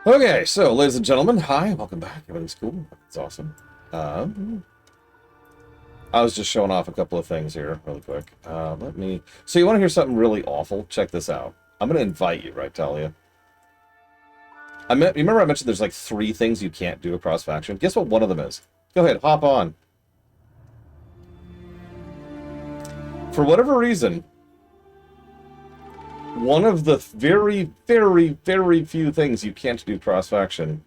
Okay, so, ladies and gentlemen, hi, welcome back. Everything's cool. It's awesome. I was just showing off a couple of things here, really quick. So you want to hear something really awful? Check this out. I'm going to invite you, right, Talia? You remember I mentioned there's like 3 things you can't do across faction? Guess what one of them is? Go ahead, hop on. For whatever reason, one of the very, very, very few things you can't do cross-faction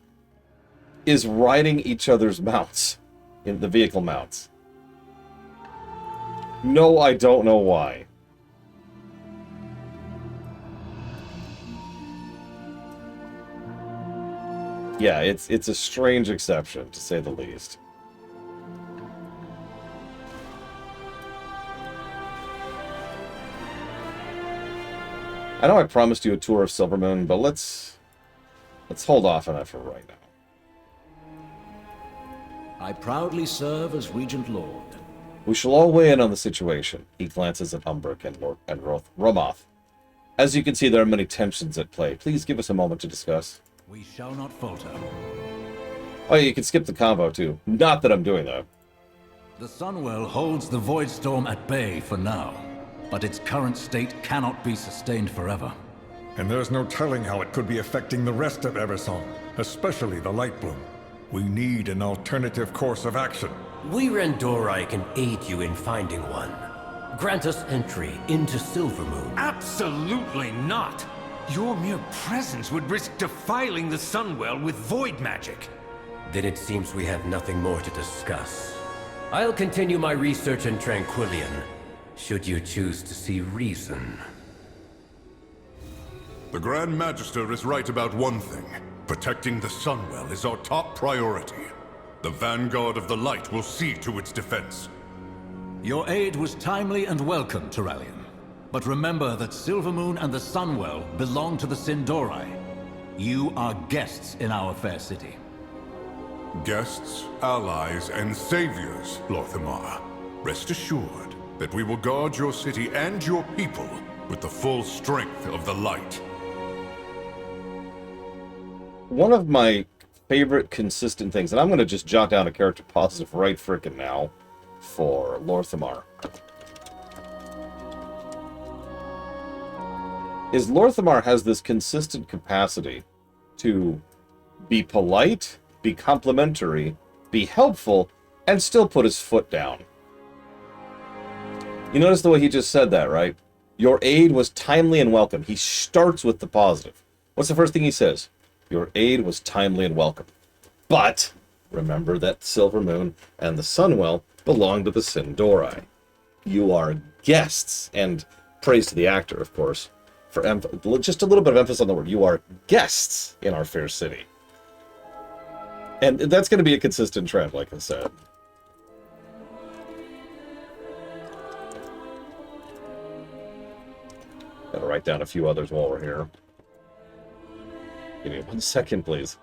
is riding each other's mounts, in the vehicle mounts. No, I don't know why. Yeah, it's a strange exception, to say the least. I know I promised you a tour of Silvermoon, but let's hold off on that for right now. I proudly serve as Regent Lord. We shall all weigh in on the situation. He glances at Umbric and Romoth. As you can see, there are many tensions at play. Please give us a moment to discuss. We shall not falter. Oh, yeah, you can skip the convo, too. Not that I'm doing that. The Sunwell holds the Void Storm at bay for now, but its current state cannot be sustained forever. And there's no telling how it could be affecting the rest of Eversong, especially the Lightbloom. We need an alternative course of action. We Randori can aid you in finding one. Grant us entry into Silvermoon. Absolutely not! Your mere presence would risk defiling the Sunwell with void magic. Then it seems we have nothing more to discuss. I'll continue my research in Tranquillion, should you choose to see reason. The Grand Magister is right about one thing. Protecting the Sunwell is our top priority. The Vanguard of the Light will see to its defense. Your aid was timely and welcome, Turallion. But remember that Silvermoon and the Sunwell belong to the Sindori. You are guests in our fair city. Guests, allies, and saviors, Lorthamar. Rest assured that we will guard your city and your people with the full strength of the light. One of my favorite consistent things, and I'm going to just jot down a character positive right frickin' now for Lorthamar, is Lorthamar has this consistent capacity to be polite, be complimentary, be helpful, and still put his foot down. You notice the way he just said that, right? Your aid was timely and welcome. He starts with the positive. What's the first thing he says? Your aid was timely and welcome. But remember that Silvermoon and the Sunwell belong to the Sindori. You are guests, and praise to the actor, of course, for just a little bit of emphasis on the word. You are guests in our fair city. And that's going to be a consistent trend, like I said. Gotta write down a few others while we're here. Give me 1 second, please.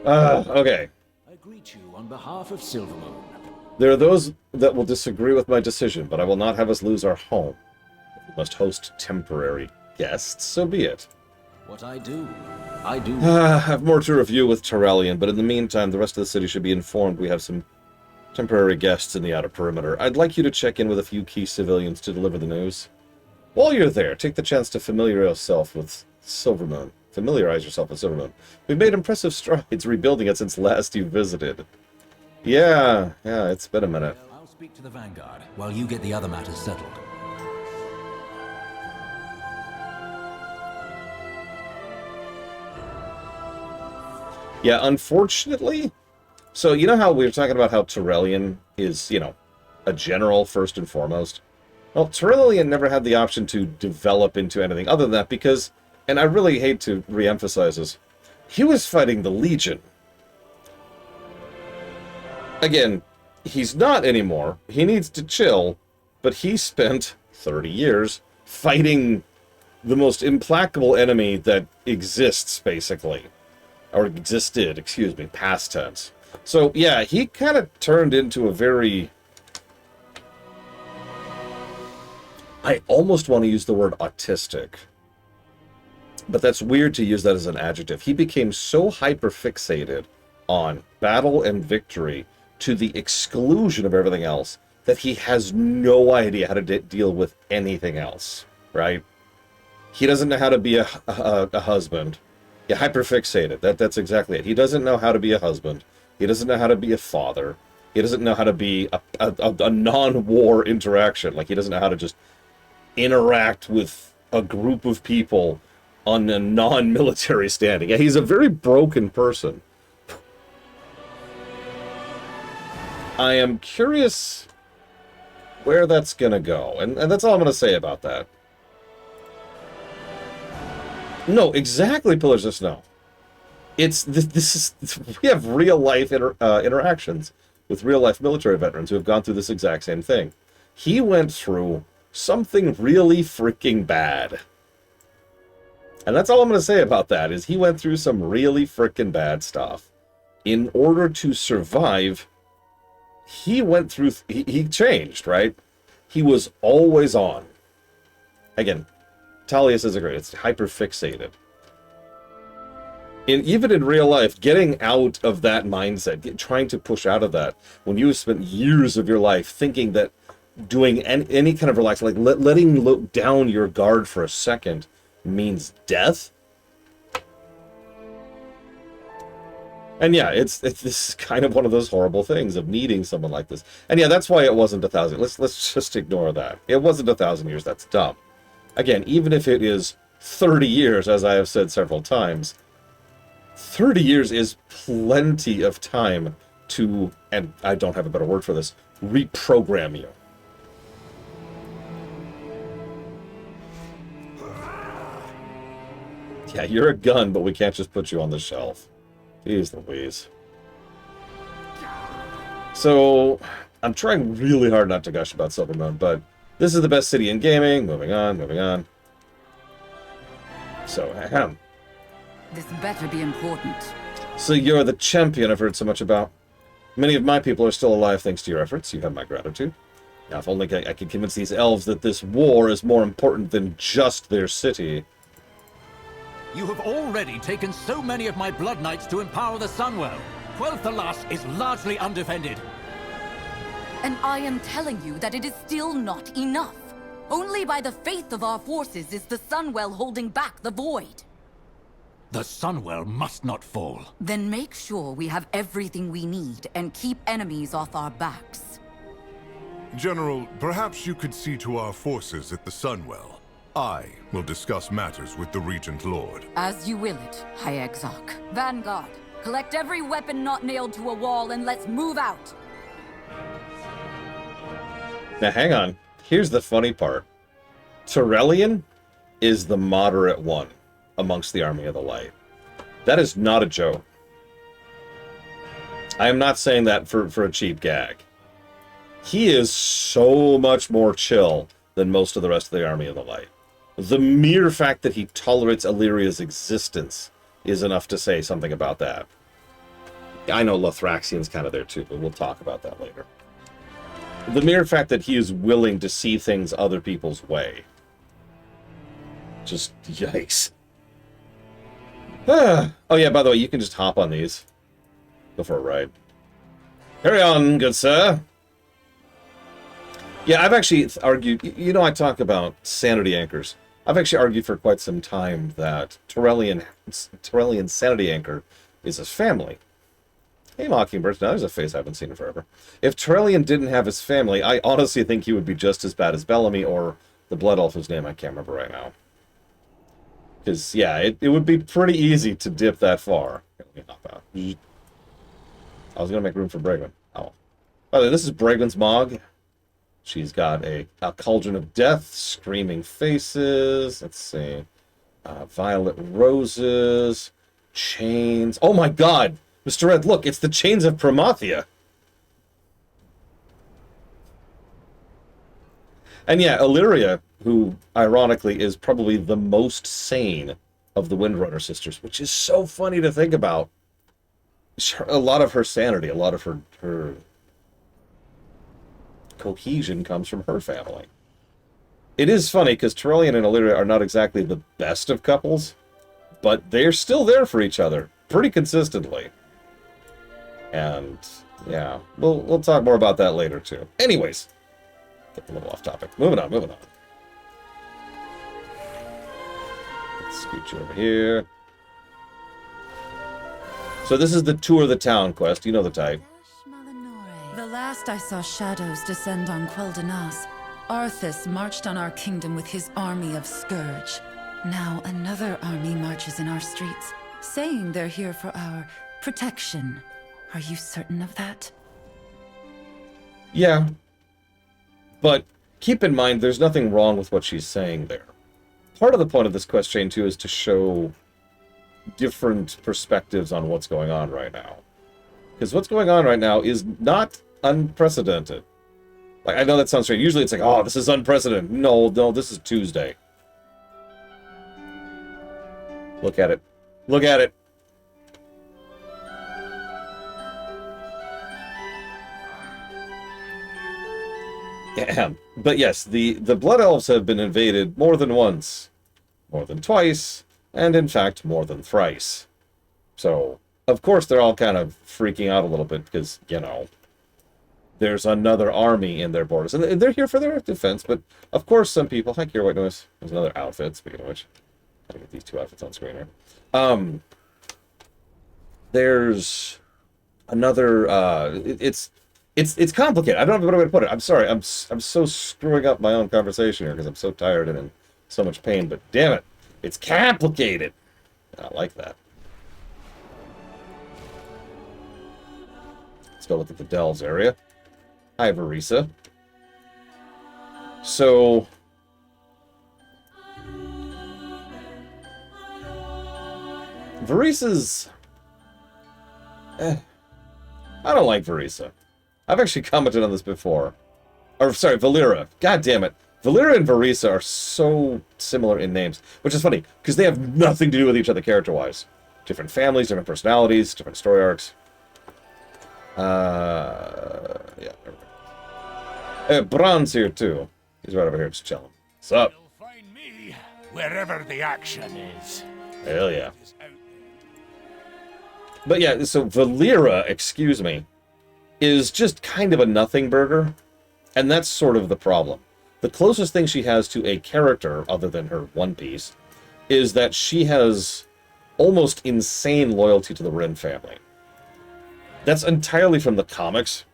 Okay. I greet you on behalf of Silvermoon. There are those that will disagree with my decision, but I will not have us lose our home. If we must host temporary guests, so be it. What I do, I do. I have more to review with Turallion, but in the meantime, the rest of the city should be informed we have some temporary guests in the outer perimeter. I'd like you to check in with a few key civilians to deliver the news. While you're there, take the chance to familiarize yourself with Silvermoon. We've made impressive strides rebuilding it since last you visited. Yeah, it's been a minute. I'll speak to the Vanguard while you get the other matters settled. Yeah, unfortunately, so you know how we were talking about how Turallion is, a general first and foremost? Well, Turallion never had the option to develop into anything other than that because, and I really hate to re-emphasize this, he was fighting the Legion. Again, he's not anymore. He needs to chill, but he spent 30 years fighting the most implacable enemy that exists, basically. Or existed, excuse me, past tense. So, yeah, he kind of turned into a very... I almost want to use the word autistic. But that's weird to use that as an adjective. He became so hyperfixated on battle and victory to the exclusion of everything else that he has no idea how to deal with anything else, right? He doesn't know how to be a husband. Yeah, hyperfixated. That's exactly it. He doesn't know how to be a husband. He doesn't know how to be a father. He doesn't know how to be a non-war interaction. Like, he doesn't know how to just interact with a group of people on a non-military standing. Yeah, he's a very broken person. I am curious where that's going to go. And that's all I'm going to say about that. No, exactly, Pillars of Snow. This is we have real life interactions with real life military veterans who have gone through this exact same thing. He went through something really freaking bad. And that's all I'm going to say about that, is he went through some really freaking bad stuff. In order to survive, he went through, he changed, right? He was always on. Again, Talia says it great, it's hyperfixated. Even in real life, getting out of that mindset, trying to push out of that, when you spent years of your life thinking that doing any kind of relax, like letting down your guard for a second means death. And yeah, this is kind of one of those horrible things of meeting someone like this. And yeah, that's why it wasn't 1,000. Let's just ignore that. It wasn't 1,000 years. That's dumb. Again, even if it is 30 years, as I have said several times, 30 years is plenty of time to, and I don't have a better word for this, reprogram you. Yeah, you're a gun, but we can't just put you on the shelf. Jeez Louise. So, I'm trying really hard not to gush about Silvermoon, but this is the best city in gaming. Moving on, moving on. So, ahem. This better be important. So you're the champion I've heard so much about. Many of my people are still alive thanks to your efforts. You have my gratitude. Now, if only I could convince these elves that this war is more important than just their city. You have already taken so many of my Blood Knights to empower the Sunwell. Quel'Thalas is largely undefended. And I am telling you that it is still not enough. Only by the faith of our forces is the Sunwell holding back the Void. The Sunwell must not fall. Then make sure we have everything we need and keep enemies off our backs. General, perhaps you could see to our forces at the Sunwell. I will discuss matters with the Regent Lord. As you will it, High Exarch. Vanguard, collect every weapon not nailed to a wall and let's move out. Now hang on. Here's the funny part. Turelian is the moderate one amongst the Army of the Light. That is not a joke. I am not saying that for a cheap gag. He is so much more chill than most of the rest of the Army of the Light. The mere fact that he tolerates Illyria's existence is enough to say something about that. I know Lothraxian's kind of there too, but we'll talk about that later. The mere fact that he is willing to see things other people's way. Just yikes. Oh yeah, by the way, you can just hop on these. Go for a ride. Carry on, good sir. Yeah, I've actually argued, you know, I talk about sanity anchors. I've actually argued for quite some time that Turelian sanity anchor is his family. Hey, Mockingbird, now there's a face I haven't seen in forever. If Turelian didn't have his family, I honestly think he would be just as bad as Bellamy or the Blood Elf whose name I can't remember right now. Because, yeah, it would be pretty easy to dip that far. Let me hop out. I was going to make room for Bregman. Oh. By the way, this is Bregman's Mog. She's got a Cauldron of Death, Screaming Faces, let's see, Violet Roses, Chains. Oh my god! Mr. Red, look, it's the Chains of Promathia! And yeah, Illyria, who, ironically, is probably the most sane of the Windrunner sisters, which is so funny to think about. A lot of her sanity, a lot of her cohesion comes from her family. It is funny, because Turelian and Illyria are not exactly the best of couples, but they're still there for each other pretty consistently. And yeah, we'll talk more about that later too. Anyways, get a little off topic. Moving on. Let's scooch over here. So this is the tour of the town quest. You know the type. The last I saw shadows descend on Quel'Danas, Arthas marched on our kingdom with his army of Scourge. Now another army marches in our streets, saying they're here for our protection. Are you certain of that? Yeah. But keep in mind, there's nothing wrong with what she's saying there. Part of the point of this quest chain, too, is to show different perspectives on what's going on right now. Because what's going on right now is not unprecedented. Like, I know that sounds strange. Usually it's like, oh, this is unprecedented. No, this is Tuesday. Look at it. Look at it. Yeah. But yes, the Blood Elves have been invaded more than once, more than twice, and in fact, more than thrice. So, of course, they're all kind of freaking out a little bit because, you know, there's another army in their borders. And they're here for their defense, but of course some people... Hi, Kier White Noise. There's another outfit, speaking of which. Gotta get these two outfits on screen here. There's another... It's complicated. I don't have a better way to put it. I'm sorry. I'm so screwing up my own conversation here because I'm so tired and in so much pain, but damn it. It's complicated. I like that. Let's go look at the Delves area. Hi, Verisa. So... Verisa's... I don't like Verisa. I've actually commented on this before. Or, sorry, Valera. God damn it. Valera and Verisa are so similar in names. Which is funny, because they have nothing to do with each other character-wise. Different families, different personalities, different story arcs. Yeah. Bron's here, too. He's right over here just chilling. What's up? You'll find me wherever the action is. Hell yeah. But yeah, so Valera, excuse me, is just kind of a nothing burger. And that's sort of the problem. The closest thing she has to a character, other than her One Piece, is that she has almost insane loyalty to the Rin family. That's entirely from the comics,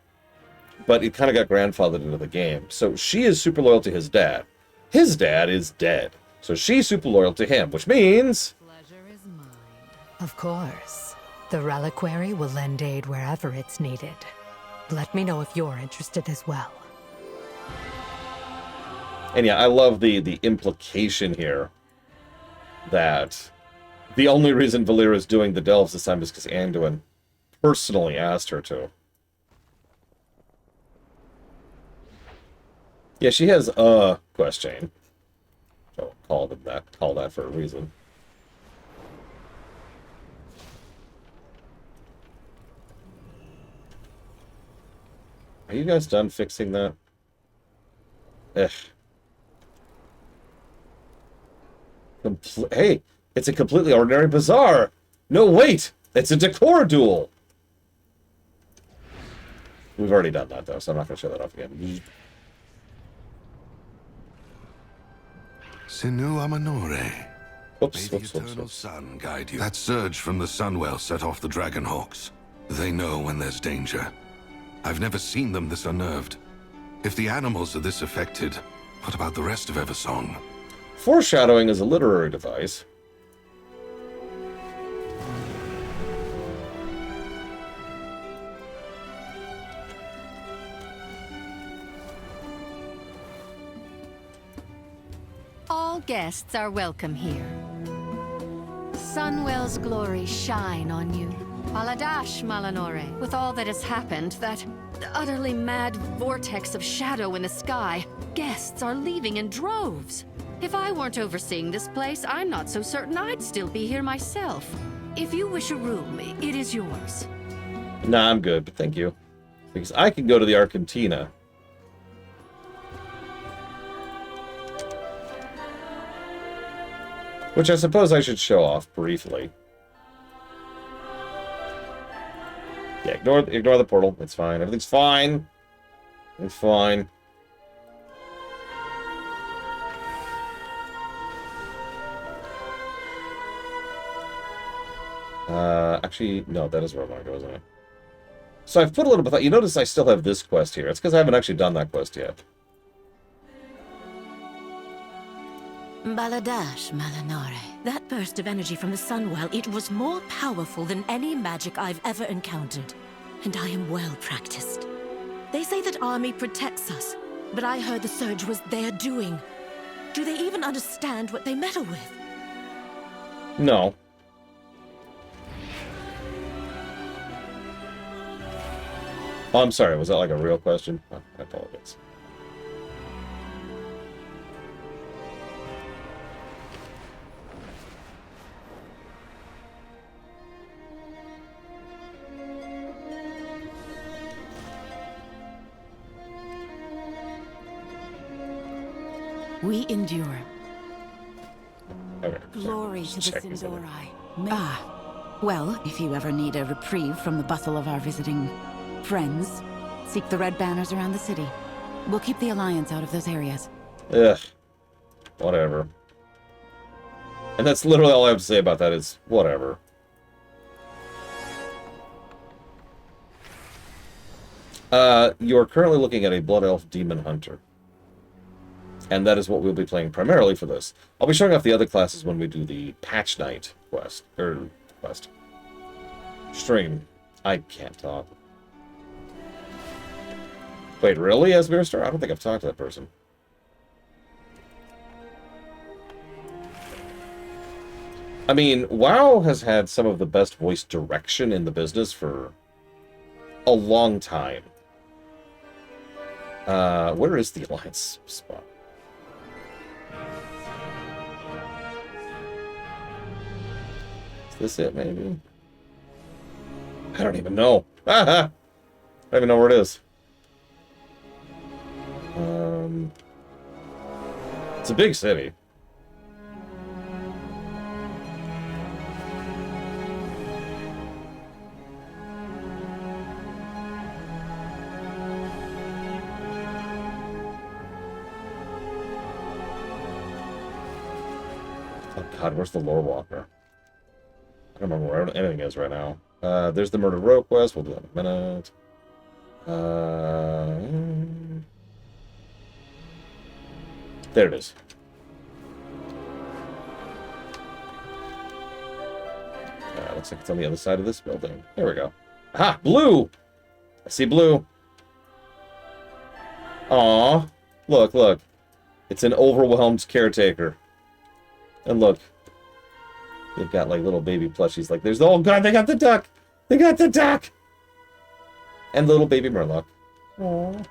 but it kind of got grandfathered into the game. So she is super loyal to his dad. His dad is dead. So she's super loyal to him, which means... Pleasure is mine. Of course. The reliquary will lend aid wherever it's needed. Let me know if you're interested as well. And yeah, I love the implication here that the only reason Valera is doing the Delves this time is because Anduin personally asked her to. Yeah, she has a quest chain. So call that for a reason. Are you guys done fixing that? Ugh. Hey, it's a completely ordinary bazaar. No, wait, it's a decor duel. We've already done that, though, so I'm not going to show that off again. Sinu Amanore. Oops, May the eternal sun guide you. That surge from the Sunwell set off the Dragonhawks. They know when there's danger. I've never seen them this unnerved. If the animals are this affected, what about the rest of Eversong? Foreshadowing is a literary device. All guests are welcome here. Sunwell's glory shine on you. Baladash, Malanore. With all that has happened, that utterly mad vortex of shadow in the sky, guests are leaving in droves. If I weren't overseeing this place, I'm not so certain I'd still be here myself. If you wish a room, it is yours. Nah, I'm good, but thank you. Because I can go to the Argentina. Which I suppose I should show off briefly. Yeah, ignore the portal. It's fine. Everything's fine. It's fine. Actually, no, that is where I want to go, isn't it? So I've put a little bit of thought. You notice I still have this quest here. It's because I haven't actually done that quest yet. Baladash, Malanare. That burst of energy from the Sunwell, it was more powerful than any magic I've ever encountered. And I am well practiced. They say that army protects us, but I heard the surge was their doing. Do they even understand what they meddle with? No. Oh, I'm sorry. Was that like a real question? Oh, I apologize. We endure. Okay. Glory to the Checking something. Sindorai. Ah. Well, if you ever need a reprieve from the bustle of our visiting friends, seek the red banners around the city. We'll keep the Alliance out of those areas. Ugh. Whatever. And that's literally all I have to say about that is whatever. You're currently looking at a Blood Elf Demon Hunter. And that is what we'll be playing primarily for this. I'll be showing off the other classes when we do the Patch Night quest. Stream. I can't talk. Wait, really, Esbirster? I don't think I've talked to that person. I mean, WoW has had some of the best voice direction in the business for a long time. Where is the Alliance spot? Is this it, maybe? I don't even know. I don't even know where it is. It's a big city. Oh god, where's the lore walker? I don't remember where anything is right now. There's the Murdered Rogue quest. We'll do that in a minute. There it is. Looks like it's on the other side of this building. There we go. Aha! Blue! I see blue. Aww. Look, look. It's an overwhelmed caretaker. And look. They've got like little baby plushies. Like there's the oh god, they got the duck! They got the duck! And little baby Murloc. Aww.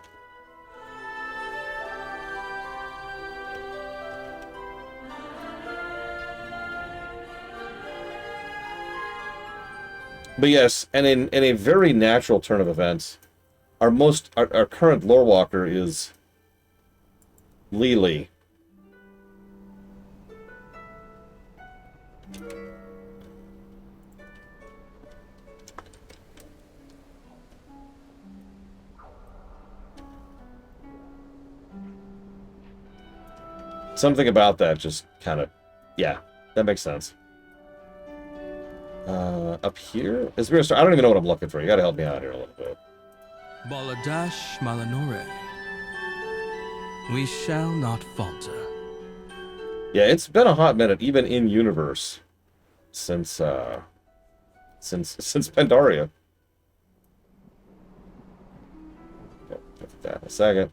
But yes, and in a very natural turn of events, our current lore walker is Lily. Something about that just kind of, yeah, that makes sense. Up here? I don't even know what I'm looking for. You gotta help me out here a little bit. Baladash Malanore. We shall not falter. Yeah, it's been a hot minute, even in universe, since Pandaria. Look at that in a second.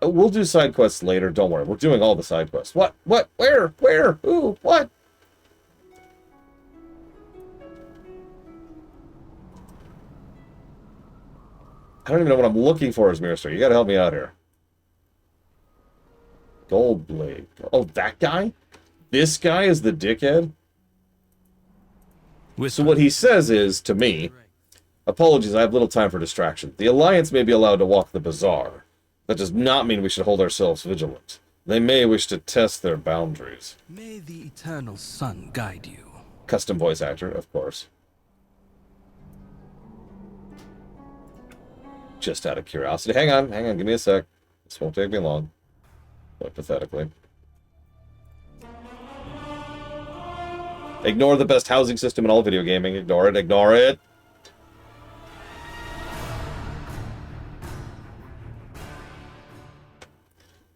We'll do side quests later. Don't worry. We're doing all the side quests. What? What? Where? Where? Who? What? I don't even know what I'm looking for as Mirror. You gotta help me out here. Goldblade. Oh, that guy? This guy is the dickhead? So what he says is, to me, apologies, I have little time for distraction. The Alliance may be allowed to walk the bazaar. That does not mean we should hold ourselves vigilant. They may wish to test their boundaries. May the eternal sun guide you. Custom voice actor, of course. Just out of curiosity. Hang on, give me a sec. This won't take me long. But pathetically. Ignore the best housing system in all video gaming. Ignore it, ignore it.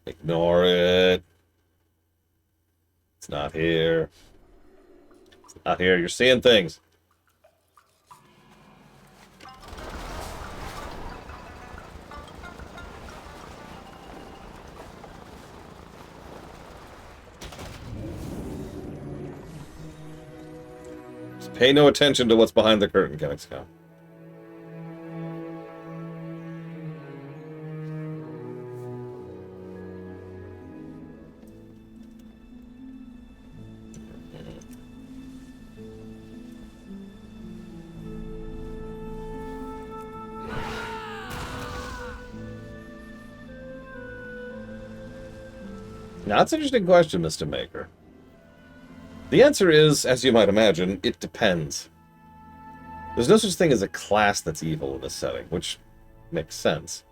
Ignore it. It's not here. It's not here. You're seeing things. Just pay no attention to what's behind the curtain, Kenixcom. Now, that's an interesting question, Mr. Maker. The answer is, as you might imagine, it depends. There's no such thing as a class that's evil in this setting, which makes sense.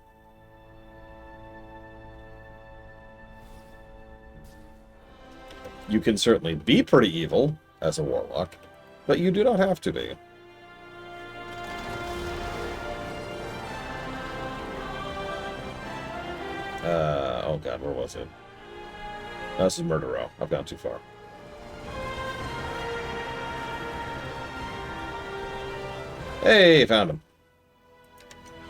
You can certainly be pretty evil as a warlock, but you do not have to be. Oh god, where was it? No, this is Murder Row. I've gone too far. Hey, found him.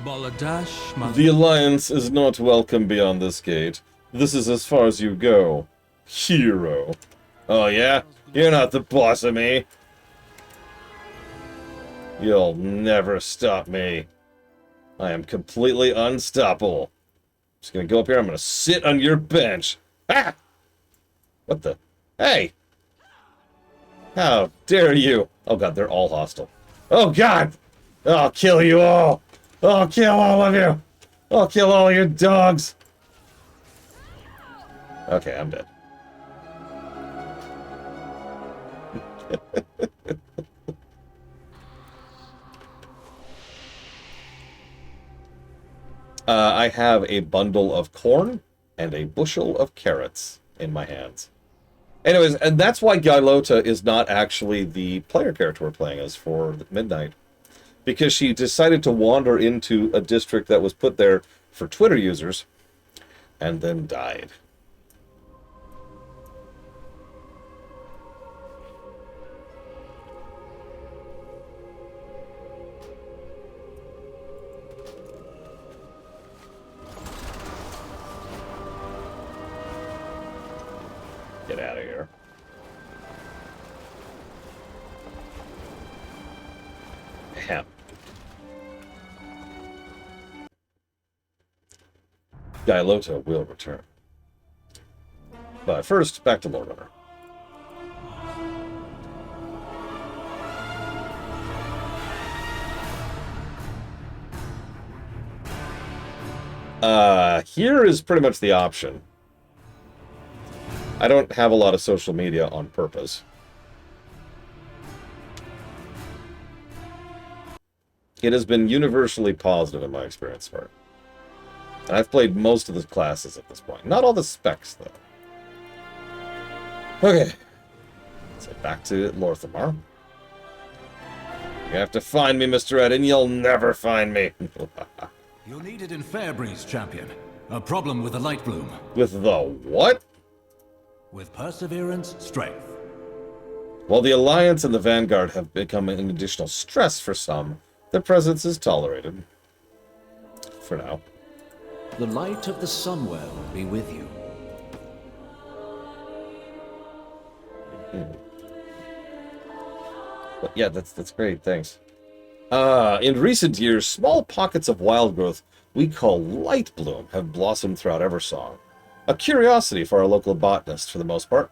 Baladash. The Alliance is not welcome beyond this gate. This is as far as you go. Hero. Oh yeah? You're not the boss of me. You'll never stop me. I am completely unstoppable. I'm just gonna go up here, I'm gonna sit on your bench. Ah! What the? Hey! How dare you! Oh god, they're all hostile. Oh god! I'll kill you all! I'll kill all of you! I'll kill all your dogs! Okay, I'm dead. I have a bundle of corn and a bushel of carrots in my hands. Anyways, and that's why Gailota is not actually the player character we're playing as for Midnight. Because she decided to wander into a district that was put there for Twitter users, and then died. Get out of here. Ahem. Gailota will return. But first, back to Lord Runner. Here is pretty much the option. I don't have a lot of social media on purpose. It has been universally positive in my experience for it. And I've played most of the classes at this point. Not all the specs, though. Okay. So back to Lorthamar. You have to find me, Mr. Ed, and you'll never find me. You're needed in Fairbreeze, champion. A problem with the light bloom. With the what? With perseverance, strength. While the Alliance and the Vanguard have become an additional stress for some, their presence is tolerated. For now. The light of the Sunwell be with you. But yeah, that's great, thanks. In recent years, small pockets of wild growth we call light bloom have blossomed throughout Eversong. A curiosity for our local botanists, for the most part.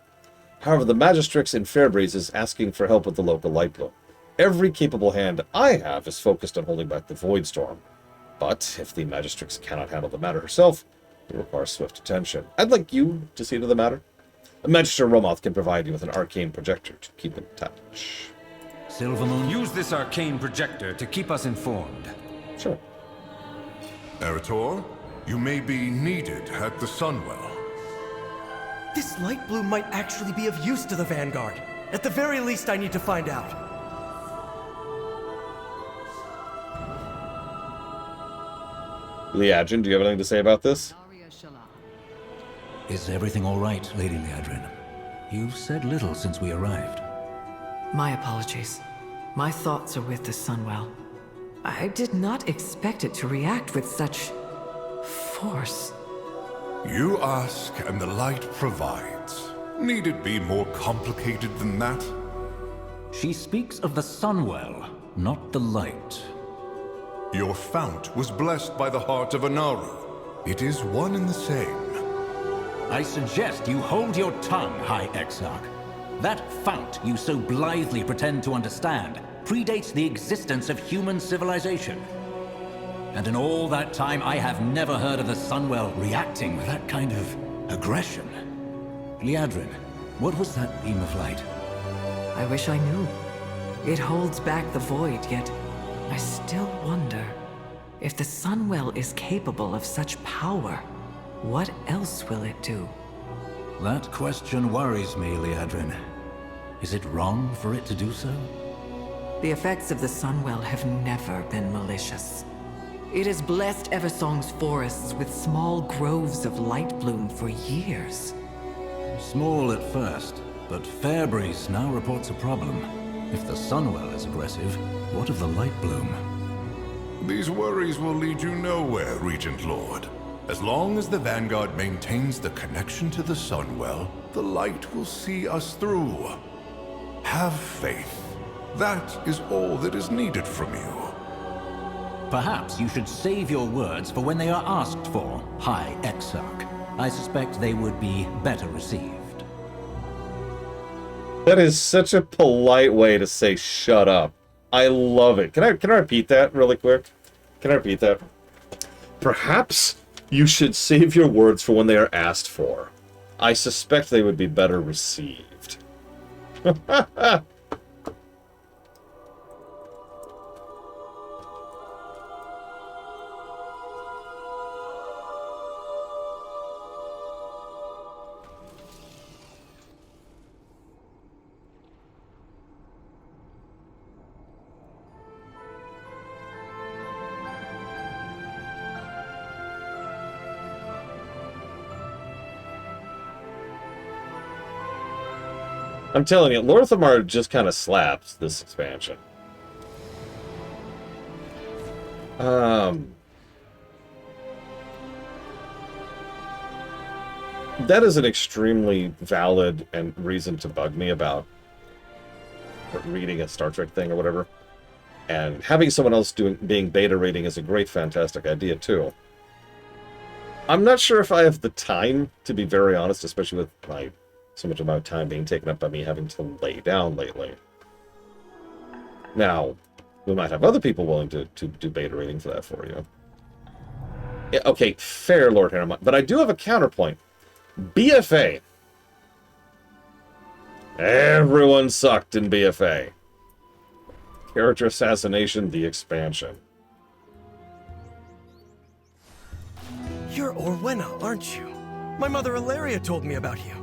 However, the Magistrix in Fairbreeze is asking for help with the local light bloom. Every capable hand I have is focused on holding back the Void Storm. But if the Magistrix cannot handle the matter herself, It requires swift attention. I'd like you to see to the matter. Magister Romoth can provide you with an arcane projector to keep in touch. Silvermoon, use this arcane projector to keep us informed. Sure. Erator, you may be needed at the Sunwell. This light bloom might actually be of use to the Vanguard. At the very least, I need to find out. Liadrin, do you have anything to say about this? Is everything all right, Lady Liadrin? You've said little since we arrived. My apologies. My thoughts are with the Sunwell. I did not expect it to react with such force. You ask, and the light provides. Need it be more complicated than that? She speaks of the Sunwell, not the light. Your fount was blessed by the heart of Anaru. It is one and the same. I suggest you hold your tongue, High Exarch. That fount you so blithely pretend to understand predates the existence of human civilization. And in all that time, I have never heard of the Sunwell reacting with that kind of aggression. Liadrin, what was that beam of light? I wish I knew. It holds back the void, yet I still wonder if the Sunwell is capable of such power. What else will it do? That question worries me, Liadrin. Is it wrong for it to do so? The effects of the Sunwell have never been malicious. It has blessed Eversong's forests with small groves of light bloom for years. Small at first, but Fairbreeze now reports a problem. If the Sunwell is aggressive, what of the light bloom? These worries will lead you nowhere, Regent Lord. As long as the Vanguard maintains the connection to the Sunwell, the light will see us through. Have faith. That is all that is needed from you. Perhaps you should save your words for when they are asked for, High Exarch. I suspect they would be better received. That is such a polite way to say shut up. I love it. Can I repeat that really quick? Can I repeat that? Perhaps you should save your words for when they are asked for. I suspect they would be better received. I'm telling you, Lorthamar just kind of slaps this expansion. That is an extremely valid and reason to bug me about reading a Star Trek thing or whatever. And having someone else being beta reading is a great, fantastic idea, too. I'm not sure if I have the time, to be very honest, especially with so much of my time being taken up by me having to lay down lately. Now, we might have other people willing to do beta reading for that for you. Yeah, okay, fair, Lord Harriman. But I do have a counterpoint. BFA. Everyone sucked in BFA. Character Assassination, the expansion. You're Orwenna, aren't you? My mother Ilaria told me about you.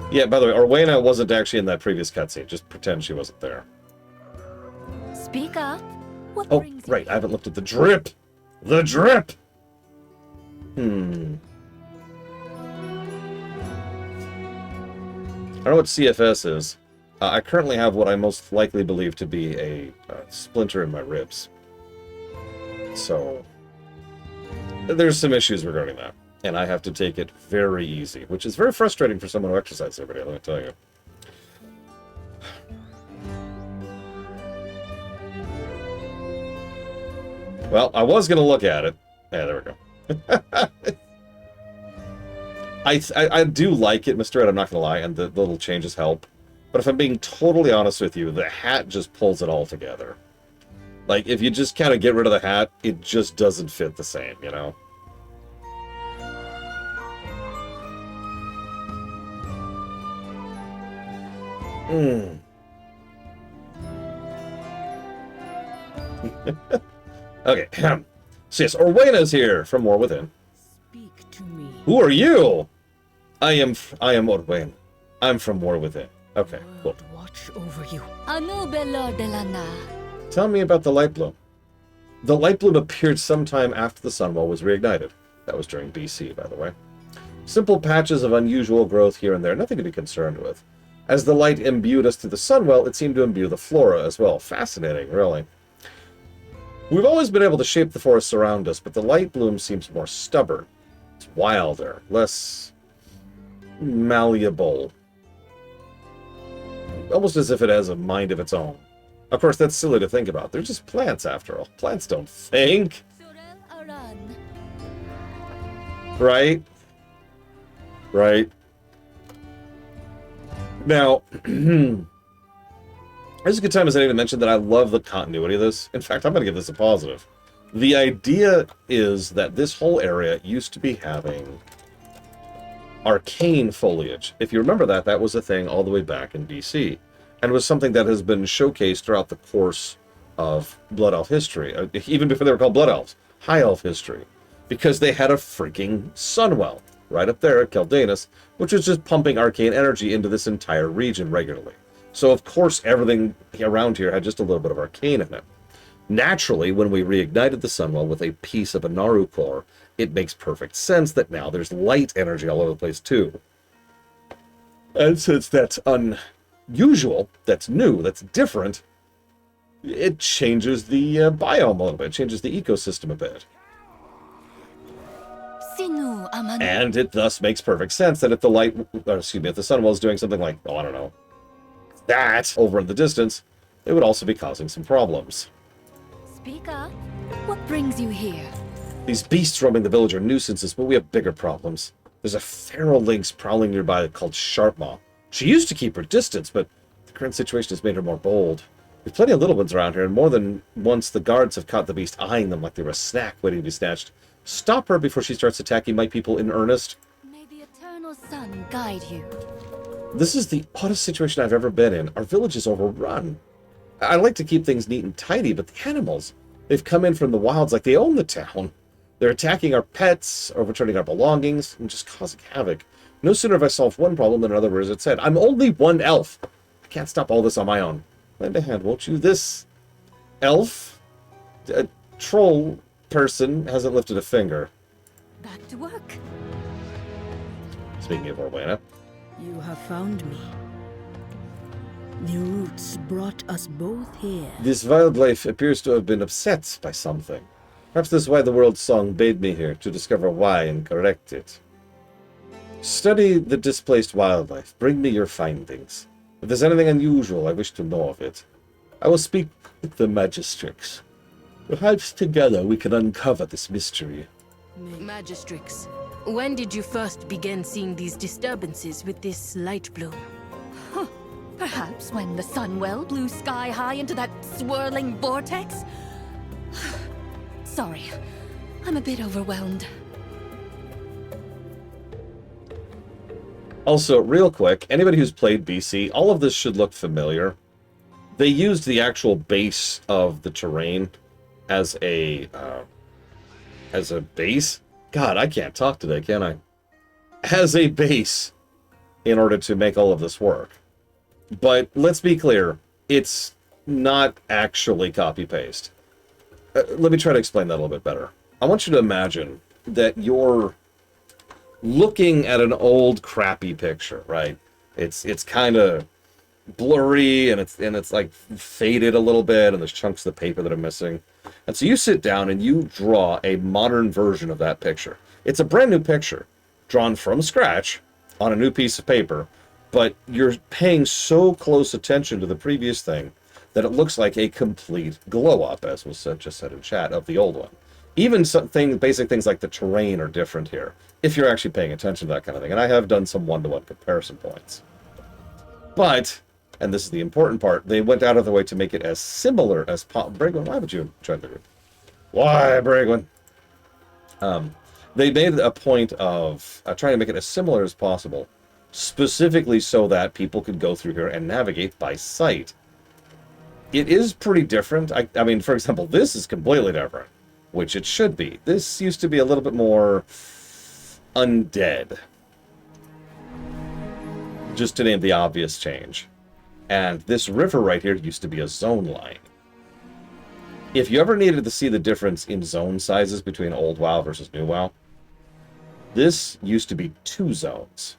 Yeah, by the way, Orwenna wasn't actually in that previous cutscene. Just pretend she wasn't there. Speak up. What Oh, brings right, I haven't looked at the drip! The drip! I don't know what CFS is. I currently have what I most likely believe to be a splinter in my ribs. So, there's some issues regarding that. And I have to take it very easy, which is very frustrating for someone who exercises every day, let me tell you. Well, I was going to look at it. Yeah, there we go. I do like it, Mr. Ed, I'm not going to lie, and the little changes help. But if I'm being totally honest with you, the hat just pulls it all together. Like, if you just kind of get rid of the hat, it just doesn't fit the same, you know? Mm. Okay. So yes, Orwena's here from War Within. Speak to me. Who are you? I am Orwen. I'm from War Within. Okay, cool. Watch over you. Anubelo de la Na. Tell me about the light bloom. The light bloom appeared sometime after the Sunwell was reignited. That was during BC, by the way. Simple patches of unusual growth here and there, nothing to be concerned with. As the light imbued us through the Sunwell, it seemed to imbue the flora as well. Fascinating, really. We've always been able to shape the forests around us, but the light bloom seems more stubborn. It's wilder, less malleable. Almost as if it has a mind of its own. Of course, that's silly to think about. They're just plants, after all. Plants don't think. Right? Right. Now, this is a good time as any to mention that I love the continuity of this. In fact, I'm going to give this a positive. The idea is that this whole area used to be having arcane foliage. If you remember that, that was a thing all the way back in BC. And was something that has been showcased throughout the course of Blood Elf history. Even before they were called Blood Elves. High Elf history. Because they had a freaking Sunwell right up there at Keldanus, which was just pumping arcane energy into this entire region regularly. So, of course, everything around here had just a little bit of arcane in it. Naturally, when we reignited the Sunwell with a piece of a Naru core, it makes perfect sense that now there's light energy all over the place, too. And since that's unusual, that's new, that's different, it changes the biome a little bit, it changes the ecosystem a bit. And it thus makes perfect sense that if the if the Sunwell is doing something like, I don't know, that over in the distance, it would also be causing some problems. Speak up. What brings you here? These beasts roaming the village are nuisances, but we have bigger problems. There's a feral lynx prowling nearby called Sharpmaw. She used to keep her distance, but the current situation has made her more bold. We've plenty of little ones around here, and more than once the guards have caught the beast eyeing them like they were a snack waiting to be snatched. Stop her before she starts attacking my people in earnest. May the eternal sun guide you. This is the oddest situation I've ever been in. Our village is overrun. I like to keep things neat and tidy, but the animals, they've come in from the wilds like they own the town. They're attacking our pets, overturning our belongings, and just causing havoc. No sooner have I solved one problem than another rears its head. I'm only one elf. I can't stop all this on my own. Lend a hand, won't you? This elf, a troll person, hasn't lifted a finger. Back to work. Speaking of Orwena. You have found me. The roots brought us both here. This wildlife appears to have been upset by something. Perhaps this is why the world song bade me here, to discover why and correct it. Study the displaced wildlife. Bring me your findings. If there's anything unusual, I wish to know of it. I will speak with the magistrates. Perhaps together we can uncover this mystery. Magistrix, when did you first begin seeing these disturbances with this light bloom? Perhaps when the Sunwell blew sky high into that swirling vortex? Sorry, I'm a bit overwhelmed. Also, real quick, anybody who's played BC, all of this should look familiar. They used the actual base of the terrain as a base. God, I can't talk today, can I? As a base in order to make all of this work. But let's be clear, it's not actually copy-paste. Let me try to explain that a little bit better. I want you to imagine that you're looking at an old crappy picture, right? It's kind of blurry and it's like faded a little bit, and there's chunks of the paper that are missing. And so you sit down and you draw a modern version of that picture. It's a brand new picture, drawn from scratch on a new piece of paper, but you're paying so close attention to the previous thing that it looks like a complete glow-up, as was just said in chat, of the old one. Even basic things like the terrain are different here, if you're actually paying attention to that kind of thing. And I have done some one-to-one comparison points. But, and this is the important part, they went out of the way to make it as similar as possible. Bragwin, why would you try to do it? Why, Bragwin? They made a point of trying to make it as similar as possible specifically so that people could go through here and navigate by sight. It is pretty different. I mean, for example, this is completely different, which it should be. This used to be a little bit more undead, just to name the obvious change. And this river right here used to be a zone line. If you ever needed to see the difference in zone sizes between old WoW versus new WoW, this used to be 2 zones.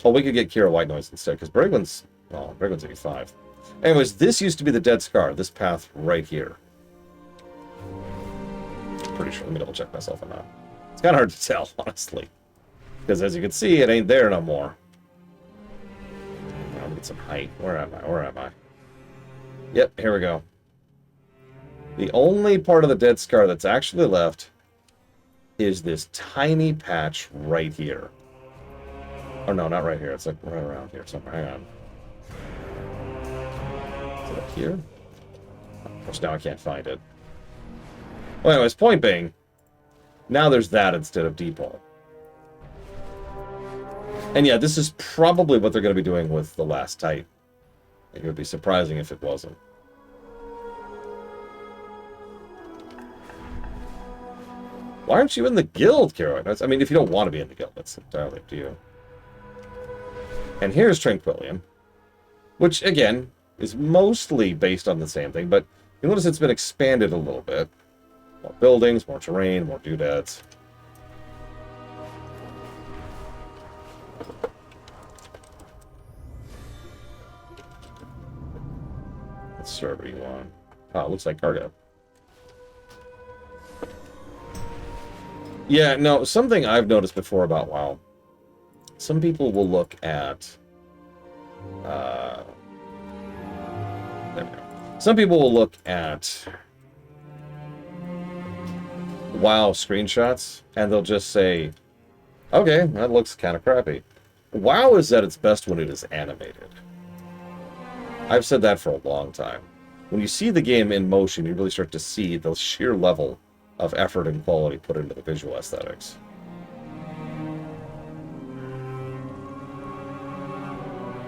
Oh, we could get Kira White Noise instead, because Briglin's 85. Anyways, this used to be the Dead Scar, this path right here. Pretty sure. Let me double check myself on that. It's kind of hard to tell, honestly. Because as you can see, it ain't there no more. Let me get some height. Where am I? Where am I? Yep, here we go. The only part of the Dead Scar that's actually left is this tiny patch right here. Oh no, not right here. It's like right around here somewhere. Hang on. Is it up here? Of course, now I can't find it. Well, anyways, point being, now there's that instead of Depot. And yeah, this is probably what they're going to be doing with the last Titan. It would be surprising if it wasn't. Why aren't you in the guild, Kira? I mean, if you don't want to be in the guild, that's entirely up to you. And here's Tranquillium, which, again, is mostly based on the same thing, but you notice it's been expanded a little bit. More buildings, more terrain, more doodads. What server you on? Oh, it looks like cargo. Yeah, no, something I've noticed before about WoW. Some people will look at... there we go. Some people will look at WoW screenshots, and they'll just say, okay, that looks kind of crappy. WoW is at its best when it is animated. I've said that for a long time. When you see the game in motion, you really start to see the sheer level of effort and quality put into the visual aesthetics.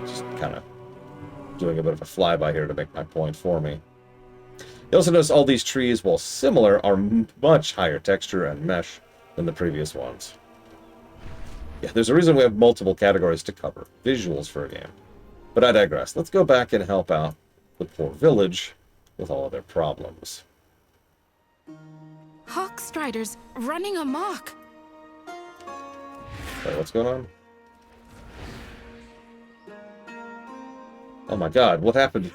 Just kind of doing a bit of a flyby here to make my point for me. You also notice all these trees, while similar, are much higher texture and mesh than the previous ones. Yeah, there's a reason we have multiple categories to cover. Visuals for a game. But I digress. Let's go back and help out the poor village with all of their problems. Hawkstriders running amok. Wait, what's going on? Oh my god, what happened?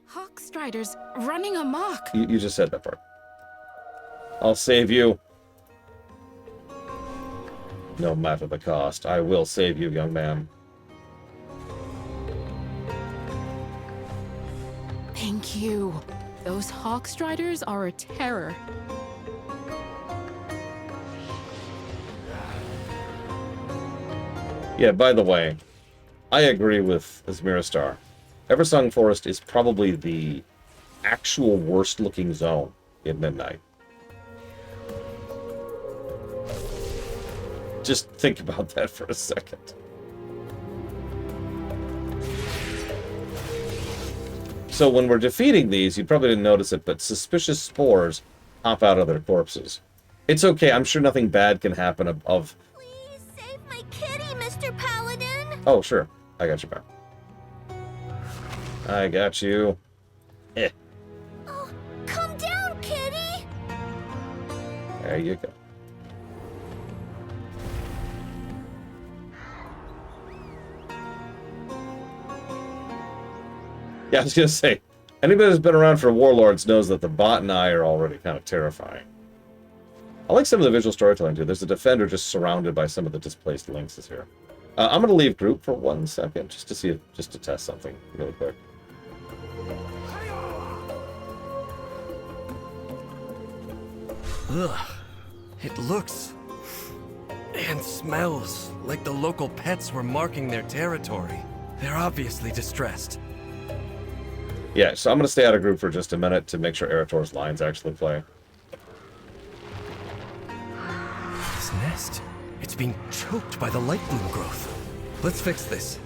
Hawkstriders running amok. You just said that part. I'll save you. No matter the cost, I will save you, young man. Thank you. Those Hawkstriders are a terror. Yeah, by the way, I agree with Azmiristar. Eversong Forest is probably the actual worst-looking zone in Midnight. Just think about that for a second. So when we're defeating these, you probably didn't notice it, but suspicious spores pop out of their corpses. It's okay, I'm sure nothing bad can happen of... Please save my kitty, Mr. Paladin! Oh, sure. I got you back. I got you. Eh. Oh, come down, kitty! There you go. Yeah, I was going to say, anybody who's been around for Warlords knows that the bot and I are already kind of terrifying. I like some of the visual storytelling, too. There's a defender just surrounded by some of the displaced lynxes here. I'm going to leave group for 1 second, just to see if, just to test something really quick. Ugh. It looks and smells like the local pets were marking their territory. They're obviously distressed. Yeah, so I'm going to stay out of group for just a minute to make sure Erator's lines actually play. This nest, it's being choked by the light bloom growth. Let's fix this.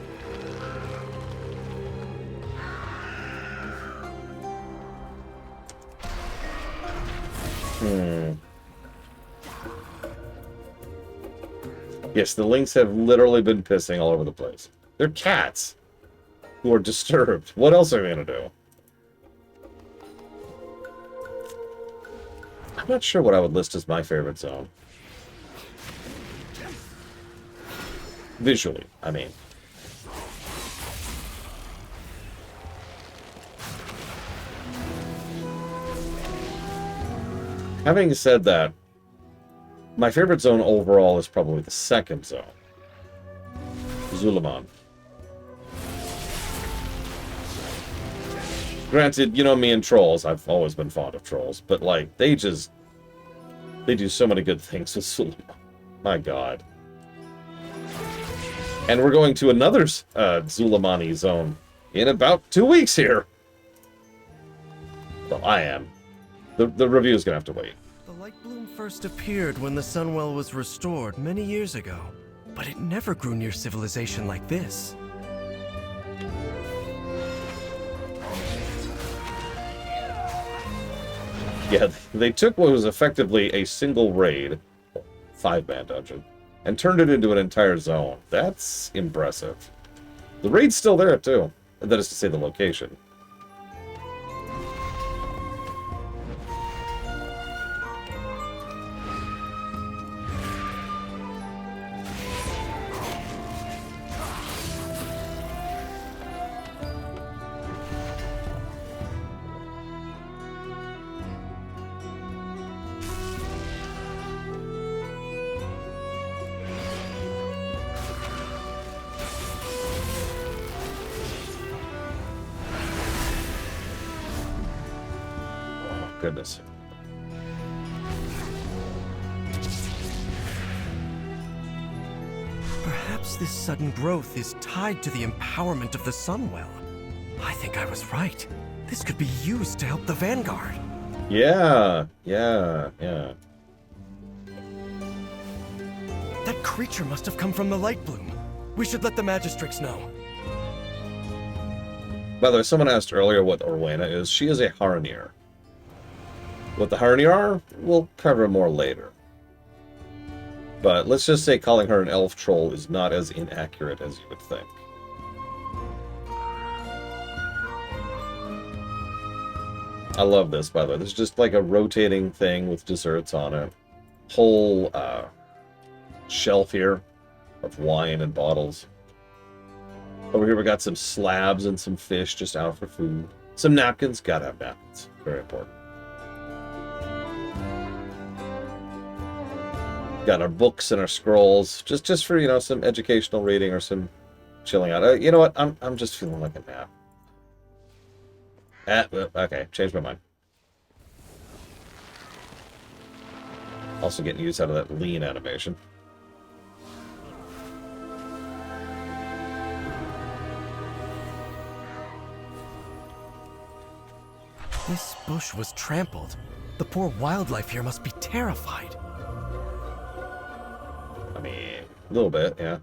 Yes, the lynx have literally been pissing all over the place. They're cats who are disturbed. What else are they going to do? I'm not sure what I would list as my favorite zone. Visually, I mean. Having said that, my favorite zone overall is probably the second zone. Zulaman. Granted, you know me and trolls. I've always been fond of trolls. But, like, they do so many good things with Zulaman. My god. And we're going to another Zulamani zone in about 2 weeks here. Well, I am. The review's gonna have to wait. The light bloom first appeared when the Sunwell was restored many years ago, but it never grew near civilization like this. Yeah, they took what was effectively a single raid, 5-man dungeon, and turned it into an entire zone. That's impressive. The raid's still there, too. That is to say, the location. Goodness. Perhaps this sudden growth is tied to the empowerment of the Sunwell. I think I was right. This could be used to help the Vanguard. Yeah. That creature must have come from the light bloom. We should let the Magistrix know. By the way, someone asked earlier what Orwena is. She is a Harnier. What the Harnier are, we'll cover more later. But let's just say calling her an elf troll is not as inaccurate as you would think. I love this, by the way. There's just like a rotating thing with desserts on it. Whole shelf here of wine and bottles. Over here we got some slabs and some fish just out for food. Some napkins. Gotta have napkins. Very important. Got our books and our scrolls, just for, you know, some educational reading or some chilling out. You know what? I'm just feeling like a nap. Okay, changed my mind. Also getting use out of that lean animation. This bush was trampled. The poor wildlife here must be terrified. I mean, a little bit, yeah.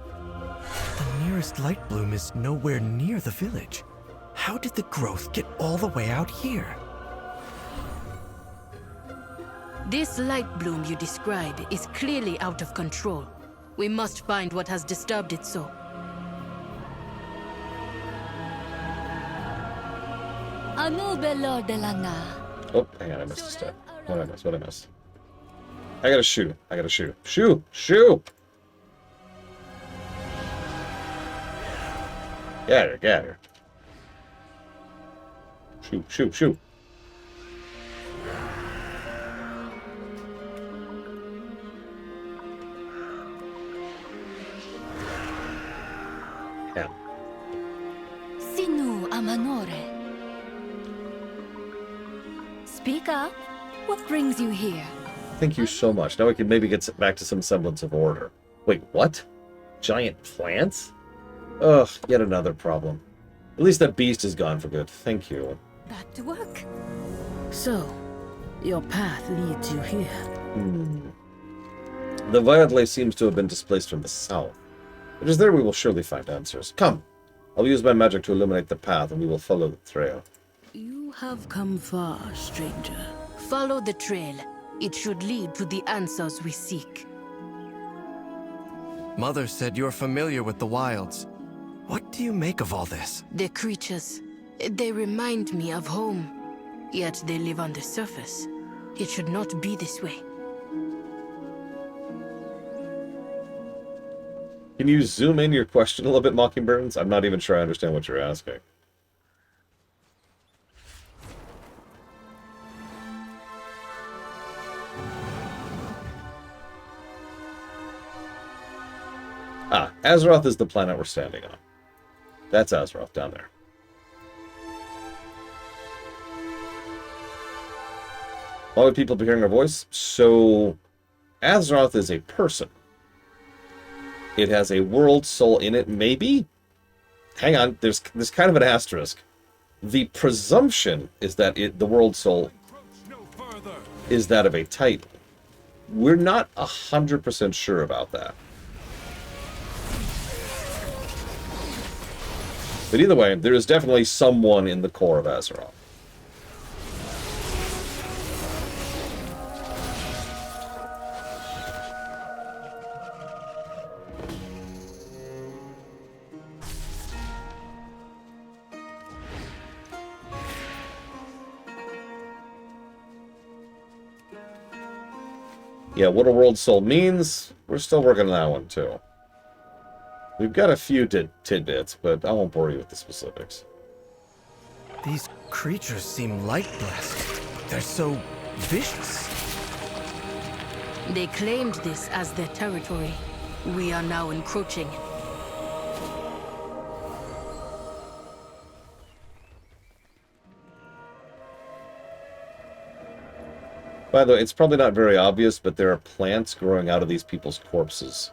The nearest light bloom is nowhere near the village. How did the growth get all the way out here? This light bloom you describe is clearly out of control. We must find what has disturbed it so. Oh, hang on, I missed a step. What did I miss? I got a shoe. Shoe! Get her. Shoe. Yeah. Sinu Amanore. Speak up. What brings you here? Thank you so much. Now we can maybe get back to some semblance of order. Wait, what? Giant plants? Ugh, yet another problem. At least that beast is gone for good. Thank you. Back to work. So, your path leads you here. The Viadle seems to have been displaced from the south. It is there we will surely find answers. Come, I'll use my magic to illuminate the path, and we will follow the trail. You have come far, stranger. Follow the trail. It should lead to the answers we seek. Mother said you're familiar with the wilds. What do you make of all this? The creatures, they remind me of home. Yet they live on the surface. It should not be this way. Can you zoom in your question a little bit, Mockingbirds? I'm not even sure I understand what you're asking. Ah, Azeroth is the planet we're standing on. That's Azeroth down there. Why would people be hearing our voice? So, Azeroth is a person. It has a world soul in it, maybe? Hang on, there's kind of an asterisk. The presumption is that the world soul is that of a Titan. We're not 100% sure about that. But either way, there is definitely someone in the core of Azeroth. Yeah, what a world soul means, we're still working on that one too. We've got a few tidbits, but I won't bore you with the specifics. These creatures seem light-blessed. They're so vicious. They claimed this as their territory. We are now encroaching. By the way, it's probably not very obvious, but there are plants growing out of these people's corpses.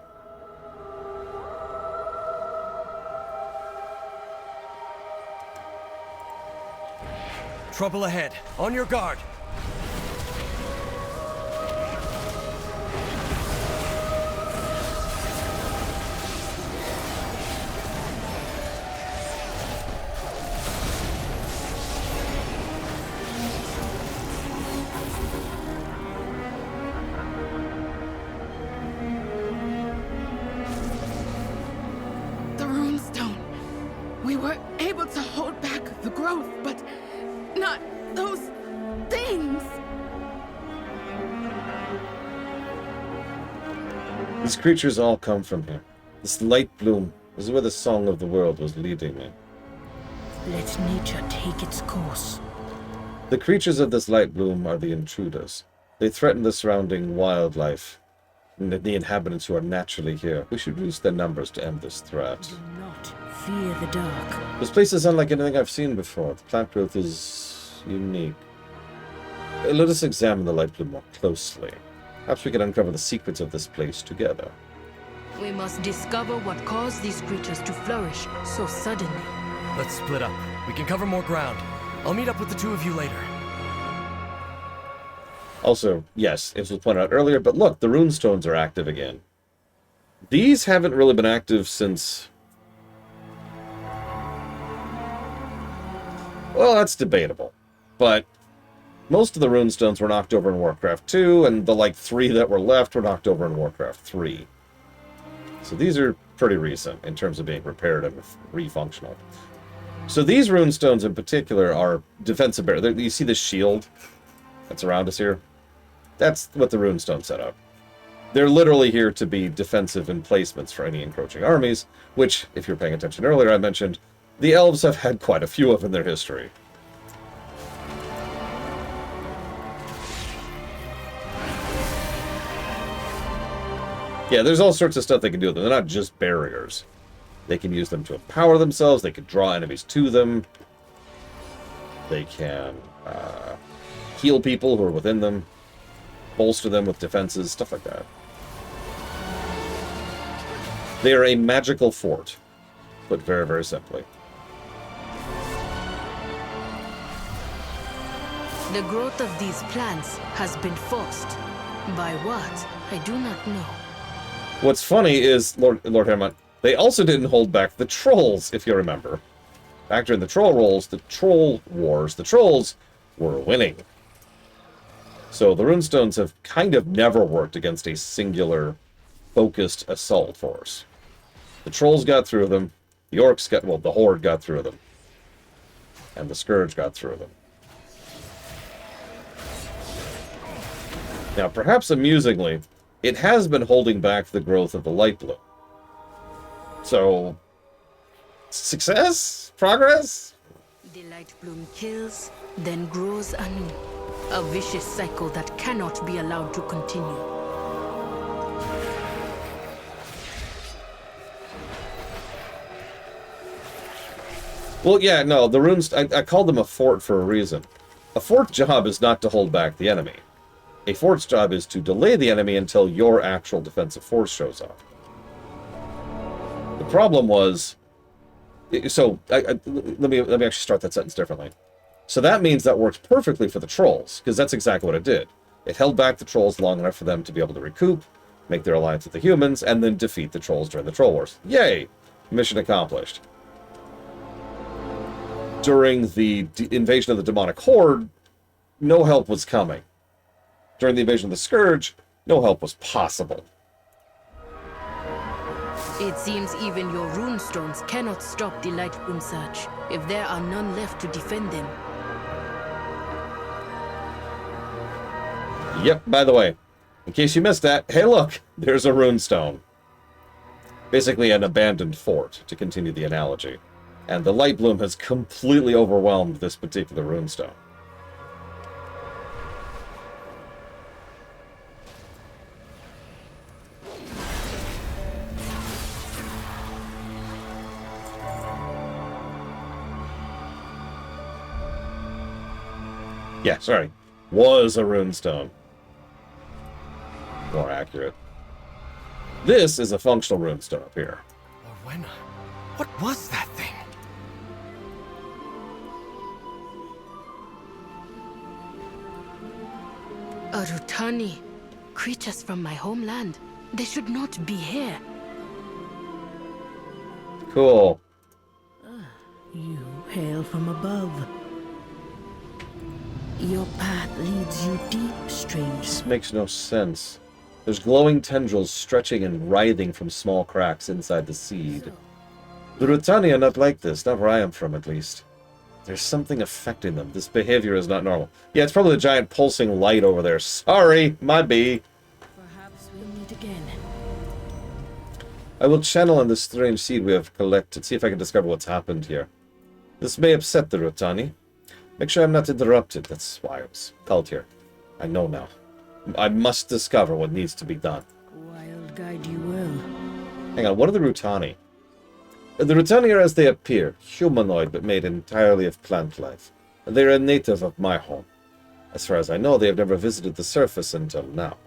Trouble ahead. On your guard. The runestone. We were able to hold back the growth, but not those things. These creatures all come from here. This light bloom is where the song of the world was leading me. Let nature take its course. The creatures of this light bloom are the intruders. They threaten the surrounding wildlife and the inhabitants who are naturally here. We should reduce their numbers to end this threat. Do not fear the dark. This place is unlike anything I've seen before. The plant growth is unique. Let us examine the light bloom more closely. Perhaps we can uncover the secrets of this place together. We must discover what caused these creatures to flourish so suddenly. Let's split up. We can cover more ground. I'll meet up with the two of you later. Also, yes, as was pointed out earlier, but look, the runestones are active again. These haven't really been active since... Well, that's debatable. But most of the runestones were knocked over in Warcraft 2, and the, 3 that were left were knocked over in Warcraft 3. So these are pretty recent in terms of being repaired and refunctional. So these runestones in particular are defensive barrier. You see the shield that's around us here? That's what the runestone set up. They're literally here to be defensive emplacements for any encroaching armies, which, if you're paying attention earlier, I mentioned the elves have had quite a few of in their history. Yeah, there's all sorts of stuff they can do with them. They're not just barriers. They can use them to empower themselves. They can draw enemies to them. They can heal people who are within them. Bolster them with defenses, stuff like that. They are a magical fort, put very, very simply. The growth of these plants has been forced. By what? I do not know. What's funny is, Lord Hermont, they also didn't hold back the trolls, if you remember. Back during the troll wars, the trolls were winning. So the runestones have kind of never worked against a singular, focused assault force. The trolls got through them, the orcs got, well, the horde got through them, and the scourge got through them. Now, perhaps amusingly, it has been holding back the growth of the light bloom. So, success? Progress? The light bloom kills, then grows anew. A vicious cycle that cannot be allowed to continue. Well, yeah, no, the runes, I called them a fort for a reason. A fort's job is not to hold back the enemy. A fort's job is to delay the enemy until your actual defensive force shows up. The problem was, so let me actually start that sentence differently. So that means that works perfectly for the trolls, because that's exactly what it did. It held back the trolls long enough for them to be able to recoup, make their alliance with the humans, and then defeat the trolls during the troll wars. Yay! Mission accomplished. During the invasion of the demonic horde, no help was coming. During the invasion of the Scourge, no help was possible. It seems even your runestones cannot stop the light bloom surge, if there are none left to defend them. Yep, by the way, in case you missed that, hey look, there's a runestone. Basically an abandoned fort, to continue the analogy. And the light bloom has completely overwhelmed this particular runestone. Yeah, sorry. Was a runestone. More accurate. This is a functional runestone up here. Orwenna, what was that thing? Arutani, creatures from my homeland. They should not be here. Cool. You hail from above. Your path leads you deep, stranger. This makes no sense. There's glowing tendrils stretching and writhing from small cracks inside the seed. The Rutani are not like this, not where I am from at least. There's something affecting them. This behavior is not normal. Yeah, it's probably the giant pulsing light over there. Sorry, my bee. Perhaps we'll meet again. I will channel on this strange seed we have collected, see if I can discover what's happened here. This may upset the Rutani. Make sure I'm not interrupted. That's why I was called here. I know now. I must discover what needs to be done. I'll guide you well. Hang on, what are the Rutani? The Rutani are as they appear, humanoid but made entirely of plant life. They are a native of my home. As far as I know, they have never visited the surface until now.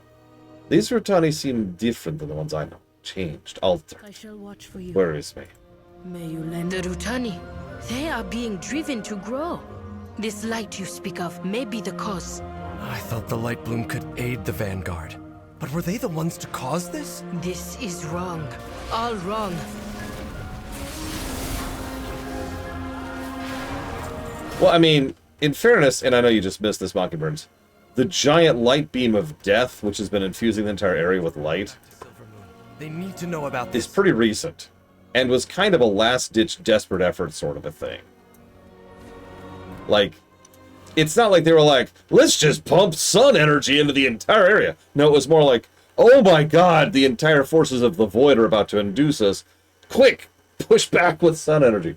These Rutani seem different than the ones I know. Changed, altered. I shall watch for you. Worries me. May you lend... The Rutani, they are being driven to grow. This light you speak of may be the cause. I thought the light bloom could aid the Vanguard. But were they the ones to cause this? This is wrong. All wrong. Well, I mean, in fairness, and I know you just missed this, Mockingbirds, the giant light beam of death, which has been infusing the entire area with light, They need to know about this. is pretty recent, and was kind of a last-ditch, desperate effort sort of a thing. Like, it's not like they were like, let's just pump sun energy into the entire area. No, it was more like, oh my god, the entire forces of the Void are about to induce us. Quick, push back with sun energy.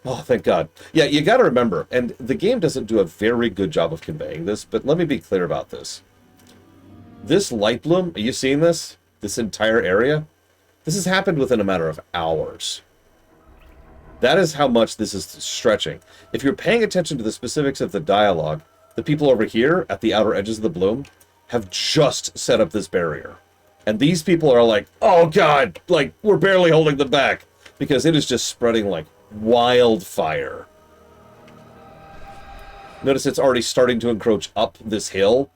Oh, thank God. Yeah, you gotta remember, and the game doesn't do a very good job of conveying this, but let me be clear about this. This light bloom, are you seeing this? This entire area? This has happened within a matter of hours. That is how much this is stretching. If you're paying attention to the specifics of the dialogue, the people over here at the outer edges of the bloom have just set up this barrier. And these people are like, oh God, like, we're barely holding them back. Because it is just spreading like wildfire. Notice it's already starting to encroach up this hill.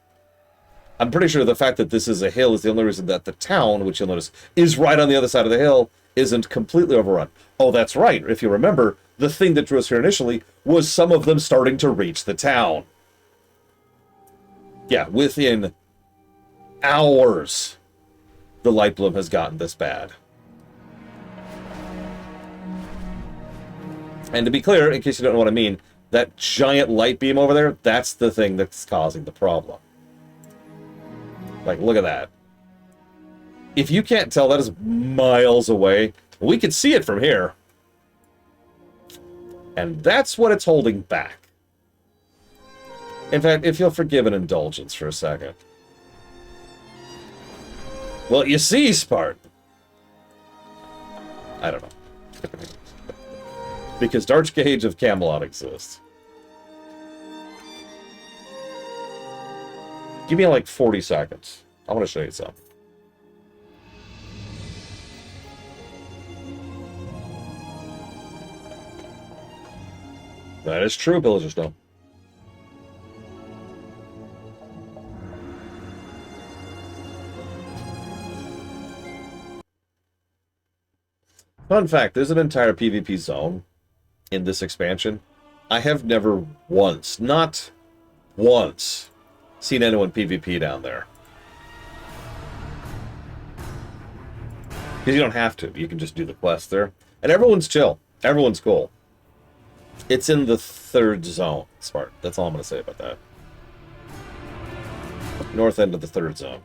I'm pretty sure the fact that this is a hill is the only reason that the town, which you'll notice is right on the other side of the hill, isn't completely overrun. Oh, that's right. If you remember, the thing that drew us here initially was some of them starting to reach the town. Yeah, within hours, the light bloom has gotten this bad. And to be clear, in case you don't know what I mean, that giant light beam over there, that's the thing that's causing the problem. Like, look at that. If you can't tell, that is miles away. We can see it from here. And that's what it's holding back. In fact, if you'll forgive an indulgence for a second. Well, you see, Spartan. I don't know. Because Dark Gauge of Camelot exists. Give me like 40 seconds. I want to show you something. That is true, Pillager Stone. Fun fact, there's an entire PvP zone in this expansion. I have never once, not once, seen anyone PvP down there. Because you don't have to. You can just do the quest there. And everyone's chill. Everyone's cool. It's in the third zone, Smart. That's all I'm going to say about that. North end of the third zone.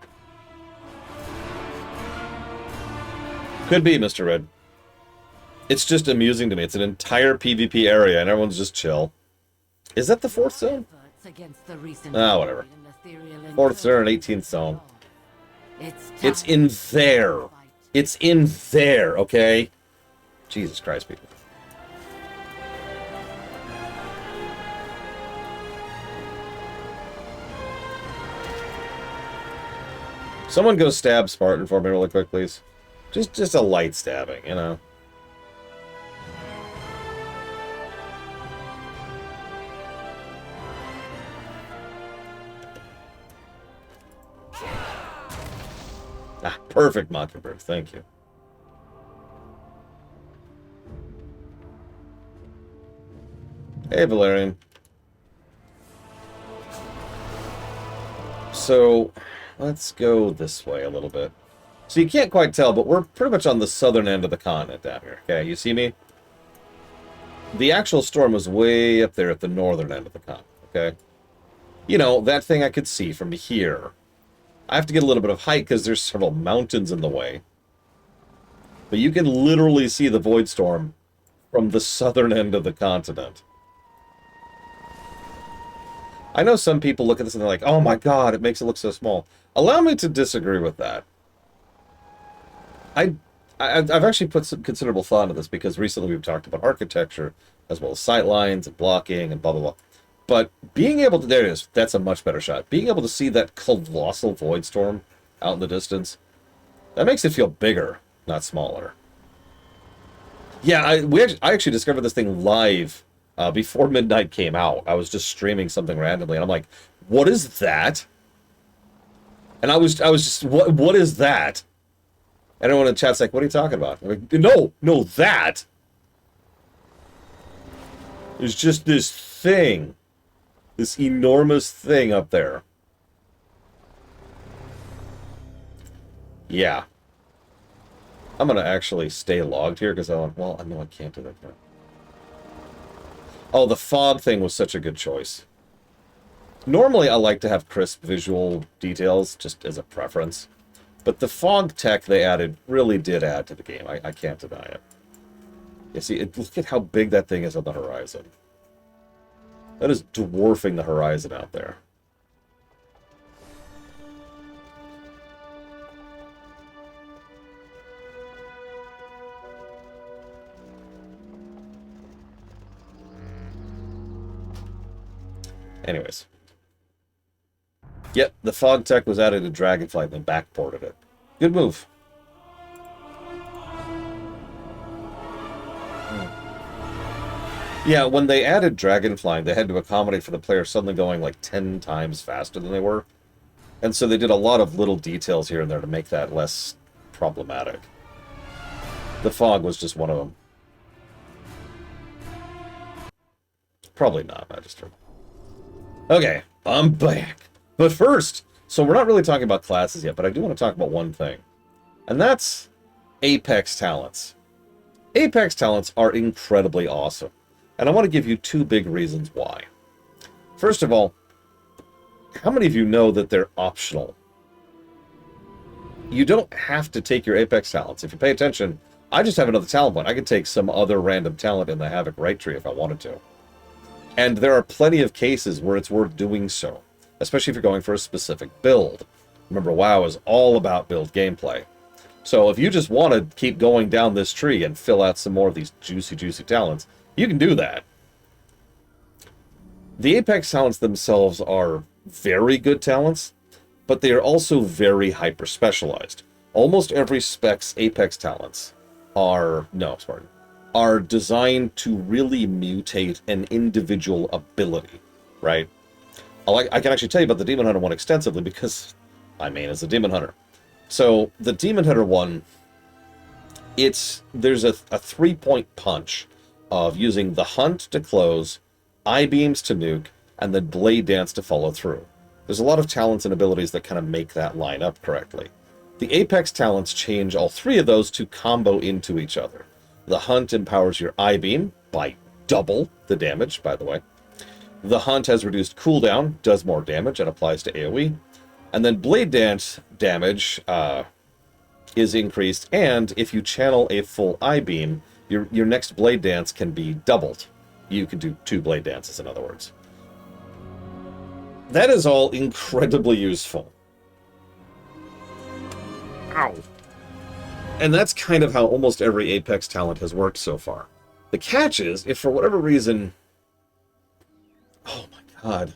Could be, Mr. Red. It's just amusing to me. It's an entire PvP area, and everyone's just chill. Is that the fourth zone? Ah, whatever. Fourth zone and 18th zone. It's in there. It's in there, okay? Jesus Christ, people. Someone go stab Spartan for me really quick, please. Just a light stabbing, you know. Ah, perfect, Mockingbird. Thank you. Hey, Valerian. So, let's go this way a little bit. So you can't quite tell, but we're pretty much on the southern end of the continent down here. Okay, you see me? The actual storm was way up there at the northern end of the continent, okay? You know, that thing I could see from here. I have to get a little bit of height because there's several mountains in the way. But you can literally see the void storm from the southern end of the continent. I know some people look at this and they're like, oh my god, it makes it look so small. Allow me to disagree with that. I've actually put some considerable thought into this because recently we've talked about architecture as well as sightlines and blocking and blah, blah, blah. But being able to, there it is, that's a much better shot. Being able to see that colossal void storm out in the distance, that makes it feel bigger, not smaller. Yeah, I actually discovered this thing live before midnight came out. I was just streaming something randomly, and I'm like, what is that? And I was just, what is that? And everyone in the chat's like, what are you talking about? I'm like, no, that. There's just this thing. This enormous thing up there. Yeah. I'm going to actually stay logged here because I know I can't do that. Oh, the fog thing was such a good choice. Normally, I like to have crisp visual details, just as a preference. But the fog tech they added really did add to the game. I can't deny it. You see, look at how big that thing is on the horizon. That is dwarfing the horizon out there. Anyways. Yep, the fog tech was added to Dragonflight and then backported it. Good move. Yeah, when they added Dragonflying, they had to accommodate for the player suddenly going like 10 times faster than they were. And so they did a lot of little details here and there to make that less problematic. The fog was just one of them. Probably not, Magister. Okay, I'm back. But first, so we're not really talking about classes yet, but I do want to talk about one thing. And that's Apex talents. Apex talents are incredibly awesome. And I want to give you two big reasons why. First of all, how many of you know that they're optional? You don't have to take your Apex talents. If you pay attention, I just have another talent point. I could take some other random talent in the Havoc right tree if I wanted to. And there are plenty of cases where it's worth doing so, especially if you're going for a specific build. Remember, WoW is all about build gameplay. So if you just want to keep going down this tree and fill out some more of these juicy, juicy talents, you can do that. The Apex talents themselves are very good talents, but they are also very hyper-specialized. Almost every spec's Apex talents are designed to really mutate an individual ability, right? I can actually tell you about the Demon Hunter one extensively because my main is a Demon Hunter. So the Demon Hunter one, there's a 3-point punch of using the Hunt to close, I-beams to nuke, and then Blade Dance to follow through. There's a lot of talents and abilities that kind of make that line up correctly. The Apex talents change all three of those to combo into each other. The Hunt empowers your I-beam by double the damage, by the way. The Hunt has reduced cooldown, does more damage, and applies to AoE. And then Blade Dance damage is increased, and if you channel a full I-beam, your next Blade Dance can be doubled. You can do 2 Blade Dances, in other words. That is all incredibly useful. Ow. And that's kind of how almost every Apex talent has worked so far. The catch is, if for whatever reason... Oh my god.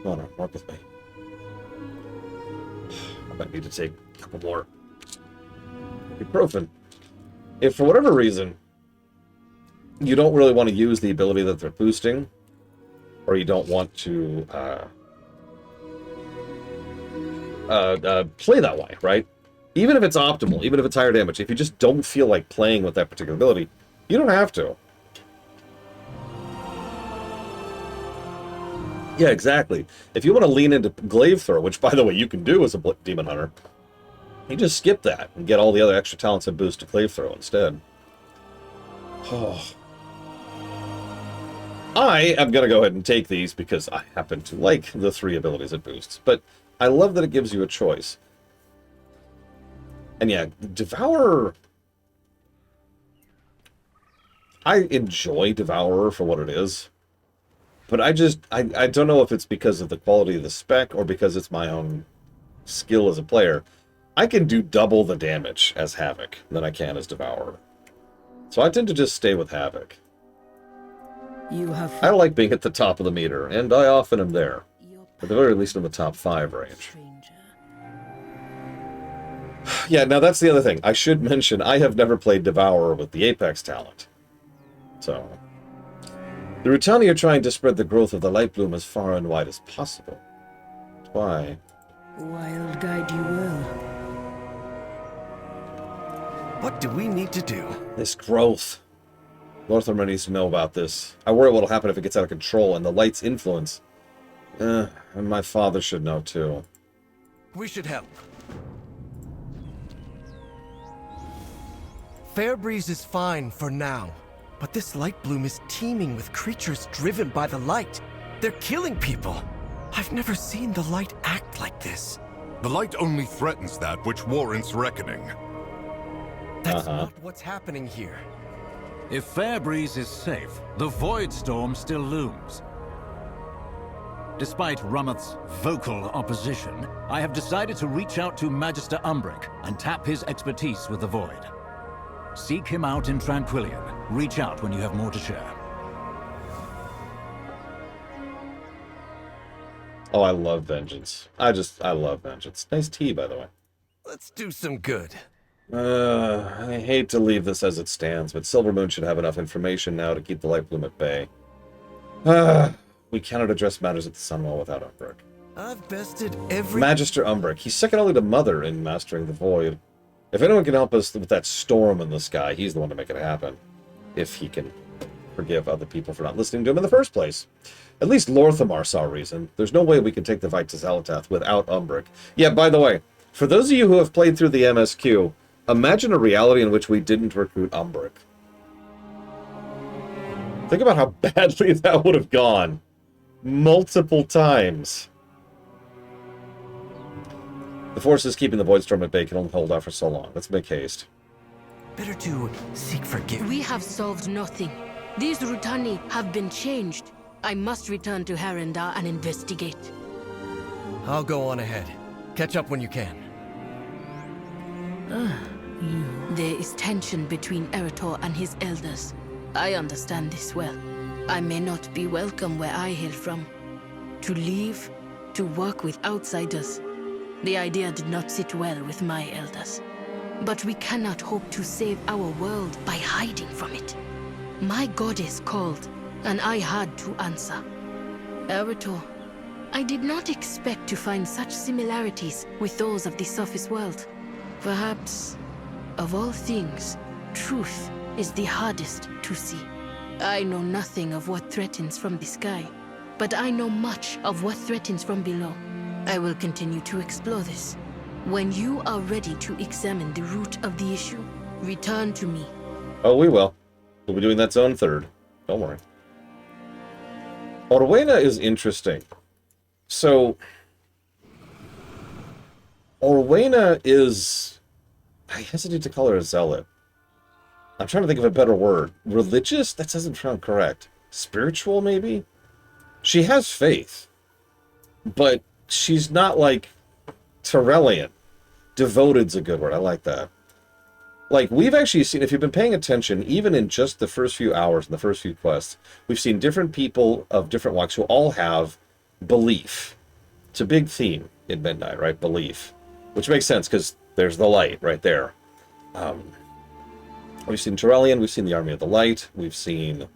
Come on, work with me. I might need to take a couple more ibuprofen. If for whatever reason you don't really want to use the ability that they're boosting, or you don't want to play that way, right? Even if it's optimal, even if it's higher damage, if you just don't feel like playing with that particular ability, you don't have to. Yeah, exactly. If you want to lean into Glaive Throw, which, by the way, you can do as a Demon Hunter, you just skip that and get all the other extra talents and boost to Glaive Throw instead. Oh. I am going to go ahead and take these because I happen to like the 3 abilities it boosts, but I love that it gives you a choice. And yeah, Devourer... I enjoy Devourer for what it is. But I don't know if it's because of the quality of the spec or because it's my own skill as a player. I can do double the damage as Havoc than I can as Devourer. So I tend to just stay with Havoc. I like being at the top of the meter, and I often am there. At the very least in the top 5 range. Yeah, now that's the other thing. I should mention, I have never played Devourer with the Apex talent. So... The Rutani are trying to spread the growth of the light bloom as far and wide as possible. Why? Wild guide you will. What do we need to do? This growth. Lorthammer needs to know about this. I worry what'll happen if it gets out of control, and the light's influence. And my father should know, too. We should help. Fairbreeze is fine for now. But this light bloom is teeming with creatures driven by the light. They're killing people. I've never seen the light act like this. The light only threatens that which warrants reckoning. That's not what's happening here. If Fairbreeze is safe, the Void Storm still looms. Despite Rummoth's vocal opposition, I have decided to reach out to Magister Umbric and tap his expertise with the Void. Seek him out in Tranquillion. Reach out when you have more to share. Oh, I love Vengeance. I love Vengeance. Nice tea, by the way. Let's do some good. I hate to leave this as it stands, but Silvermoon should have enough information now to keep the Light Bloom at bay. We cannot address matters at the Sunwell without Umbric. I've bested every... Magister Umbric. He's second only to Mother in mastering the Void. If anyone can help us with that storm in the sky, he's the one to make it happen. If he can forgive other people for not listening to him in the first place. At least Lorthamar saw reason. There's no way we could take the fight to Xalatath without Umbric. Yeah, by the way, for those of you who have played through the MSQ, imagine a reality in which we didn't recruit Umbric. Think about how badly that would have gone. Multiple times. The forces keeping the Voidstorm at bay can only hold out for so long. Let's make haste. Better to seek forgiveness. We have solved nothing. These Rutani have been changed. I must return to Harendar and investigate. I'll go on ahead. Catch up when you can. There is tension between Eretor and his elders. I understand this well. I may not be welcome where I hail from. To leave, to work with outsiders. The idea did not sit well with my elders. But we cannot hope to save our world by hiding from it. My goddess called, and I had to answer. Eretor, I did not expect to find such similarities with those of the surface world. Perhaps, of all things, truth is the hardest to see. I know nothing of what threatens from the sky, but I know much of what threatens from below. I will continue to explore this. When you are ready to examine the root of the issue, return to me. Oh, we will. We'll be doing that zone third. Don't worry. Orwena is interesting. So, Orwena is... I hesitate to call her a zealot. I'm trying to think of a better word. Religious? That doesn't sound correct. Spiritual, maybe? She has faith. But she's not like Tyrellian. Devoted's a good word. I like that. Like, we've actually seen, if you've been paying attention, even in just the first few hours and the first few quests, we've seen different people of different walks who all have belief. It's a big theme in Midnight, right? Belief. Which makes sense, because there's the light right there. We've seen Tyrellian, we've seen the Army of the Light, we've seen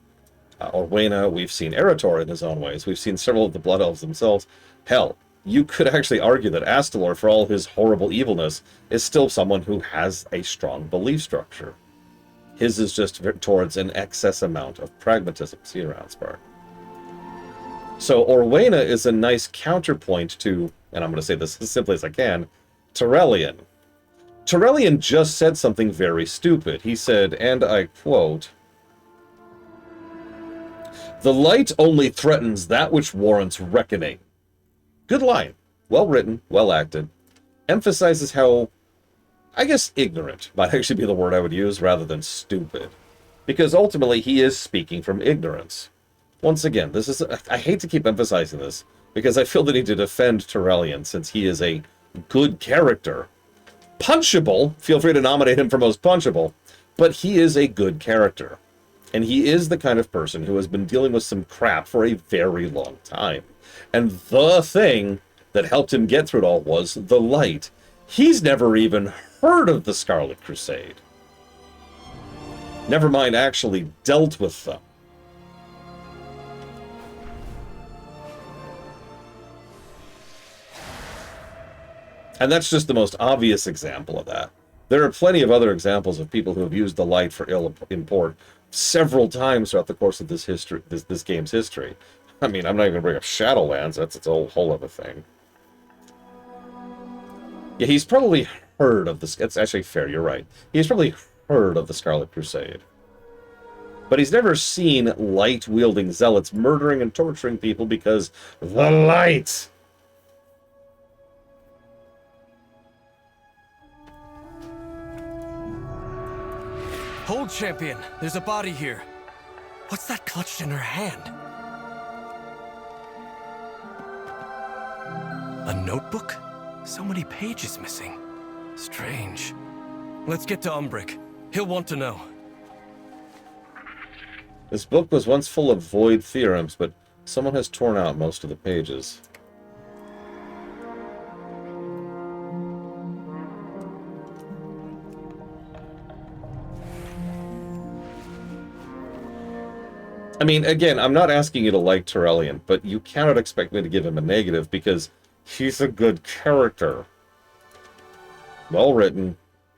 Orwena, we've seen Eretor in his own ways, we've seen several of the Blood Elves themselves. Hell, you could actually argue that Astalor, for all his horrible evilness, is still someone who has a strong belief structure. His is just towards an excess amount of pragmatism. See you around, Spark. So Orwena is a nice counterpoint to, and I'm going to say this as simply as I can, Tyrellian. Tyrellian just said something very stupid. He said, and I quote, "The light only threatens that which warrants reckoning." Good line. Well written, well acted. Emphasizes how, I guess, ignorant might actually be the word I would use rather than stupid. Because ultimately he is speaking from ignorance. Once again, this is, I hate to keep emphasizing this, because I feel the need to defend Tyrellian since he is a good character. Punchable, feel free to nominate him for most punchable, but he is a good character. And he is the kind of person who has been dealing with some crap for a very long time. And the thing that helped him get through it all was the light. He's never even heard of the Scarlet Crusade. Never mind actually dealt with them. And that's just the most obvious example of that. There are plenty of other examples of people who have used the light for ill import several times throughout the course of this history, this game's history. I mean, I'm not even going to bring up Shadowlands. That's its whole other thing. Yeah, he's probably heard of this. It's actually fair, you're right. He's probably heard of the Scarlet Crusade. But he's never seen light-wielding zealots murdering and torturing people because the light. Hold, champion. There's a body here. What's that clutched in her hand? A notebook? So many pages missing. Strange. Let's get to Umbric. He'll want to know. This book was once full of void theorems, but someone has torn out most of the pages. I mean, again, I'm not asking you to like Tyrellian, but you cannot expect me to give him a negative, because He's a good character. Well written,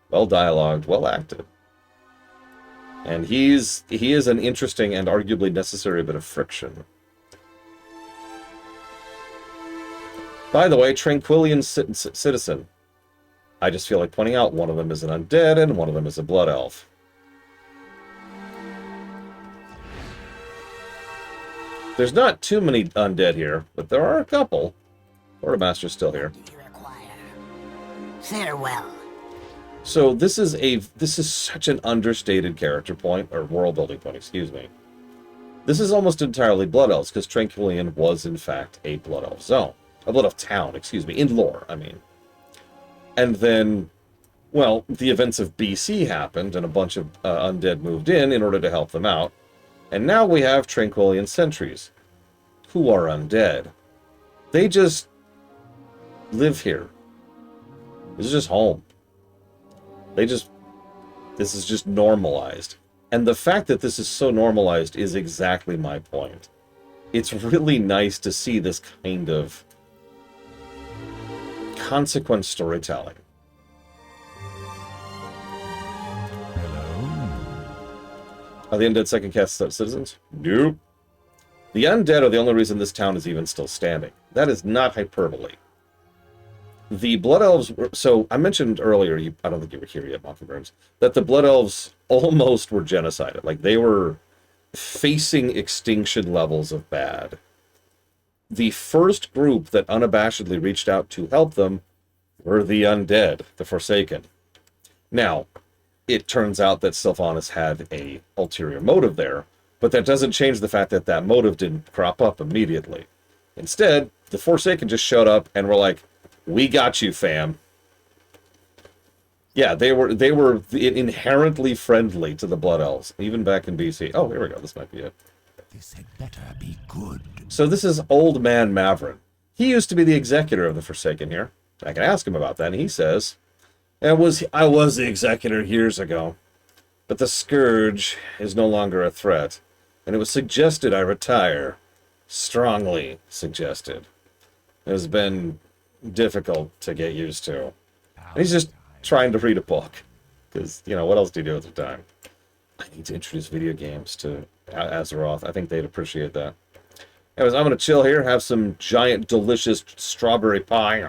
well dialogued, well acted. And he is an interesting and arguably necessary bit of friction. By the way, Tranquillian citizen. I just feel like pointing out one of them is an undead and one of them is a blood elf. There's not too many undead here, but there are a couple. Quartermaster's still here. Farewell. So this is such an understated character point, or world building point, excuse me. This is almost entirely Blood Elves, because Tranquillian was in fact a Blood Elf zone. A Blood Elf town, excuse me, in lore, I mean. And then, well, the events of BC happened, and a bunch of undead moved in order to help them out. And now we have Tranquillian sentries, who are undead. They just live here. This is just home. This is just normalized. And the fact that this is so normalized is exactly my point. It's really nice to see this kind of consequence storytelling. Are the undead second-class citizens? Nope. The undead are the only reason this town is even still standing. That is not hyperbole. The Blood Elves were... So, I mentioned earlier, I don't think you were here yet, Monkeyburns, that the Blood Elves almost were genocided. Like, they were facing extinction levels of bad. The first group that unabashedly reached out to help them were the undead, the Forsaken. Now, it turns out that Sylvanas had a ulterior motive there, but that doesn't change the fact that that motive didn't crop up immediately. Instead, the Forsaken just showed up and were like, "We got you, fam." Yeah, they were inherently friendly to the Blood Elves, even back in BC. Oh, here we go. This might be it. This had better be good. So this is Old Man Mavrin. He used to be the executor of the Forsaken here. I can ask him about that, and he says, I was the executor years ago, but the Scourge is no longer a threat, and it was suggested I retire. Strongly suggested. It has been difficult to get used to. And he's just trying to read a book, because, you know, what else do you do at the time? I need to introduce video games to Azeroth. I think they'd appreciate that. Anyways, I'm going to chill here, have some giant, delicious strawberry pie.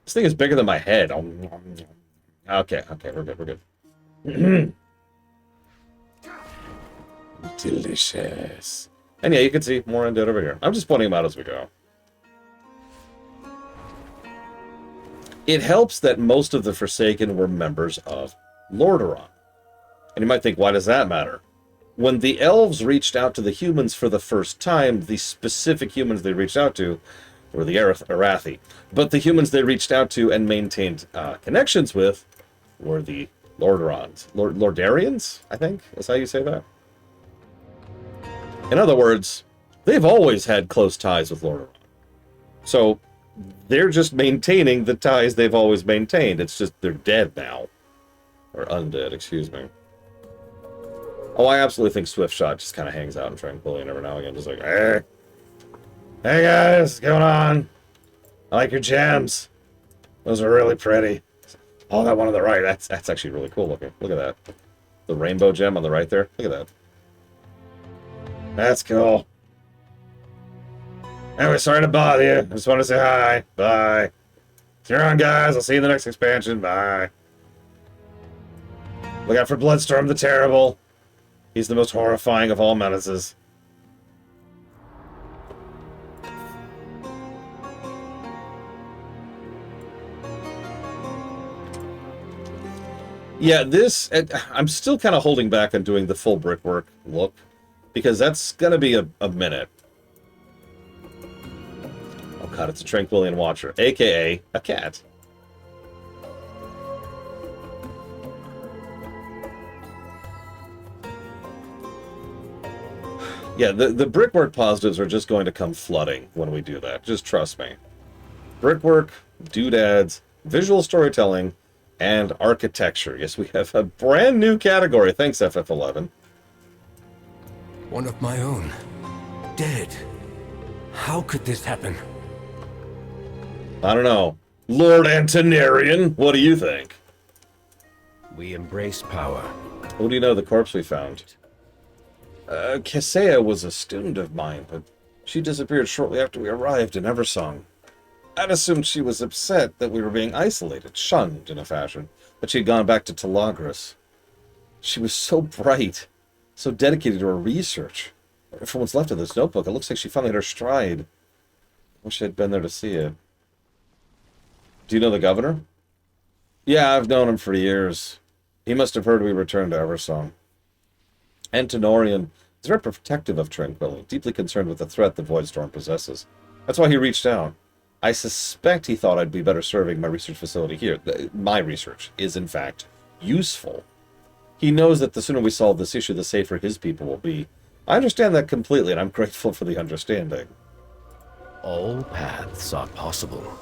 This thing is bigger than my head. Okay, we're good. Delicious. And yeah, you can see more undead over here. I'm just pointing them out as we go. It helps that most of the Forsaken were members of Lordaeron. And you might think, why does that matter? When the elves reached out to the humans for the first time, the specific humans they reached out to were the Arathi. But the humans they reached out to and maintained connections with were the Lordaerons. Lordarians, I think, is how you say that. In other words, they've always had close ties with Lordaeron. So they're just maintaining the ties they've always maintained. It's just they're dead now. Or undead, excuse me. Oh, I absolutely think Swiftshot just kind of hangs out in Tranquillian every now and again. Just like, hey. Hey guys, what's going on? I like your gems. Those are really pretty. Oh, that one on the right, that's actually really cool looking. Look at that. The rainbow gem on the right there. Look at that. That's cool. Anyway, sorry to bother you. I just want to say hi. Bye. See you around, guys. I'll see you in the next expansion. Bye. Look out for Bloodstorm the Terrible. He's the most horrifying of all menaces. Yeah, I'm still kind of holding back on doing the full brickwork look, because that's going to be a minute. Oh god, it's a Tranquillian Watcher, aka a cat. Yeah, the brickwork positives are just going to come flooding when we do that. Just trust me. Brickwork, doodads, visual storytelling, and architecture. Yes, we have a brand new category. Thanks, FF11. One of my own. Dead. How could this happen? I don't know. Lord Antonarian, what do you think? We embrace power. What do you know of the corpse we found? Kesea was a student of mine, but she disappeared shortly after we arrived in Eversong. I'd assumed she was upset that we were being isolated, shunned in a fashion, that she had gone back to Talagris. She was so bright, so dedicated to her research. From what's left of this notebook, it looks like she finally hit her stride. Wish I'd been there to see it. Do you know the governor? Yeah, I've known him for years. He must have heard we returned to Eversong. Antonorian is very protective of Tranquility, deeply concerned with the threat the Voidstorm possesses. That's why he reached out. I suspect he thought I'd be better serving my research facility here. My research is, in fact, useful. He knows that the sooner we solve this issue, the safer his people will be. I understand that completely, and I'm grateful for the understanding. All paths are possible.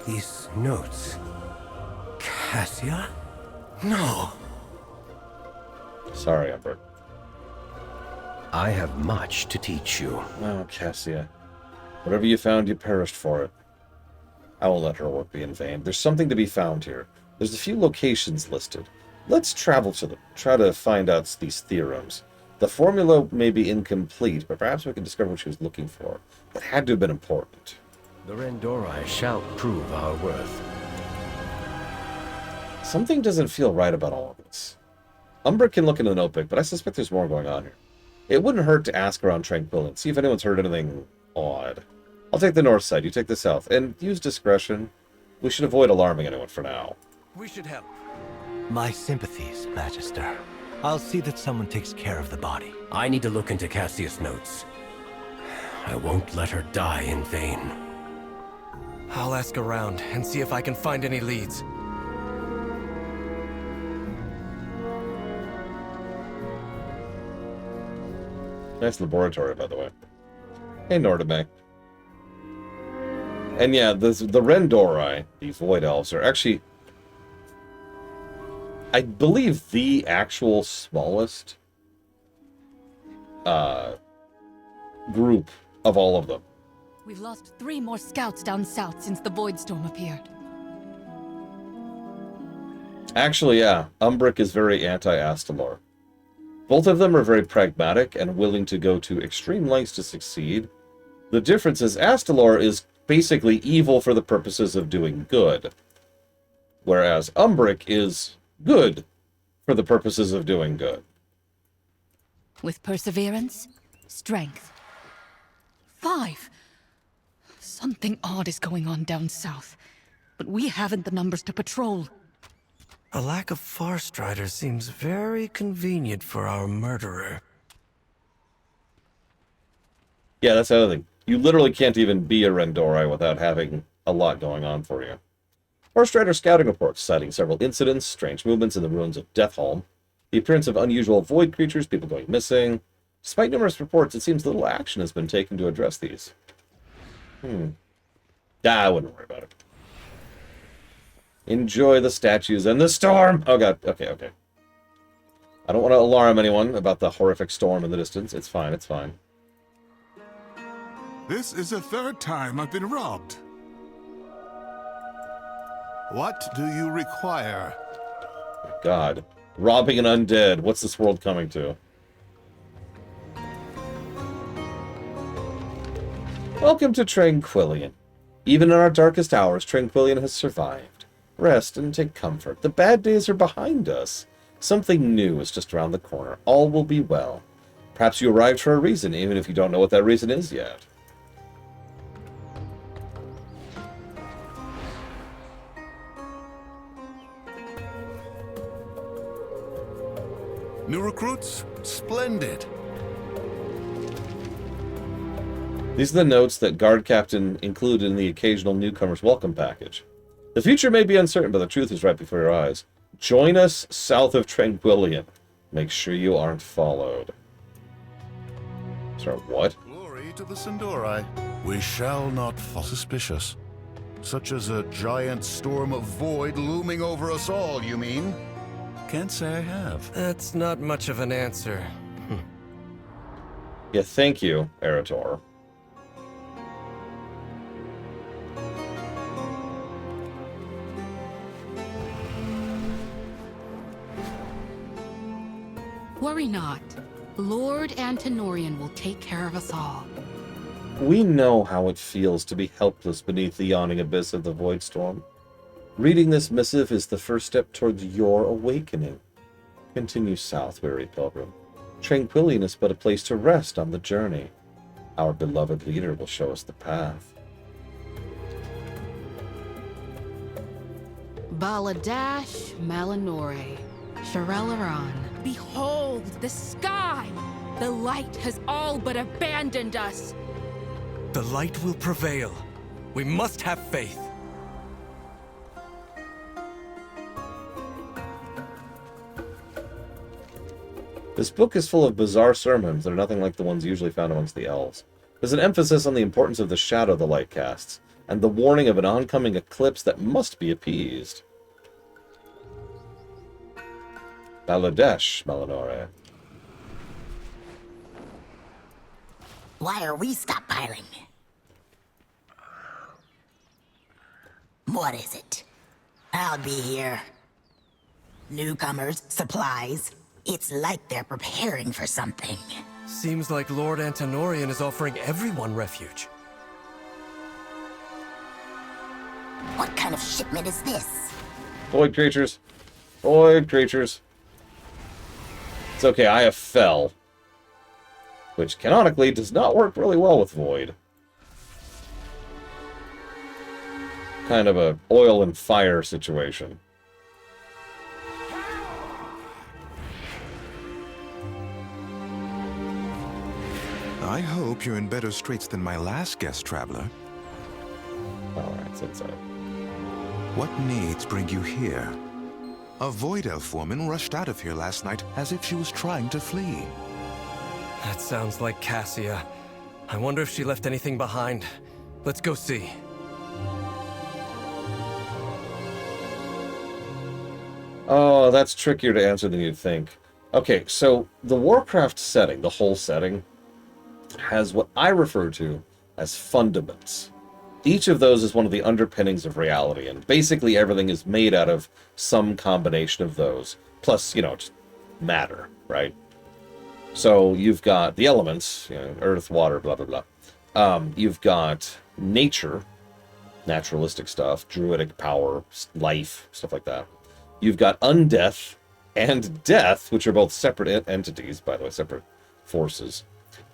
These notes... Cassia? No! Sorry, Umber. I have much to teach you. Oh, Cassia. Whatever you found, you perished for it. I won't let her work be in vain. There's something to be found here. There's a few locations listed. Let's travel to them, try to find out these theorems. The formula may be incomplete, but perhaps we can discover what she was looking for. It had to have been important. The Rendorai shall prove our worth. Something doesn't feel right about all of this. Umbra can look into the notebook, but I suspect there's more going on here. It wouldn't hurt to ask around Tranquil and see if anyone's heard anything odd. I'll take the north side, you take the south, and use discretion. We should avoid alarming anyone for now. We should help. My sympathies, Magister. I'll see that someone takes care of the body. I need to look into Cassia's notes. I won't let her die in vain. I'll ask around and see if I can find any leads. Nice laboratory, by the way. Hey, Nordame. And yeah, the Rendorai, the Void Elves, are actually, I believe, the actual smallest group of all of them. We've lost 3 more scouts down south since the Voidstorm appeared. Actually, yeah, Umbric is very anti-Astalor. Both of them are very pragmatic and willing to go to extreme lengths to succeed. The difference is Astalor is basically evil for the purposes of doing good, whereas Umbric is good for the purposes of doing good. With perseverance, strength. 5. Something odd is going on down south, but we haven't the numbers to patrol. A lack of Farstriders seems very convenient for our murderer. Yeah, that's the other thing. You literally can't even be a Rendorai without having a lot going on for you. Farstrider scouting reports citing several incidents, strange movements in the ruins of Deathholm, the appearance of unusual void creatures, people going missing. Despite numerous reports, it seems little action has been taken to address these. I wouldn't worry about it. Enjoy the statues and the storm! Oh god, okay. I don't want to alarm anyone about the horrific storm in the distance. It's fine, it's fine. This is the 3rd time I've been robbed. What do you require? God. Robbing an undead. What's this world coming to? Welcome to Tranquillian. Even in our darkest hours, Tranquillian has survived. Rest and take comfort. The bad days are behind us. Something new is just around the corner. All will be well. Perhaps you arrived for a reason, even if you don't know what that reason is yet. New recruits? Splendid. These are the notes that Guard Captain included in the occasional newcomer's welcome package. The future may be uncertain, but the truth is right before your eyes. Join us south of Tranquillian. Make sure you aren't followed. Sorry, what? Glory to the Sindorai. We shall not fall suspicious. Such as a giant storm of void looming over us all, you mean? Can't say I have. That's not much of an answer. Yeah, thank you, Erator. Worry not. Lord Antenorian will take care of us all. We know how it feels to be helpless beneath the yawning abyss of the Void Storm. Reading this missive is the first step towards your awakening. Continue south, weary pilgrim. Tranquillion is but a place to rest on the journey. Our beloved leader will show us the path. Baladash Malinore, Sharelaran. Behold the sky! The light has all but abandoned us. The light will prevail. We must have faith. This book is full of bizarre sermons that are nothing like the ones usually found amongst the elves. There's an emphasis on the importance of the shadow the light casts, and the warning of an oncoming eclipse that must be appeased. Baladesh, Malinore. Why are we stockpiling? What is it? I'll be here. Newcomers, supplies. It's like they're preparing for something. Seems like Lord Antenorian is offering everyone refuge. What kind of shipment is this? Void creatures. Void creatures. It's okay, I have Fell, which canonically does not work really well with Void. Kind of a oil and fire situation. I hope you're in better straits than my last guest traveler. Alright, it's inside. What needs bring you here? A Void Elf woman rushed out of here last night as if she was trying to flee. That sounds like Cassia. I wonder if she left anything behind. Let's go see. Oh, that's trickier to answer than you'd think. Okay, so the Warcraft setting, the whole setting, has what I refer to as fundaments. Each of those is one of the underpinnings of reality, and basically everything is made out of some combination of those, plus, you know, just matter, right? So you've got the elements, you know, earth, water, blah, blah, blah. You've got nature, naturalistic stuff, druidic power, life, stuff like that. You've got undeath and death, which are both separate entities, by the way, separate forces.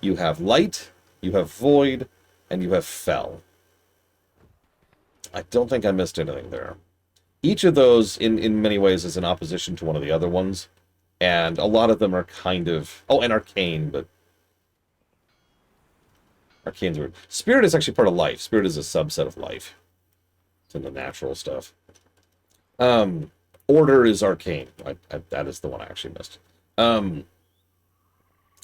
You have light, you have void, and you have fell. I don't think I missed anything there. Each of those, in many ways, is in opposition to one of the other ones. And a lot of them are kind of... Oh, and arcane, but... Arcane's weird. Spirit is actually part of life. Spirit is a subset of life. It's in the natural stuff. Order is arcane. That is the one I actually missed.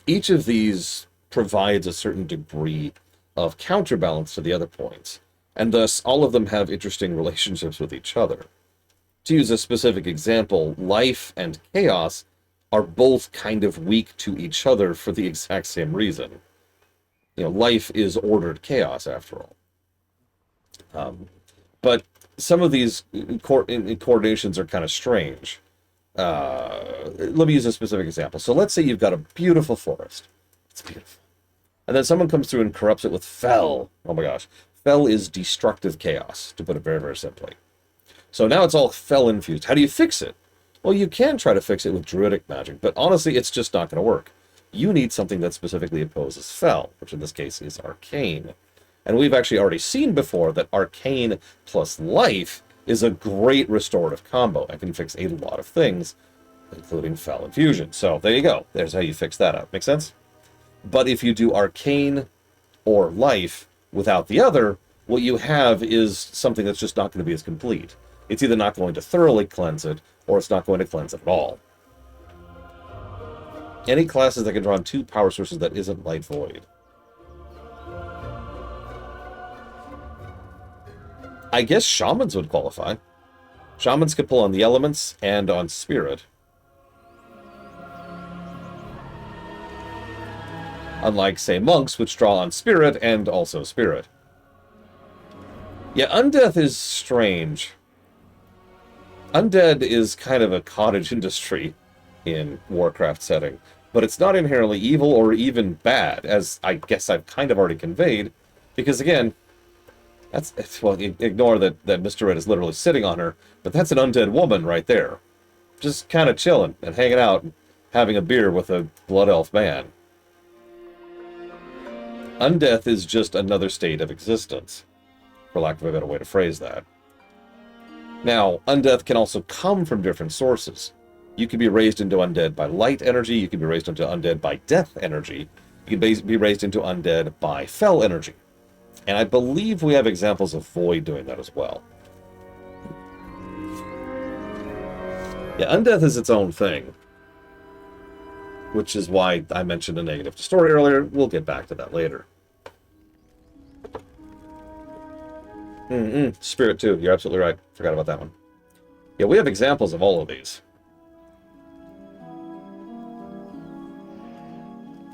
Each of these provides a certain degree of counterbalance to the other points, and thus all of them have interesting relationships with each other. To use a specific example, life and chaos are both kind of weak to each other for the exact same reason. You know, life is ordered chaos, after all. But some of these coordinations are kind of strange. Let me use a specific example. So let's say you've got a beautiful forest. It's beautiful. And then someone comes through and corrupts it with fell. Oh my gosh. Fell is destructive chaos, to put it very, very simply. So now it's all fell infused. How do you fix it? Well, you can try to fix it with druidic magic, but honestly, it's just not going to work. You need something that specifically opposes fell, which in this case is arcane. And we've actually already seen before that arcane plus life is a great restorative combo and can fix a lot of things, including fell infusion. So there you go. There's how you fix that up. Make sense? But if you do arcane or life without the other, what you have is something that's just not going to be as complete. It's either not going to thoroughly cleanse it, or it's not going to cleanse it at all. Any classes that can draw on two power sources that isn't light void. I guess shamans would qualify. Shamans could pull on the elements and on spirit. Unlike, say, monks, which draw on spirit and also spirit. Yeah, undeath is strange. Undead is kind of a cottage industry in Warcraft setting. but it's not inherently evil or even bad, as I guess I've kind of already conveyed, because again, well, ignore that Mr. Red is literally sitting on her, but that's an undead woman right there. Just kind of chilling and hanging out and having a beer with a blood elf man. Undeath is just another state of existence, for lack of a better way to phrase that. Now, undeath can also come from different sources. You can be raised into undead by light energy, you can be raised into undead by death energy, you can be raised into undead by fel energy. And I believe we have examples of Void doing that as well. Yeah, undeath is its own thing, which is why I mentioned a negative to story earlier. We'll get back to that later. Spirit 2, you're absolutely right. Forgot about that one. Yeah, we have examples of all of these.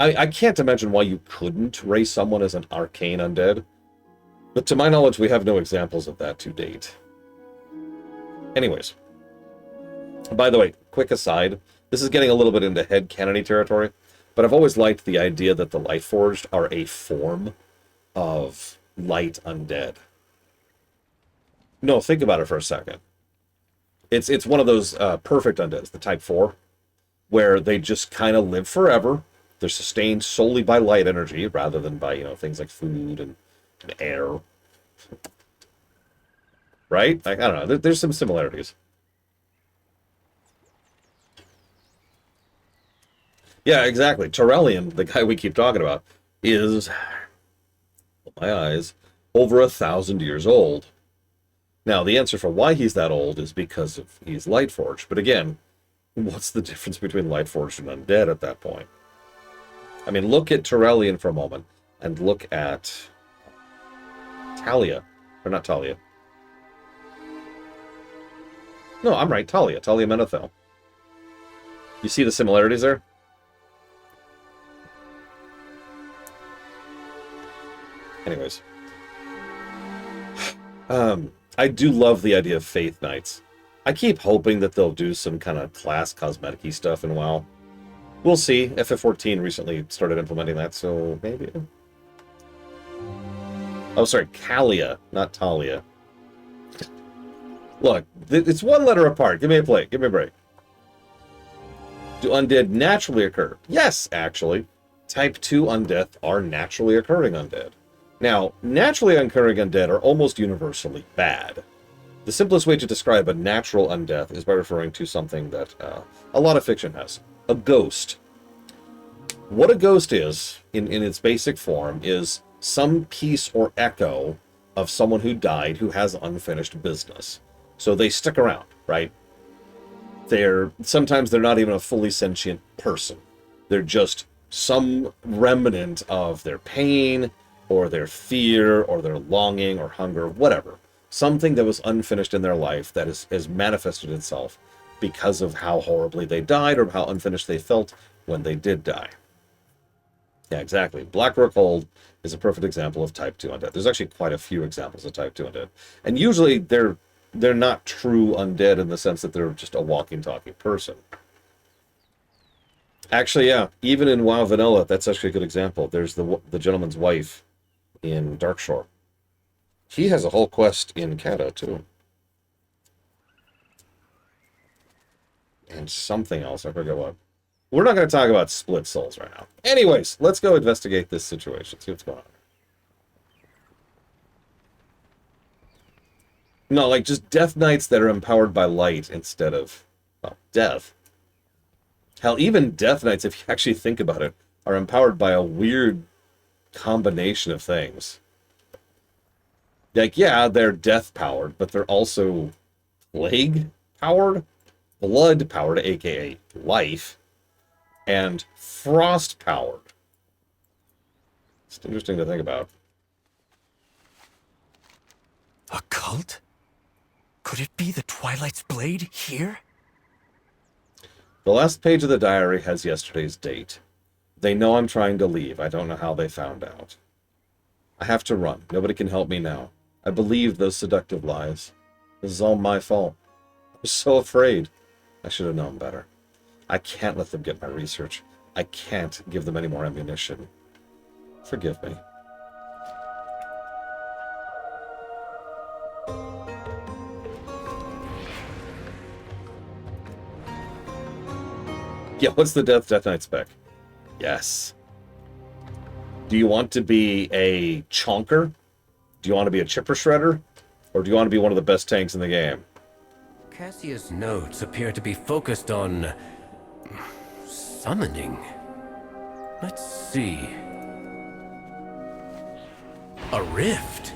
I can't imagine why you couldn't raise someone as an arcane undead, but to my knowledge, we have no examples of that to date. Anyways. By the way, quick aside, this is getting a little bit into headcanon-y territory, but I've always liked the idea that the Lightforged are a form of light undead. No, think about it for a second. It's one of those perfect undeads, the Type 4, where they just kind of live forever. They're sustained solely by light energy, rather than by, things like food and air. Right? I don't know. There's some similarities. Yeah, exactly. Torellian, the guy we keep talking about, is, my eyes, over 1,000 years old. Now, the answer for why he's that old is because he's Lightforged. But again, what's the difference between Lightforged and undead at that point? I mean, look at Torellian for a moment, and look at Talia. Or not Talia. No, I'm right, Talia. Talia Menethil. You see the similarities there? Anyways. I do love the idea of Faith Knights. I keep hoping that they'll do some kind of class cosmetic-y stuff in WoW. We'll see. FF14 recently started implementing that, so maybe. Oh, sorry, Kalia, not Talia. Look, it's one letter apart. Give me a break. Give me a break. Do undead naturally occur? Yes, actually. Type 2 undeath are naturally occurring undead. Now, naturally occurring undead are almost universally bad. The simplest way to describe a natural undeath is by referring to something that a lot of fiction has. A ghost. What a ghost is, in its basic form, is some piece or echo of someone who died who has unfinished business. So they stick around, right? Sometimes they're not even a fully sentient person. They're just some remnant of their pain, or their fear, or their longing, or hunger, whatever. Something that was unfinished in their life that has manifested itself because of how horribly they died, or how unfinished they felt when they did die. Yeah, exactly. Blackrock Hold is a perfect example of Type 2 undead. There's actually quite a few examples of Type 2 undead. And usually they're not true undead in the sense that they're just a walking, talking person. Actually, yeah, even in WoW Vanilla, that's actually a good example. There's the gentleman's wife in Darkshore. He has a whole quest in Kata, too. And something else, I forget what. We're not going to talk about split souls right now. Anyways, let's go investigate this situation, see what's going on. No, like just Death Knights that are empowered by light instead of, well, death. Hell, even Death Knights, if you actually think about it, are empowered by a weird combination of things. Like, yeah, they're death-powered, but they're also plague-powered, blood-powered, aka life, and frost-powered. It's interesting to think about. A cult? Could it be the Twilight's Blade here? The last page of the diary has yesterday's date. They know I'm trying to leave. I don't know how they found out. I have to run. Nobody can help me now. I believed those seductive lies. This is all my fault. I was so afraid. I should have known better. I can't let them get my research. I can't give them any more ammunition. Forgive me. Yeah, what's the Death Knight spec? Yes. Do you want to be a chonker? Do you want to be a chipper shredder? Or do you want to be one of the best tanks in the game? Cassia's notes appear to be focused on summoning. Let's see. A rift.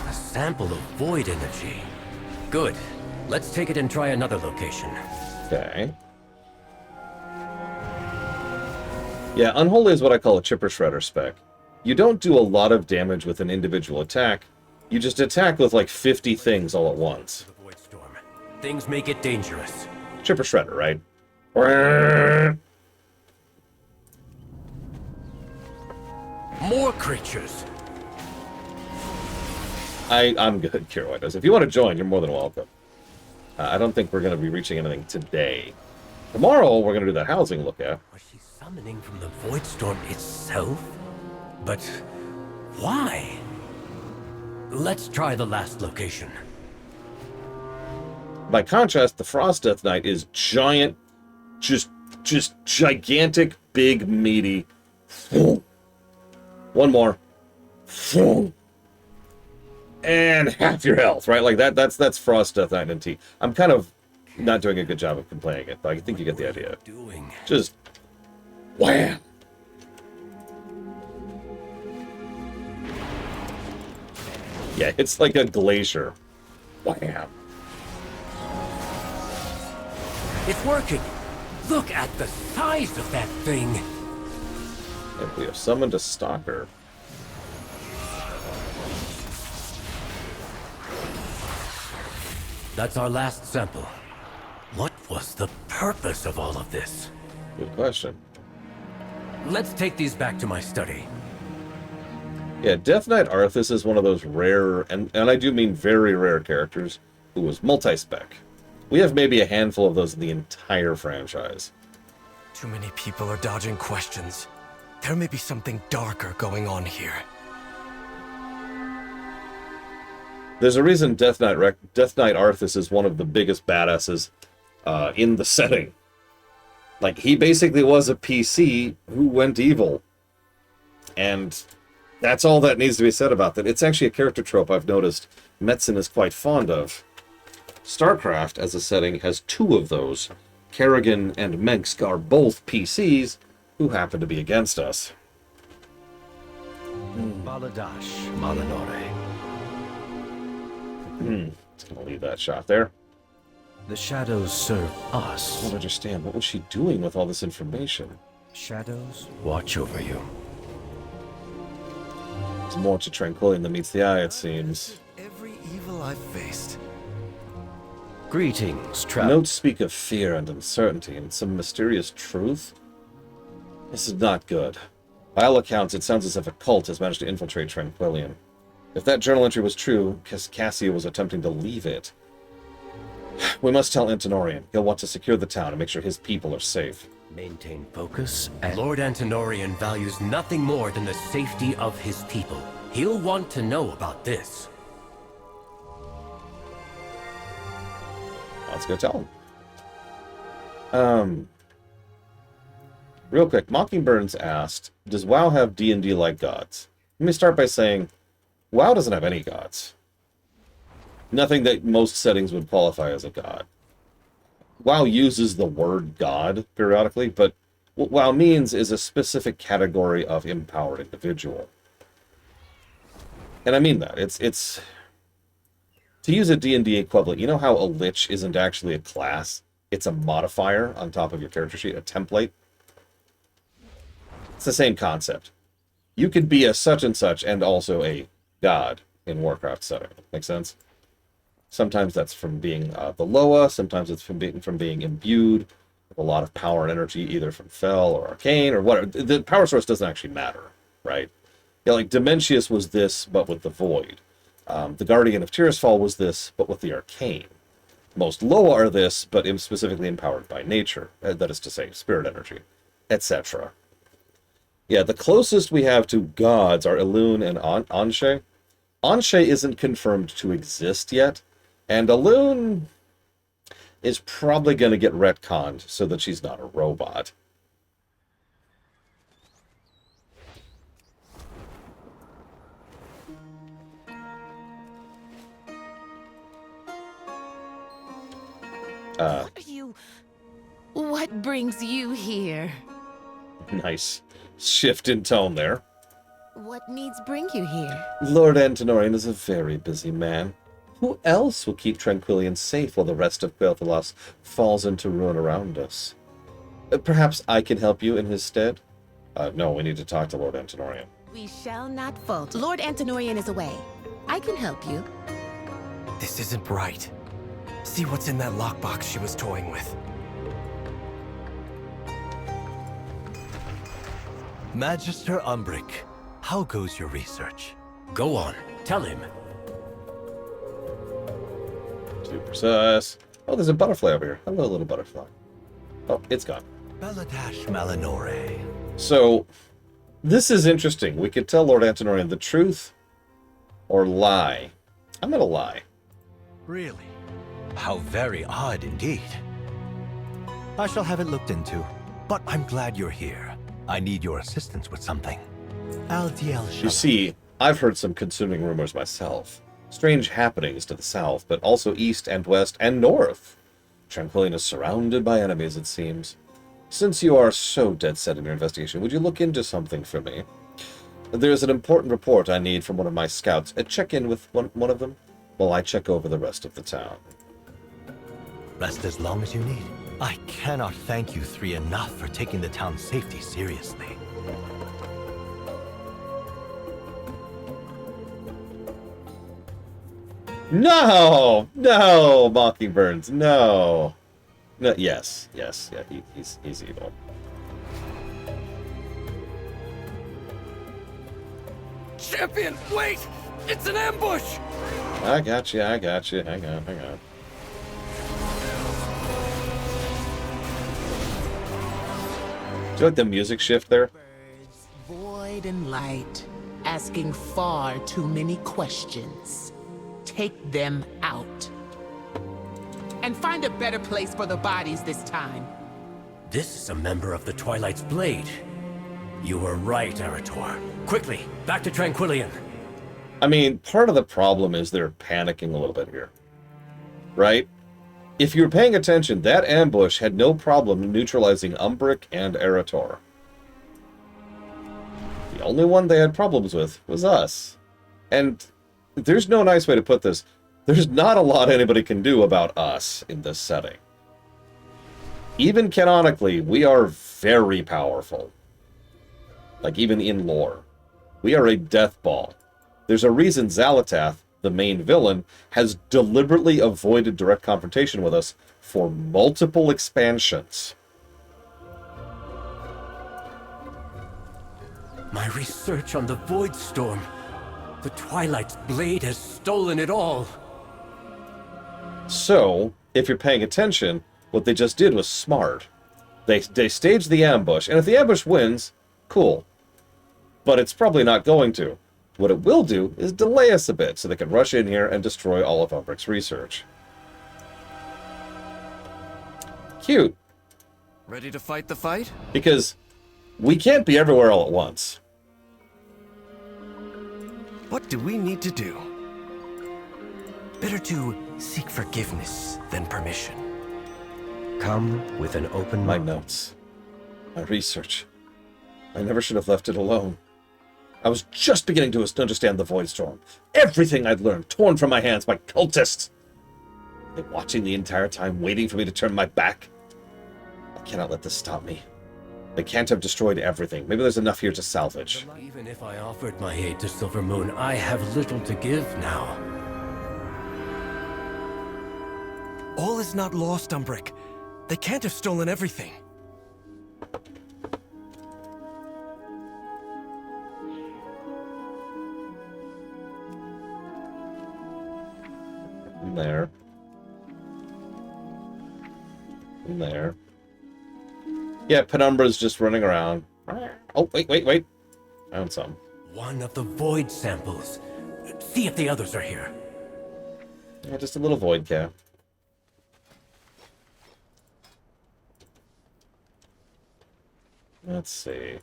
A sample of void energy. Good. Let's take it and try another location. Okay. Yeah, Unholy is what I call a chipper shredder spec. You don't do a lot of damage with an individual attack. You just attack with like 50 things all at once. Things make it dangerous. Chipper shredder, right? More creatures. I'm good, Kiroidos. If you want to join, you're more than welcome. I don't think we're going to be reaching anything today. Tomorrow, we're going to do that housing look at. Was she summoning from the void storm itself? But why? Let's try the last location. By contrast, the Frost Death Knight is giant, just gigantic, big, meaty. One more. And half your health, right? Like that's Frost Death Knight and T. I'm kind of not doing a good job of complaining it, but I think you get the idea. Just wham. Yeah, it's like a glacier. Wham. It's working. Look at the size of that thing. And we have summoned a stalker. That's our last sample. What was the purpose of all of this? Good question. Let's take these back to my study. Yeah, Death Knight Arthas is one of those rare, and I do mean very rare characters, who was multi-spec. We have maybe a handful of those in the entire franchise. Too many people are dodging questions. There may be something darker going on here. There's a reason Death Knight Arthas is one of the biggest badasses in the setting. Like, he basically was a PC who went evil. And that's all that needs to be said about that. It's actually a character trope I've noticed Metzen is quite fond of. StarCraft, as a setting, has two of those. Kerrigan and Mengsk are both PCs who happen to be against us. Baladash Malinore. Just gonna leave that shot there. The shadows serve us. I don't understand. What was she doing with all this information? Shadows watch over you. There's more to Tranquillian than meets the eye, it seems. Every evil I've faced. Greetings, Notes speak of fear and uncertainty and some mysterious truth. This is not good. By all accounts, it sounds as if a cult has managed to infiltrate Tranquillian. If that journal entry was true, Cassia was attempting to leave it. We must tell Antonorian. He'll want to secure the town and make sure his people are safe. Maintain focus. Lord Antonorian values nothing more than the safety of his people. He'll want to know about this. Let's go tell him. Real quick, Mockingbird's asked, does WoW have D&D-like gods? Let me start by saying, WoW doesn't have any gods. Nothing that most settings would qualify as a god. WoW uses the word god periodically, but what WoW means is a specific category of empowered individual. And I mean that. It's to use a D&D equivalent, you know how a lich isn't actually a class? It's a modifier on top of your character sheet, a template? It's the same concept. You could be a such and such and also a god in Warcraft setting. Make sense? Sometimes that's from being the Loa, sometimes it's from being imbued with a lot of power and energy, either from Fel or Arcane or whatever. The power source doesn't actually matter, right? Yeah, like Dementius was this, but with the Void. The Guardian of Tirisfal was this, but with the arcane. Most Loa are this, but specifically empowered by nature, that is to say, spirit energy, etc. Yeah, the closest we have to gods are Elune and Anshe. Anshe isn't confirmed to exist yet, and Elune is probably going to get retconned so that she's not a robot. What brings you here? Nice shift in tone there. What needs bring you here? Lord Antonorian is a very busy man. Who else will keep Tranquillian safe while the rest of Quel'Thalas falls into ruin around us? Perhaps I can help you in his stead? No, we need to talk to Lord Antonorian. We shall not falter. Lord Antonorian is away. I can help you. This isn't right. See what's in that lockbox she was toying with. Magister Umbric, how goes your research? Go on, tell him. Too precise. Oh, there's a butterfly over here. Hello, little butterfly. Oh, it's gone. Baladash Malinore. So, this is interesting. We could tell Lord Antonorian the truth or lie. I'm gonna lie. Really? How very odd indeed. I shall have it looked into, but I'm glad you're here. I need your assistance with something. You see, I've heard some consuming rumors myself. Strange happenings to the south, but also east and west and north. Tranquillian is surrounded by enemies, it seems. Since you are so dead set in your investigation, would you look into something for me? There's an important report I need from one of my scouts. Check in with one of them while I check over the rest of the town. Rest as long as you need. I cannot thank you three enough for taking the town's safety seriously. No! No, Mockingbirds, no. No, yes, yeah, he's evil. Champion, wait! It's an ambush! I got you. Hang on. Do you like the music shift there? Void and light, asking far too many questions. Take them out. And find a better place for the bodies this time. This is a member of the Twilight's Blade. You were right, Arator. Quickly, back to Tranquillian. I mean, part of the problem is they're panicking a little bit here. Right? If you were paying attention, that ambush had no problem neutralizing Umbric and Arator. The only one they had problems with was us. And there's no nice way to put this. There's not a lot anybody can do about us in this setting. Even canonically, we are very powerful. Like, even in lore. We are a death ball. There's a reason Xalatath, the main villain, has deliberately avoided direct confrontation with us for multiple expansions. My research on the Void Storm. The Twilight's Blade has stolen it all. So, if you're paying attention, what they just did was smart. They staged the ambush, and if the ambush wins, cool. But it's probably not going to. What it will do is delay us a bit, so they can rush in here and destroy all of Umbric's research. Cute. Ready to fight the fight? Because we can't be everywhere all at once. What do we need to do? Better to seek forgiveness than permission. Come with an open My mind. notes. My research. I never should have left it alone. I was just beginning to understand the Void Storm. Everything I'd learned torn from my hands by cultists. They watching the entire time, waiting for me to turn my back. I cannot let this stop me. They can't have destroyed everything. Maybe there's enough here to salvage. Even if I offered my aid to Silver Moon, I have little to give now. All is not lost, Umbric. They can't have stolen everything. In there. In there. Yeah, Penumbra's just running around. Oh, wait. Found some. One of the void samples. See if the others are here. Yeah, just a little void cat. Let's see.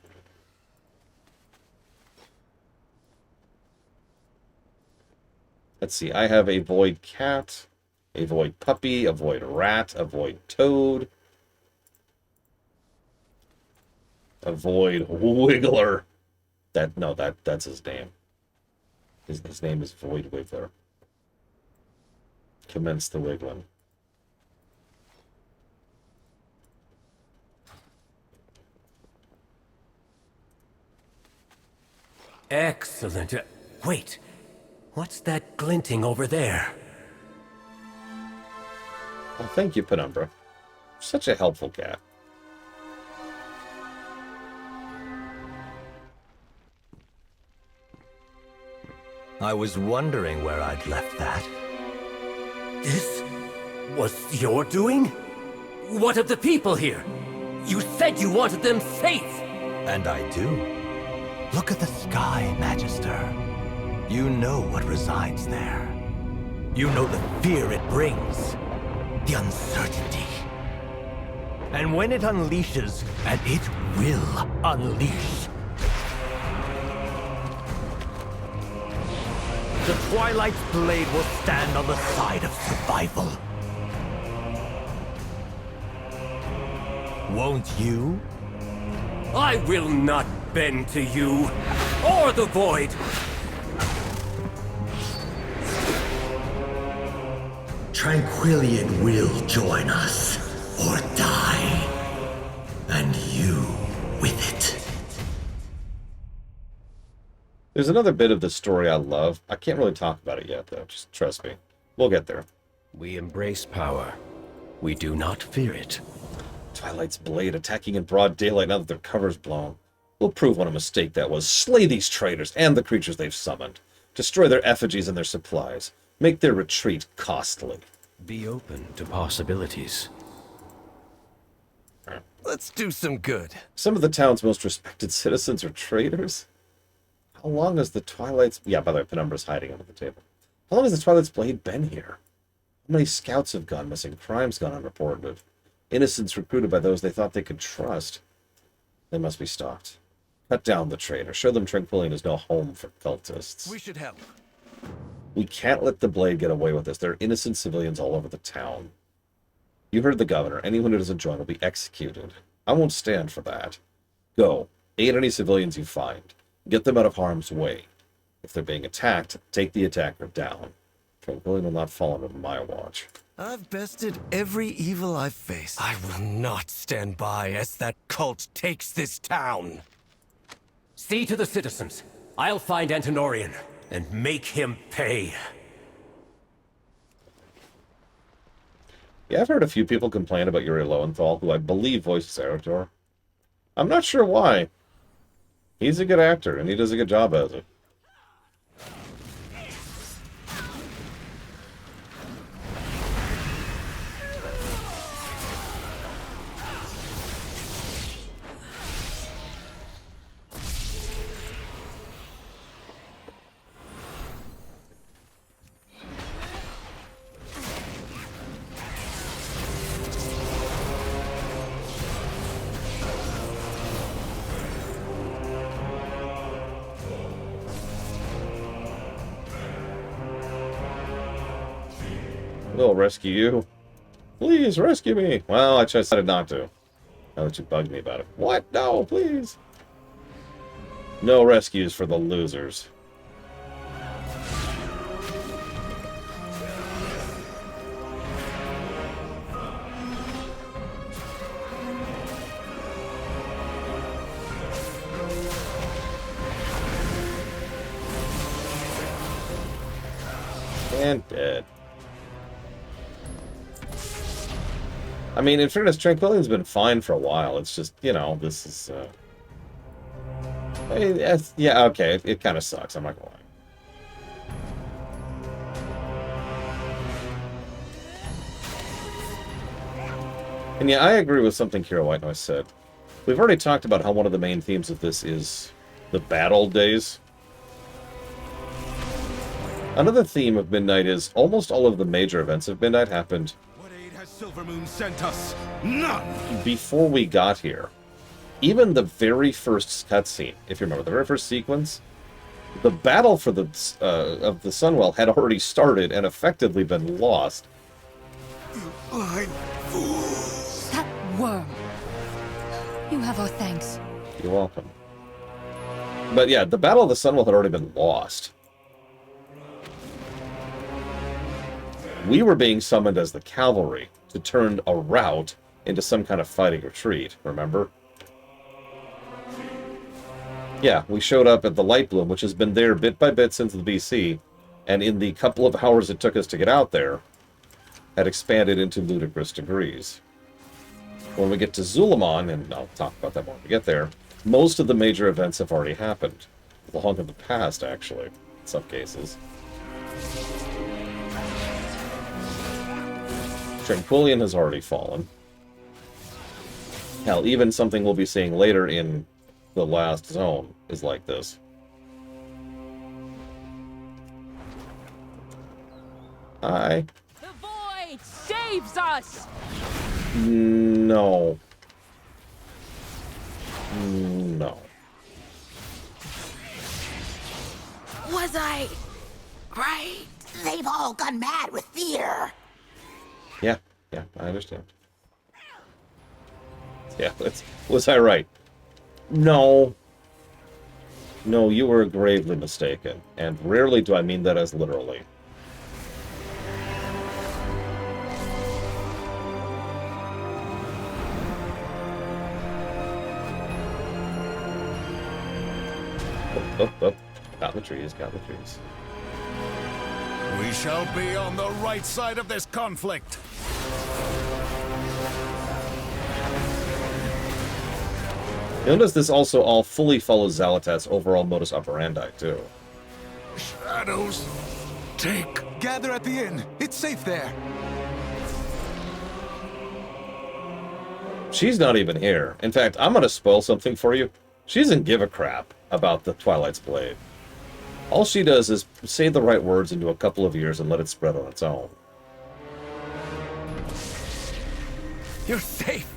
Let's see. I have a void cat, a void puppy, a void rat, a void toad, a void wiggler. That's his name. His name is Void Wiggler. Commence the wiggling. Excellent. Wait. What's that glinting over there? Well, thank you, Penumbra. Such a helpful cat. I was wondering where I'd left that. This was your doing? What of the people here? You said you wanted them safe! And I do. Look at the sky, Magister. You know what resides there. You know the fear it brings. The uncertainty. And when it unleashes, and it will unleash, the Twilight's blade will stand on the side of survival. Won't you? I will not bend to you, or the Void! Tranquillian will join us, or die. And you with it. There's another bit of the story I love. I can't really talk about it yet, though. Just trust me. We'll get there. We embrace power. We do not fear it. Twilight's blade attacking in broad daylight now that their cover's blown. We'll prove what a mistake that was. Slay these traitors and the creatures they've summoned. Destroy their effigies and their supplies. Make their retreat costly. Be open to possibilities. Let's do some good. Some of the town's most respected citizens are traitors? How long has the Twilight's... Yeah, by the way, Penumbra's hiding under the table. How long has the Twilight's blade been here? How many scouts have gone missing? Crimes gone unreported? Innocents recruited by those they thought they could trust? They must be stopped. Cut down the traitor. Show them Tranquillian is no home for cultists. We should help. We can't let the blade get away with this. There are innocent civilians all over the town. You heard the governor. Anyone who doesn't join will be executed. I won't stand for that. Go. Aid any civilians you find. Get them out of harm's way. If they're being attacked, take the attacker down. Tranquillian will not fall under my watch. I've bested every evil I've faced. I will not stand by as that cult takes this town. See to the citizens. I'll find Antonorian and make him pay. Yeah, I've heard a few people complain about Yuri Lowenthal, who I believe voices Eretor. I'm not sure why. He's a good actor, and he does a good job as it. We'll rescue you. Please rescue me. Well, I decided not to. Now that you bugged me about it. What? No, please. No rescues for the losers. And dead. I mean, in fairness, Tranquillian's been fine for a while. It's just, you know, this is, I mean, yeah, okay, it kind of sucks, I'm not gonna lie. And yeah, I agree with something Kira White Noise said. We've already talked about how one of the main themes of this is the bad old days. Another theme of Midnight is almost all of the major events of Midnight happened. What aid has Silvermoon sent us? None! Before we got here. Even the very first cutscene, if you remember, the very first sequence, the battle for the of the Sunwell had already started and effectively been lost. You blind fool! That worm. You have our thanks. You're welcome. But yeah, the Battle of the Sunwell had already been lost. We were being summoned as the cavalry to turn a rout into some kind of fighting retreat, remember? Yeah, we showed up at the Light Bloom, which has been there bit by bit since the BC, and in the couple of hours it took us to get out there, had expanded into ludicrous degrees. When we get to Zulamon, and I'll talk about that more when we get there, most of the major events have already happened. Long in the past, actually, in some cases. Tranquillian has already fallen. Hell, even something we'll be seeing later in the last zone is like this. Hi. The void saves us! No. No. Was I right? They've all gone mad with fear. Yeah, I understand. Yeah, was I right? No. No, you were gravely mistaken, and rarely do I mean that as literally. Oh. Got the trees, got the trees. We shall be on the right side of this conflict. Notice this also all fully follows Xalatat's overall modus operandi, too. Shadows, take... Gather at the inn. It's safe there. She's not even here. In fact, I'm gonna spoil something for you. She doesn't give a crap about the Twilight's Blade. All she does is say the right words into a couple of years and let it spread on its own. You're safe.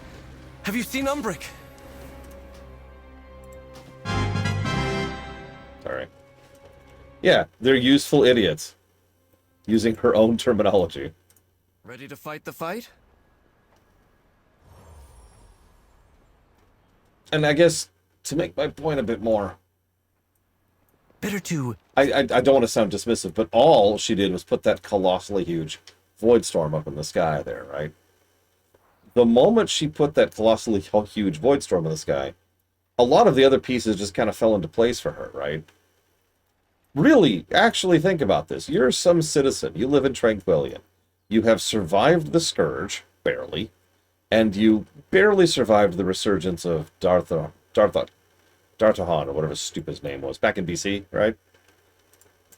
Have you seen Umbric? Sorry. Yeah, they're useful idiots. Using her own terminology. Ready to fight the fight? And I guess, to make my point a bit more... Better to... I don't want to sound dismissive, but all she did was put that colossally huge void storm up in the sky there, right? The moment she put that colossally huge void storm in the sky, a lot of the other pieces just kind of fell into place for her, right? Really, actually think about this. You're some citizen. You live in Tranquillian. You have survived the Scourge, barely, and you barely survived the resurgence of Darthahan, or whatever his stupid his name was, back in BC, right?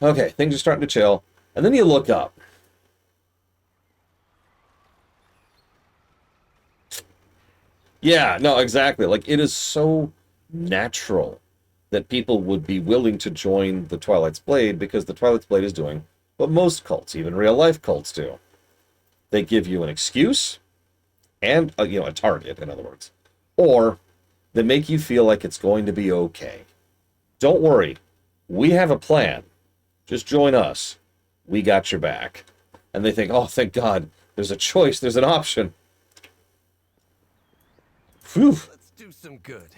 Okay, things are starting to chill, and then you look up. Yeah, no, exactly. Like, it is so natural that people would be willing to join the Twilight's Blade because the Twilight's Blade is doing what most cults, even real-life cults, do. They give you an excuse and, a target, in other words. Or they make you feel like it's going to be okay. Don't worry. We have a plan. Just join us. We got your back. And they think, oh, thank God, there's a choice, there's an option. Whew. Let's do some good.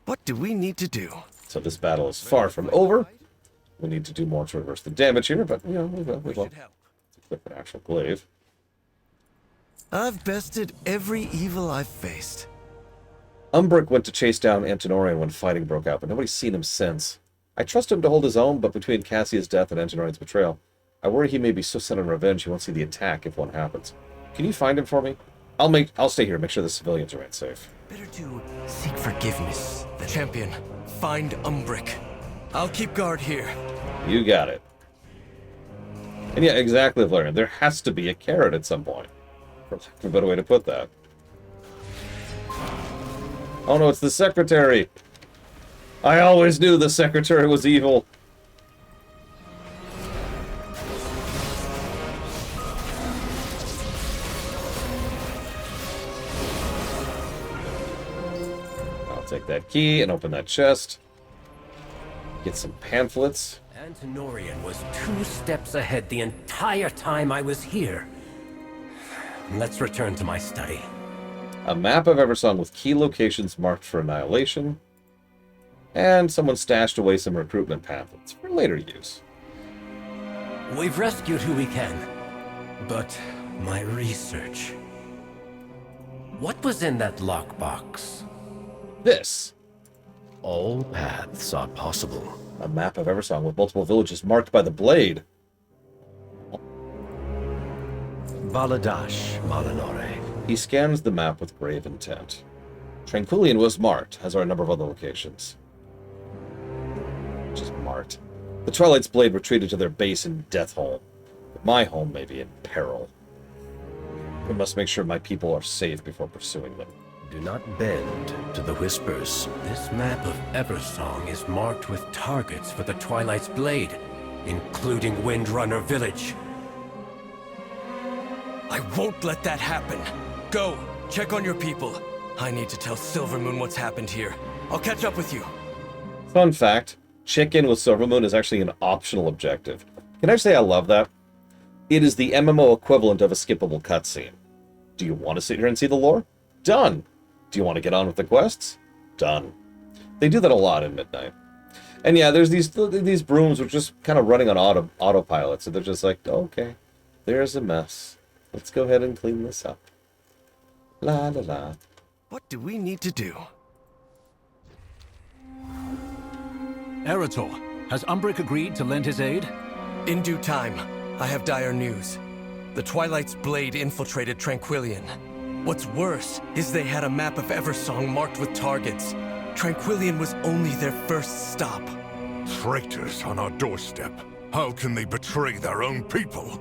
What do we need to do? So this battle is far from over. We need to do more to reverse the damage here, but, we will. It's a different actual glaive. I've bested every evil I've faced. Umbric went to chase down Antinorian when fighting broke out, but nobody's seen him since. I trust him to hold his own, but between Cassia's death and Antinorian's betrayal, I worry he may be so set on revenge he won't see the attack if one happens. Can you find him for me? I'll stay here, make sure the civilians remain safe. Better to seek forgiveness. The champion, find Umbric. I'll keep guard here. You got it. And yeah, exactly, Valerian. There has to be a carrot at some point. For a better way to put that. Oh no, it's the secretary! I always knew the secretary was evil. I'll take that key and open that chest. Get some pamphlets. Antinorian was 2 steps ahead the entire time I was here. Let's return to my study. A map of Eversong with key locations marked for annihilation. And someone stashed away some recruitment pamphlets for later use. We've rescued who we can. But my research... What was in that lockbox? This. All paths are possible. A map of Eversong with multiple villages marked by the blade. Baladash, Malinore. He scans the map with grave intent. Tranquillian was marked, as are a number of other locations. Just marked. The Twilight's blade retreated to their base in Deathhole. But my home may be in peril. We must make sure my people are safe before pursuing them. Do not bend to the whispers. This map of Eversong is marked with targets for the Twilight's blade, including Windrunner Village. I won't let that happen. Go, check on your people. I need to tell Silvermoon what's happened here. I'll catch up with you. Fun fact, check-in with Silvermoon is actually an optional objective. Can I say I love that? It is the MMO equivalent of a skippable cutscene. Do you want to sit here and see the lore? Done. Do you want to get on with the quests? Done. They do that a lot in Midnight. And yeah, there's these brooms which are just kind of running on autopilot, so they're just like, okay, there's a mess. Let's go ahead and clean this up. La la la. What do we need to do? Eretor, has Umbric agreed to lend his aid? In due time. I have dire news. The Twilight's blade infiltrated Tranquillian. What's worse is they had a map of Eversong marked with targets. Tranquillian was only their first stop. Traitors on our doorstep. How can they betray their own people?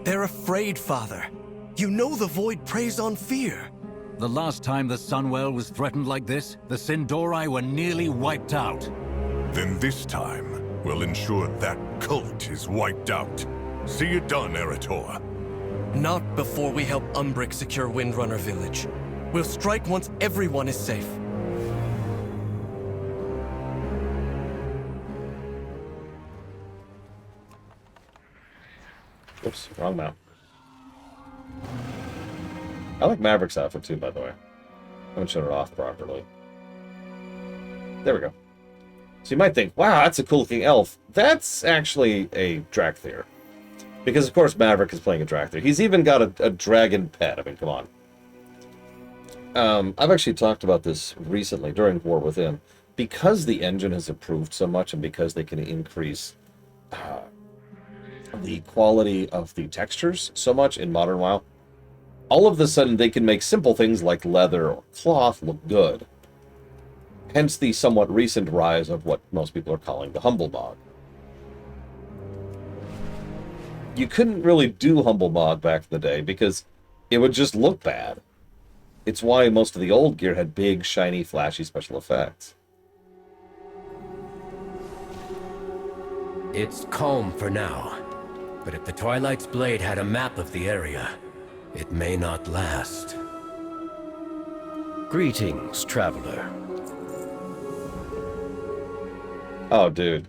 They're afraid, Father. You know the Void preys on fear. The last time the Sunwell was threatened like this, the Sindori were nearly wiped out. Then this time, we'll ensure that cult is wiped out. See it done, Eretor. Not before we help Umbric secure Windrunner Village. We'll strike once everyone is safe. Oops, wrong map. I like Maverick's outfit too, by the way. I haven't shown it off properly. There we go. So you might think, wow, that's a cool looking elf. That's actually a Drakthir. Because, of course, Maverick is playing a Drakthir. He's even got a dragon pet. I mean, come on. I've actually talked about this recently during War Within. Because the engine has improved so much and because they can increase the quality of the textures so much in Modern WoW, all of a sudden they can make simple things like leather or cloth look good. Hence the somewhat recent rise of what most people are calling the Humble Mod. You couldn't really do Humble Mod back in the day because it would just look bad. It's why most of the old gear had big, shiny, flashy special effects. It's calm for now. But if the Twilight's blade had a map of the area, it may not last. Greetings, traveler. Oh, dude.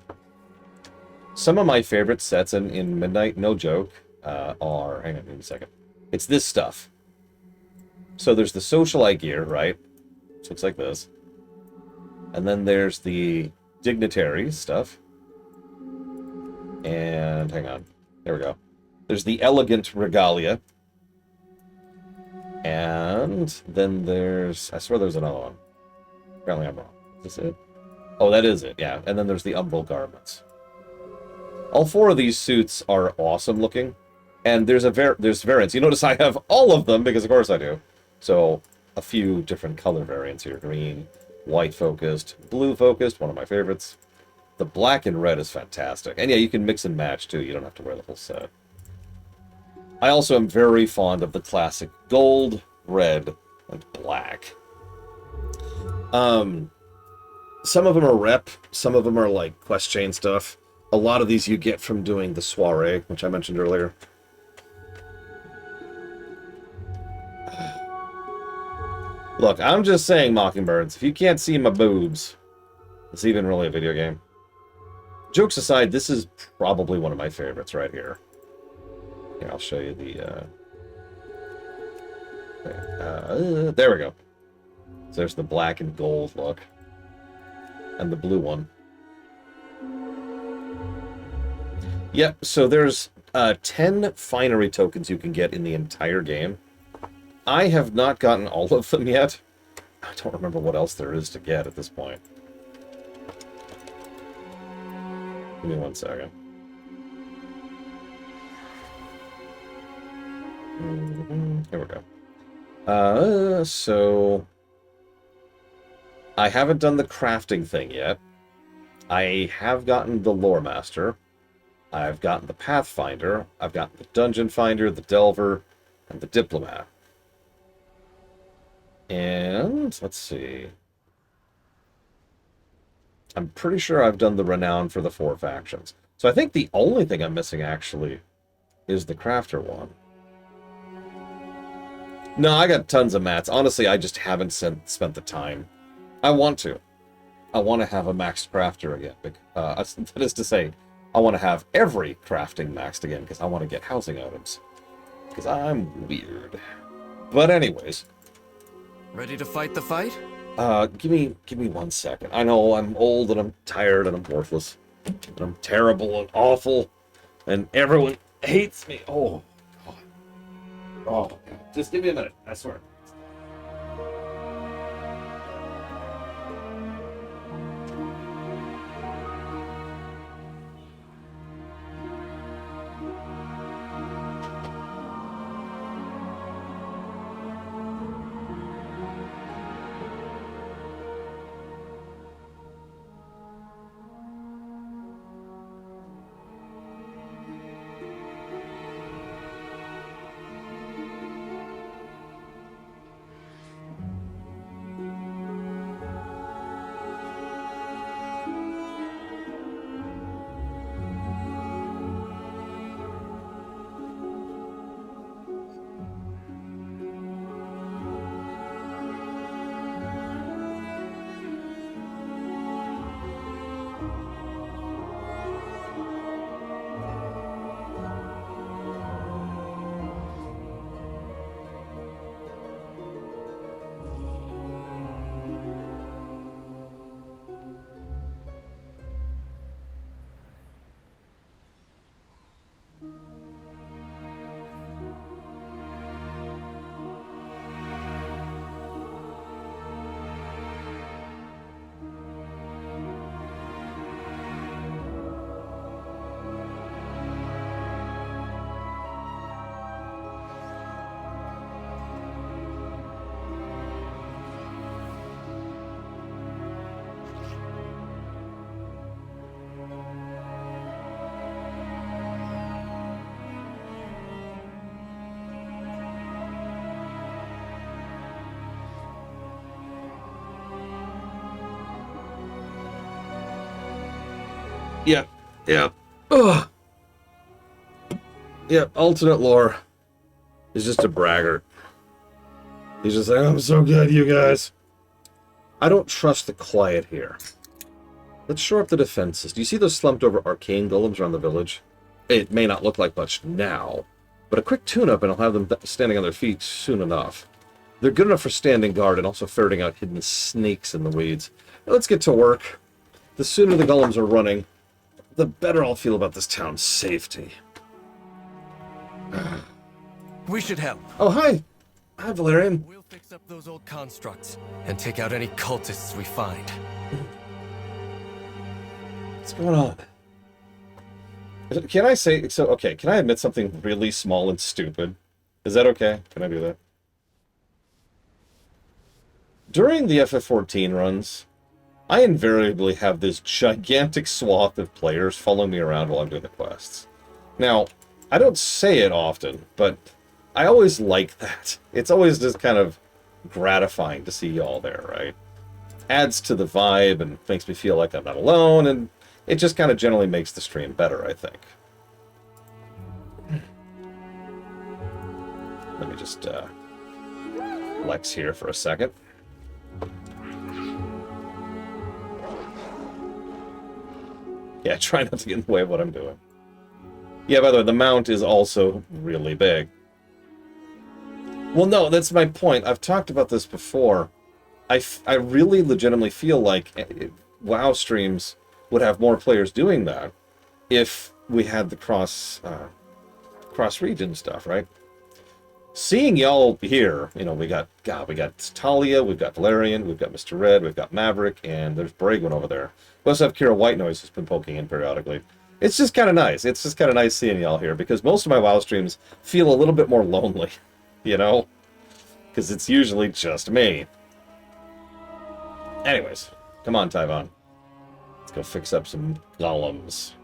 Some of my favorite sets in Midnight, no joke, are... Hang on, give me a second. It's this stuff. So there's the Socialite gear, right? So it's like this. And then there's the Dignitary stuff. And, hang on. There we go. There's the Elegant Regalia. And then there's... I swear there's another one. Apparently I'm wrong. Is this it? Oh, that is it, yeah. And then there's the Umbral Garments. All four of these suits are awesome looking. And there's variants. You notice I have all of them, because of course I do. So, a few different color variants here. Green, white focused, blue focused, one of my favorites. The black and red is fantastic. And yeah, you can mix and match too. You don't have to wear the whole set. I also am very fond of the classic gold, red, and black. Some of them are rep, some of them are like quest chain stuff. A lot of these you get from doing the soiree, which I mentioned earlier. Look, I'm just saying, Mockingbirds, if you can't see my boobs, it's even really a video game. Jokes aside, this is probably one of my favorites right here. Here, I'll show you the, there we go. So there's the black and gold look. And the blue one. Yep, so there's 10 finery tokens you can get in the entire game. I have not gotten all of them yet. I don't remember what else there is to get at this point. Give me 1 second. Here we go. So... I haven't done the crafting thing yet. I have gotten the Lore Master. I've gotten the Pathfinder. I've gotten the Dungeon Finder, the Delver, and the Diplomat. And, let's see. I'm pretty sure I've done the Renown for the 4 factions. So I think the only thing I'm missing, actually, is the Crafter one. No, I got tons of mats. Honestly, I just haven't spent the time. I want to. I want to have a maxed crafter again. That is to say, I want to have every crafting maxed again, because I want to get housing items. Because I'm weird. But anyways. Ready to fight the fight? Give me 1 second. I know I'm old and I'm tired and I'm worthless. And I'm terrible and awful. And everyone hates me. Oh, God. Oh, God. Just give me a minute, I swear. Yeah. Ugh. Yeah, alternate lore is just a braggart. He's just like, I'm so good, you guys. I don't trust the quiet here. Let's shore up the defenses. Do you see those slumped over arcane golems around the village? It may not look like much now, but a quick tune-up and I'll have them standing on their feet soon enough. They're good enough for standing guard and also ferreting out hidden snakes in the weeds. Now let's get to work. The sooner the golems are running, the better I'll feel about this town's safety. We should help. Oh, hi. Hi, Valerian. We'll fix up those old constructs and take out any cultists we find. What's going on? Can I say... So, okay, can I admit something really small and stupid? Is that okay? Can I do that? During the FF14 runs, I invariably have this gigantic swath of players following me around while I'm doing the quests. Now, I don't say it often, but I always like that. It's always just kind of gratifying to see y'all there, right? adds to the vibe and makes me feel like I'm not alone, and it just kind of generally makes the stream better, I think. Let me just flex here for a second. Yeah, try not to get in the way of what I'm doing. Yeah, by the way, the mount is also really big. Well, no, that's my point. I've talked about this before. I really legitimately feel like WoW streams would have more players doing that if we had the cross-region stuff, right? Seeing y'all here, you know, we got Talia, we've got Valerian, we've got Mr. Red, we've got Maverick, and there's Bragwin over there. We also have Kira Whitenoise who's been poking in periodically. It's just kind of nice. It's just kind of nice seeing y'all here, because most of my WoW streams feel a little bit more lonely, you know? Because it's usually just me. Anyways, come on, Tyvon. Let's go fix up some golems.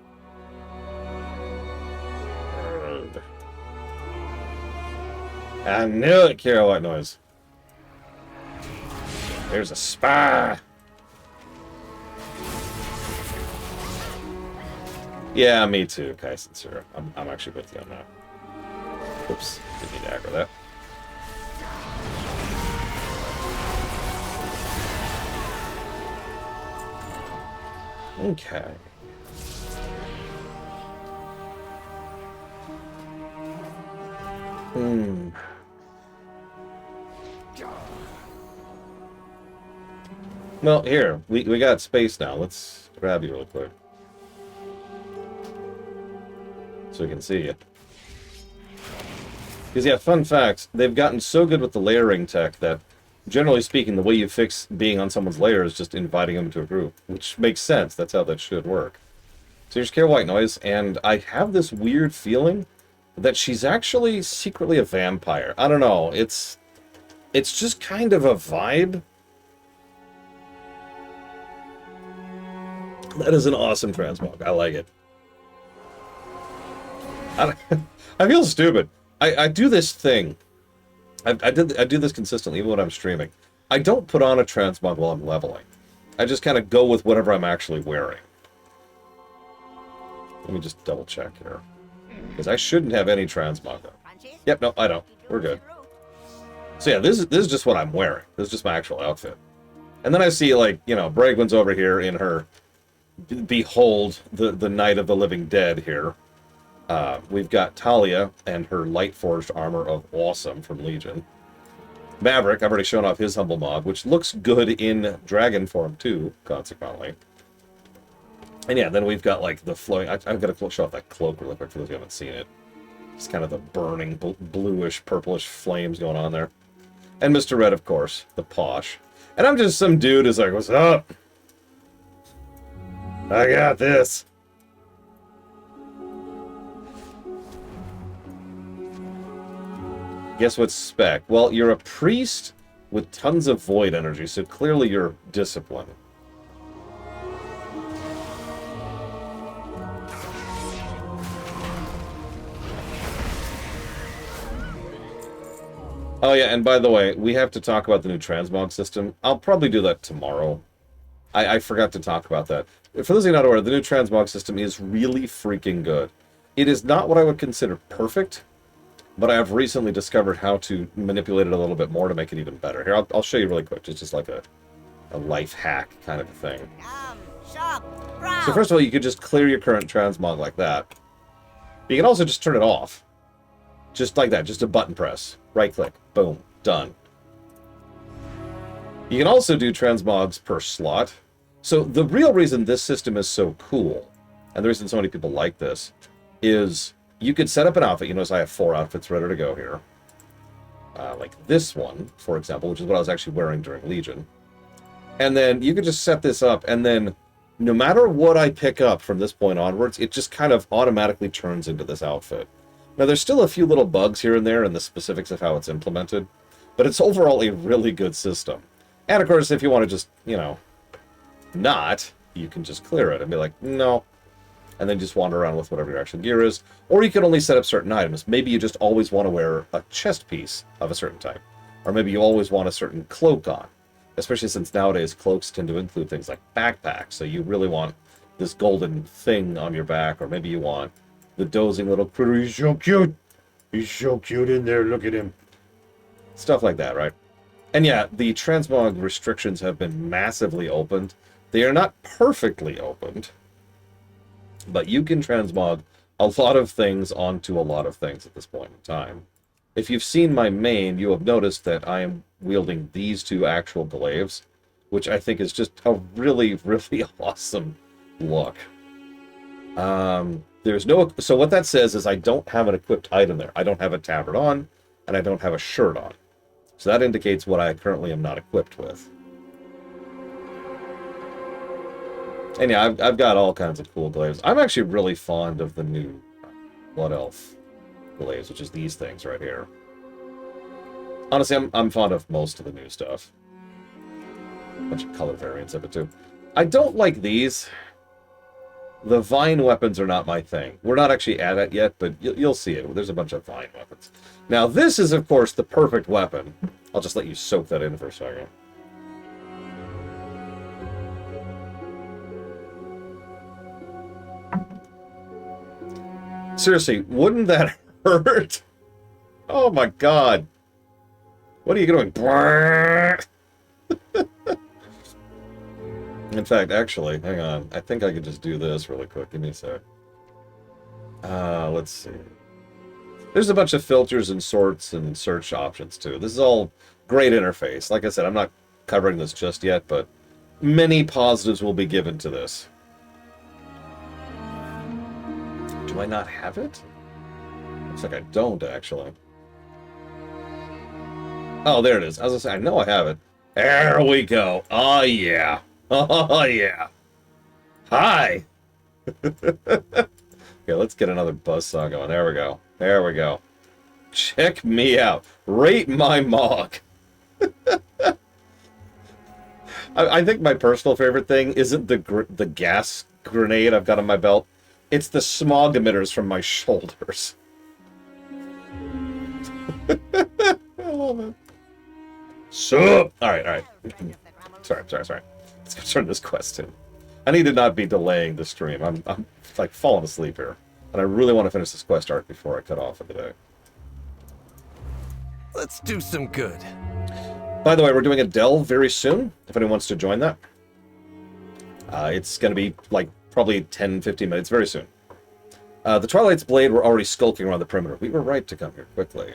I knew it, Kira Whitenoise. There's a spy. Yeah, me too, Kai Sincere. I'm actually with you on that. Oops, didn't need to aggro that. Okay. Well, here, we got space now. Let's grab you real quick. So we can see you. Because, yeah, fun fact, they've gotten so good with the layering tech that, generally speaking, the way you fix being on someone's layer is just inviting them to a group. Which makes sense. That's how that should work. So here's Kira Whitenoise, and I have this weird feeling that she's actually secretly a vampire. I don't know. It's just kind of a vibe. That is an awesome transmog. I like it. I feel stupid. I do this thing. I do this consistently, even when I'm streaming. I don't put on a transmog while I'm leveling. I just kind of go with whatever I'm actually wearing. Let me just double check here. Because I shouldn't have any transmog though. Yep, no, I don't. We're good. So yeah, this is just what I'm wearing. This is just my actual outfit. And then I see, like, you know, Bragwin's over here in her Behold the Night of the Living Dead here. We've got Talia and her light forged armor of awesome from Legion. Maverick, I've already shown off his humble mod, which looks good in dragon form too, consequently. And yeah, then we've got like the flowing. I've got to show off that cloak really quick for those who haven't seen it. It's kind of the burning bluish, purplish flames going on there. And Mr. Red, of course, the posh. And I'm just some dude who's like, "What's up? I got this." Guess what's spec? Well, you're a priest with tons of void energy, so clearly you're disciplined. Oh yeah, and by the way, we have to talk about the new transmog system. I'll probably do that tomorrow. I forgot to talk about that. For those of you not aware, the new transmog system is really freaking good. It is not what I would consider perfect, but I have recently discovered how to manipulate it a little bit more to make it even better. Here, I'll show you really quick. It's just like a life hack kind of a thing. So first of all, you could just clear your current transmog like that. You can also just turn it off. Just like that, just a button press. Right-click, boom, done. You can also do transmogs per slot. So the real reason this system is so cool, and the reason so many people like this, is you could set up an outfit. You notice I have 4 outfits ready to go here. Like this one, for example, which is what I was actually wearing during Legion. And then you could just set this up, and then no matter what I pick up from this point onwards, it just kind of automatically turns into this outfit. Now, there's still a few little bugs here and there in the specifics of how it's implemented, but it's overall a really good system. And, of course, if you want to just, you know, not, you can just clear it and be like, no, and then just wander around with whatever your actual gear is. Or you can only set up certain items. Maybe you just always want to wear a chest piece of a certain type. Or maybe you always want a certain cloak on. especially since nowadays cloaks tend to include things like backpacks, so you really want this golden thing on your back, or maybe you want the dozing little critter. He's so cute. He's so cute in there. Look at him. Stuff like that, right? And yeah, the transmog restrictions have been massively opened. They are not perfectly opened, but you can transmog a lot of things onto a lot of things at this point in time. If you've seen my main, you have noticed that I am wielding these two actual glaives, which I think is just a really, really awesome look. There's no... So what that says is I don't have an equipped item there. I don't have a tabard on, and I don't have a shirt on. So that indicates what I currently am not equipped with. And yeah, I've got all kinds of cool glaives. I'm actually really fond of the new Blood Elf glaives, which is these things right here. Honestly, I'm fond of most of the new stuff. A bunch of color variants of it, too. I don't like these. The vine weapons are not my thing. We're not actually at it yet, but you'll see it. There's a bunch of vine weapons. Now, this is, of course, the perfect weapon. I'll just let you soak that in for a second. Seriously, wouldn't that hurt? Oh my god. What are you doing? In fact, actually, hang on. I think I could just do this really quick. Give me a sec. Let's see. There's a bunch of filters and sorts and search options, too. This is all great interface. Like I said, I'm not covering this just yet, but many positives will be given to this. Do I not have it? Looks like I don't, actually. Oh, there it is. I was going to say, I know I have it. There we go. Oh, yeah. Oh, yeah. Hi. Okay, let's get another buzzsaw going. There we go. There we go. Check me out. Rate my mog. I think my personal favorite thing isn't the gas grenade I've got on my belt. It's the smog emitters from my shoulders. I love it. So, all right. Sorry. Let's go turn this quest in. I need to not be delaying the stream. I'm like falling asleep here, and I really want to finish this quest arc before I cut off for the day. Let's do some good. By the way, we're doing a delve very soon. If anyone wants to join that, it's going to be like probably 10-15 minutes very soon. The Twilight's Blade were already skulking around the perimeter. We were right to come here quickly.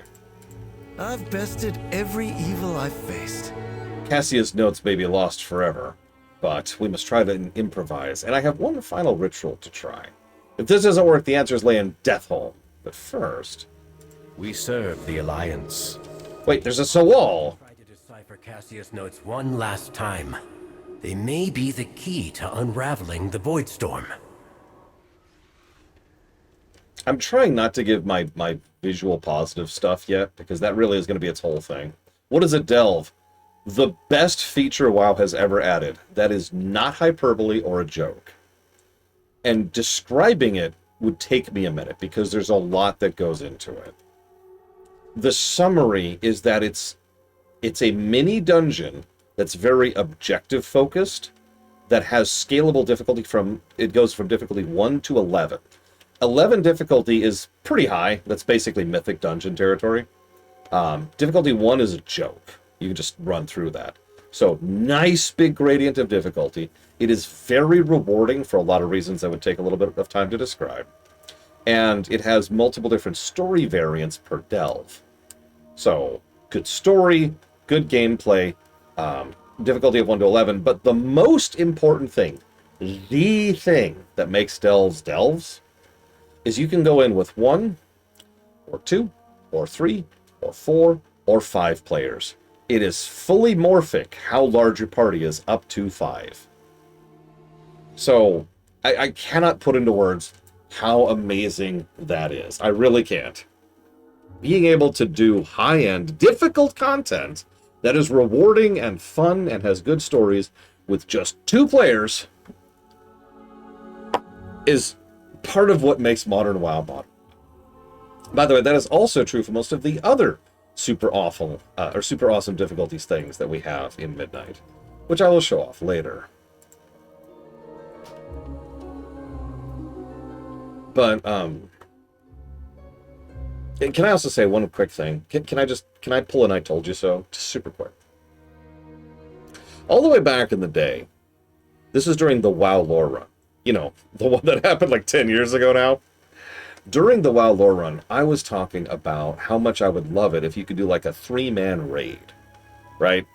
I've bested every evil I've faced. Cassia's notes may be lost forever, but we must try to improvise, and I have one final ritual to try. If this doesn't work, the answers lay in Deathholm. But first... We serve the Alliance. Wait, there's a Sawal! Try to decipher Cassia's notes one last time. They may be the key to unraveling the Void Storm. I'm trying not to give my visual positive stuff yet, because that really is going to be its whole thing. What is a delve? The best feature WoW has ever added. That is not hyperbole or a joke. And describing it would take me a minute, because there's a lot that goes into it. The summary is that it's a mini dungeon that's very objective focused, that has scalable difficulty it goes from difficulty 1 to 11. 11 difficulty is pretty high. That's basically mythic dungeon territory. Difficulty 1 is a joke. You can just run through that. So, nice big gradient of difficulty. It is very rewarding for a lot of reasons that would take a little bit of time to describe. And it has multiple different story variants per delve. So, good story, good gameplay, difficulty of 1 to 11, but the most important thing, the thing that makes delves, is you can go in with 1, or 2, or 3, or 4, or 5 players. It is fully morphic how large your party is up to 5. So, I cannot put into words how amazing that is. I really can't. Being able to do high-end, difficult content that is rewarding and fun and has good stories with just 2 players is part of what makes modern WoW modern. By the way, that is also true for most of the other super awful or super awesome difficulties things that we have in Midnight, which I will show off later. But can I also say one quick thing? Can I pull an I told you so? Just super quick. All the way back in the day, this is during the WoW lore run. You know, the one that happened like 10 years ago now. During the WoW lore run, I was talking about how much I would love it if you could do like a 3-man raid, right?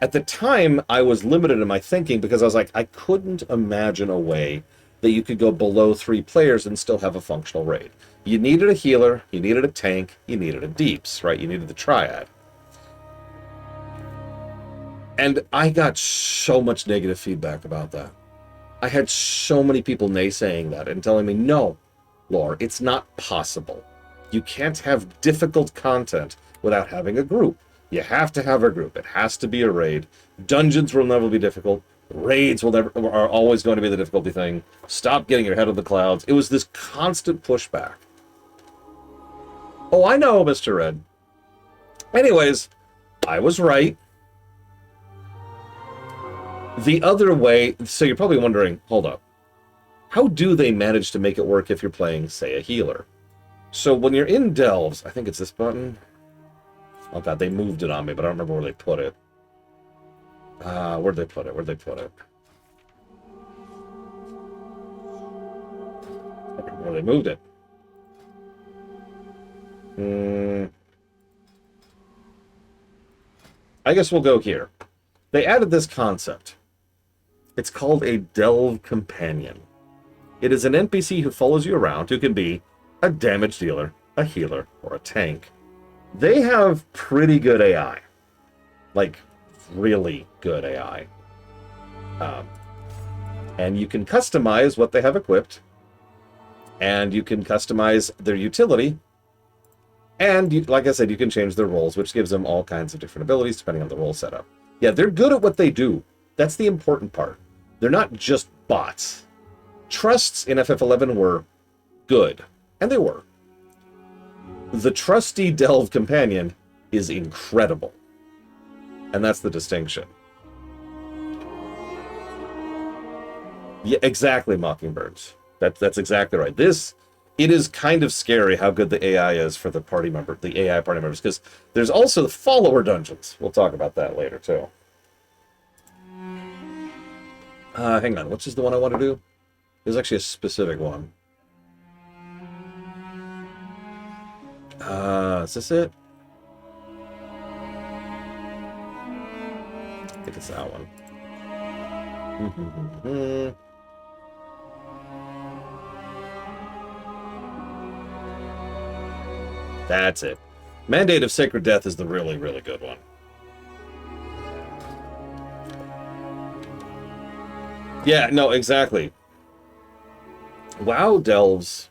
At the time, I was limited in my thinking because I was like, I couldn't imagine a way that you could go below 3 players and still have a functional raid. You needed a healer, you needed a tank, you needed a deeps, right? You needed the triad. And I got so much negative feedback about that. I had so many people naysaying that and telling me, no, Lore, it's not possible. You can't have difficult content without having a group. You have to have a group. It has to be a raid. Dungeons will never be difficult. Raids are always going to be the difficulty thing. Stop getting your head of the clouds. It was this constant pushback. Oh, I know, Mr. Red. Anyways, I was right. The other way, so you're probably wondering, hold up. How do they manage to make it work if you're playing, say, a healer? So when you're in Delves, I think it's this button. Oh god, they moved it on me, but I don't remember where they put it. Where'd they put it? Where'd they put it? I don't remember where they moved it. I guess we'll go here. They added this concept. It's called a Delve Companion. It is an NPC who follows you around, who can be a damage dealer, a healer, or a tank. They have pretty good AI. Like, really good AI. And you can customize what they have equipped. And you can customize their utility. And, like I said, you can change their roles, which gives them all kinds of different abilities depending on the role setup. Yeah, they're good at what they do. That's the important part. They're not just bots. Trusts in FF11 were good. And they were. The trusty Delve Companion is incredible. And that's the distinction. Yeah, exactly, Mockingbirds. That's exactly right. It is kind of scary how good the AI is for the AI party members, because there's also the follower dungeons. We'll talk about that later, too. Hang on, which is the one I want to do? There's actually a specific one. Is this it? I think it's that one. That's it. Mandate of Sacred Death is the really, really good one. Yeah, no, exactly. WoW delves...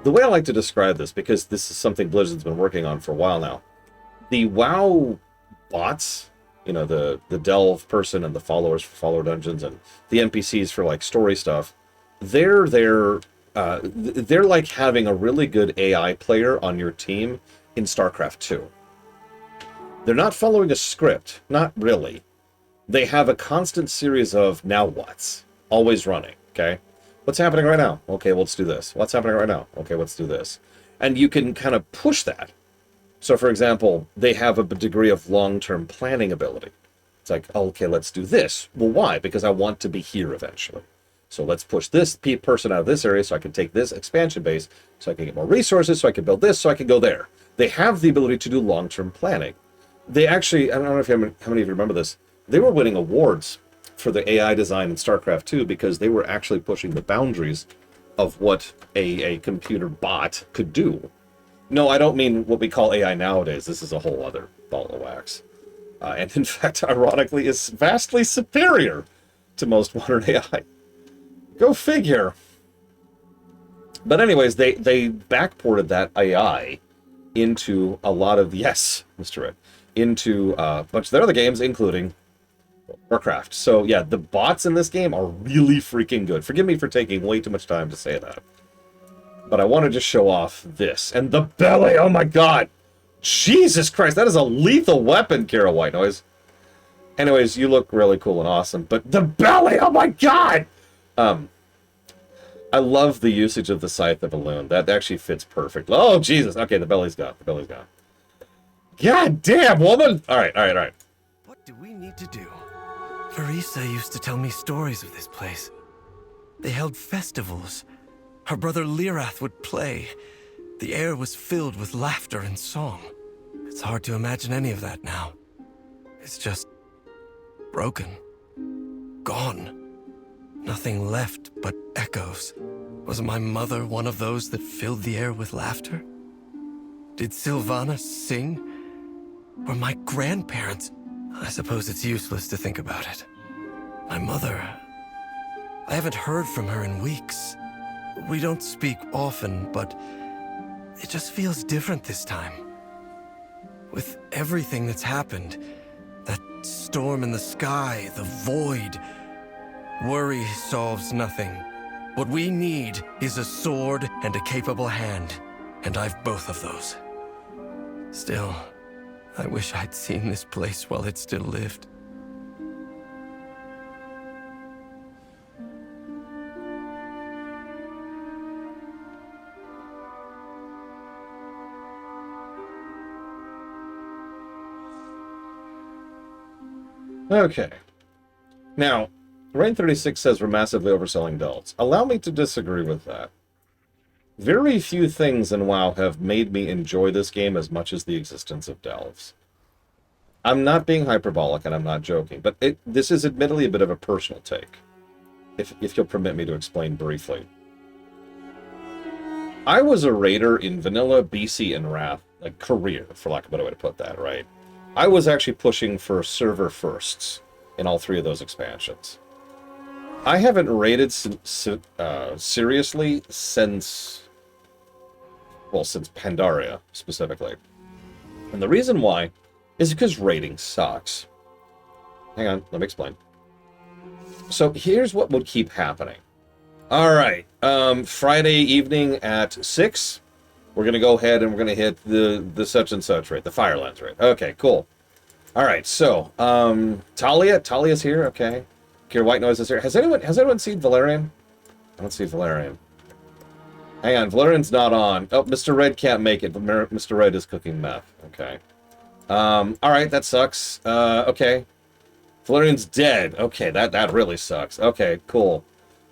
The way I like to describe this, because this is something Blizzard's been working on for a while now, the WoW bots, you know, the delve person and the followers for follower dungeons and the NPCs for, like, story stuff, they're like having a really good AI player on your team in StarCraft 2. They're not following a script, not really. They have a constant series of now what's always running, okay? What's happening right now? Okay, well, let's do this. What's happening right now? Okay, let's do this. And you can kind of push that. So, for example, they have a degree of long-term planning ability. It's like, okay, let's do this. Well, why? Because I want to be here eventually. So let's push this person out of this area so I can take this expansion base, so I can get more resources, so I can build this, so I can go there. They have the ability to do long-term planning. They actually, I don't know if how many of you remember this, they were winning awards for the AI design in StarCraft 2 because they were actually pushing the boundaries of what a computer bot could do. No, I don't mean what we call AI nowadays. This is a whole other ball of wax. And in fact, ironically, is vastly superior to most modern AI. Go figure. But anyways, they backported that AI into a lot of, yes, Mr. Red, into a bunch of their other games, including Warcraft. So yeah, the bots in this game are really freaking good. Forgive me for taking way too much time to say that. But I want to just show off this. And the belly, oh my god! Jesus Christ, that is a lethal weapon, Kira White Noise. Anyways, you look really cool and awesome, but the belly, oh my god! I love the usage of the scythe of balloon. That actually fits perfect. Oh, Jesus. Okay, the belly's gone. The belly's gone. God damn, woman! Alright. What do we need to do? Larissa used to tell me stories of this place. They held festivals. Her brother Lirath would play. The air was filled with laughter and song. It's hard to imagine any of that now. It's just broken. Gone. Nothing left but echoes. Was my mother one of those that filled the air with laughter? Did Sylvana sing? Were my grandparents? I suppose it's useless to think about it. My mother... I haven't heard from her in weeks. We don't speak often, but it just feels different this time. With everything that's happened, that storm in the sky, the void, worry solves nothing. What we need is a sword and a capable hand, and I've both of those. Still, I wish I'd seen this place while it still lived. Okay. Now, Rain 36 says we're massively overselling delves. Allow me to disagree with that. Very few things in WoW have made me enjoy this game as much as the existence of delves. I'm not being hyperbolic and I'm not joking, but this is admittedly a bit of a personal take, if you'll permit me to explain briefly. I was a raider in Vanilla, BC, and Wrath, like career, for lack of a better way to put that, right? I was actually pushing for server firsts in all three of those expansions. I haven't raided seriously since Pandaria, specifically. And the reason why is because raiding sucks. Hang on, let me explain. So here's what would keep happening. Alright, Friday evening at 6, we're going to go ahead and we're going to hit the such and such raid, the Firelands raid. Okay, cool. Alright, so, Talia's here, okay. Kira White Noise is here. Has anyone seen Valerian? I don't see Valerian. Hang on, Valerian's not on. Oh, Mr. Red can't make it, but Mr. Red is cooking meth. Okay. Alright, that sucks. Okay. Valerian's dead. Okay, that really sucks. Okay, cool.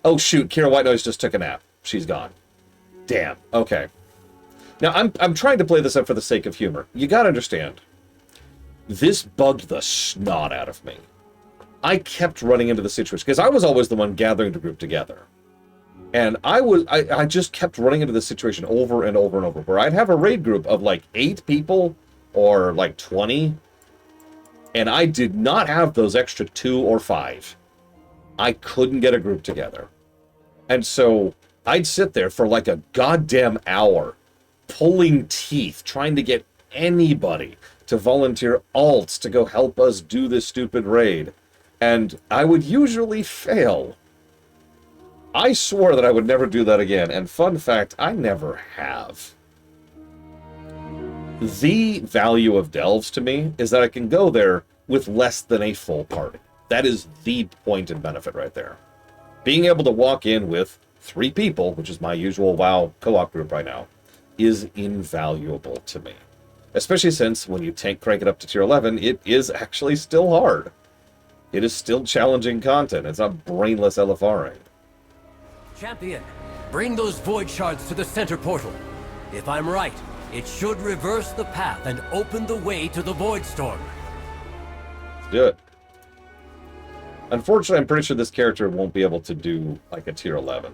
Oh, shoot, Kira White Noise just took a nap. She's gone. Damn. Okay. Now, I'm trying to play this up for the sake of humor. You gotta understand. This bugged the snot out of me. I kept running into the situation, because I was always the one gathering the group together. And I just kept running into this situation over and over and over, where I'd have a raid group of like 8 people, or like 20, and I did not have those extra 2 or 5. I couldn't get a group together. And so I'd sit there for like a goddamn hour, pulling teeth, trying to get anybody to volunteer alts to go help us do this stupid raid. And I would usually fail. I swore that I would never do that again, and fun fact, I never have. The value of delves to me is that I can go there with less than a full party. That is the point and benefit right there. Being able to walk in with 3 people, which is my usual WoW co-op group right now, is invaluable to me. Especially since when you crank it up to tier 11, it is actually still hard. It is still challenging content. It's not brainless LFRing. Champion, bring those void shards to the center portal. If I'm right, it should reverse the path and open the way to the void storm. Let's do it. Unfortunately, I'm pretty sure this character won't be able to do like a tier 11.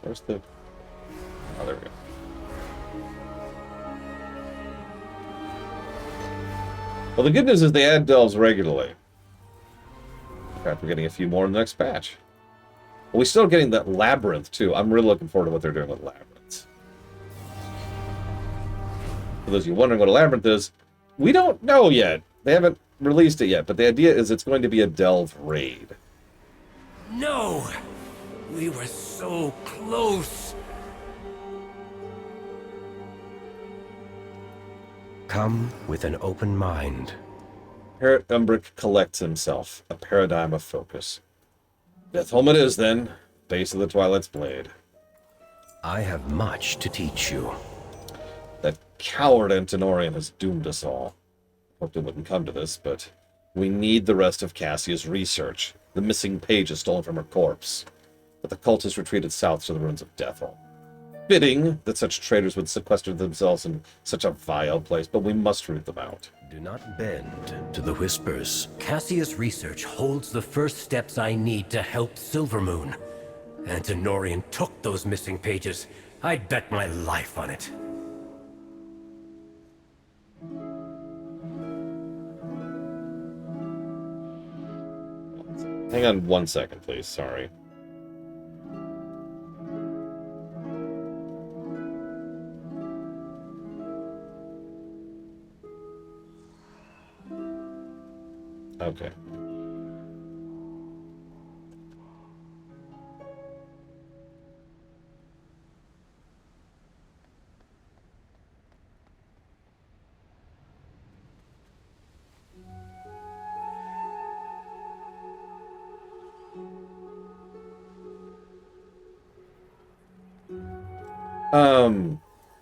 Where's the... Oh, there we go. Well, the good news is they add delves regularly. In fact, we're getting a few more in the next patch. Well, we're still getting that labyrinth, too. I'm really looking forward to what they're doing with labyrinths. For those of you wondering what a labyrinth is, we don't know yet. They haven't released it yet, but the idea is it's going to be a delve raid. No! We were so close! Come with an open mind. Herod Umbric collects himself, a paradigm of focus. Deathholm it is, then. Base of the Twilight's blade. I have much to teach you. That coward Antinorian has doomed us all. Hoped it wouldn't come to this, but we need the rest of Cassia's research. The missing pages stolen from her corpse. But the cult has retreated south to the ruins of Deathholm. Fitting that such traitors would sequester themselves in such a vile place, but we must root them out. Do not bend to the whispers. Cassia's research holds the first steps I need to help Silvermoon. Antinorian took those missing pages. I'd bet my life on it. Hang on 1 second, please. Sorry. Okay.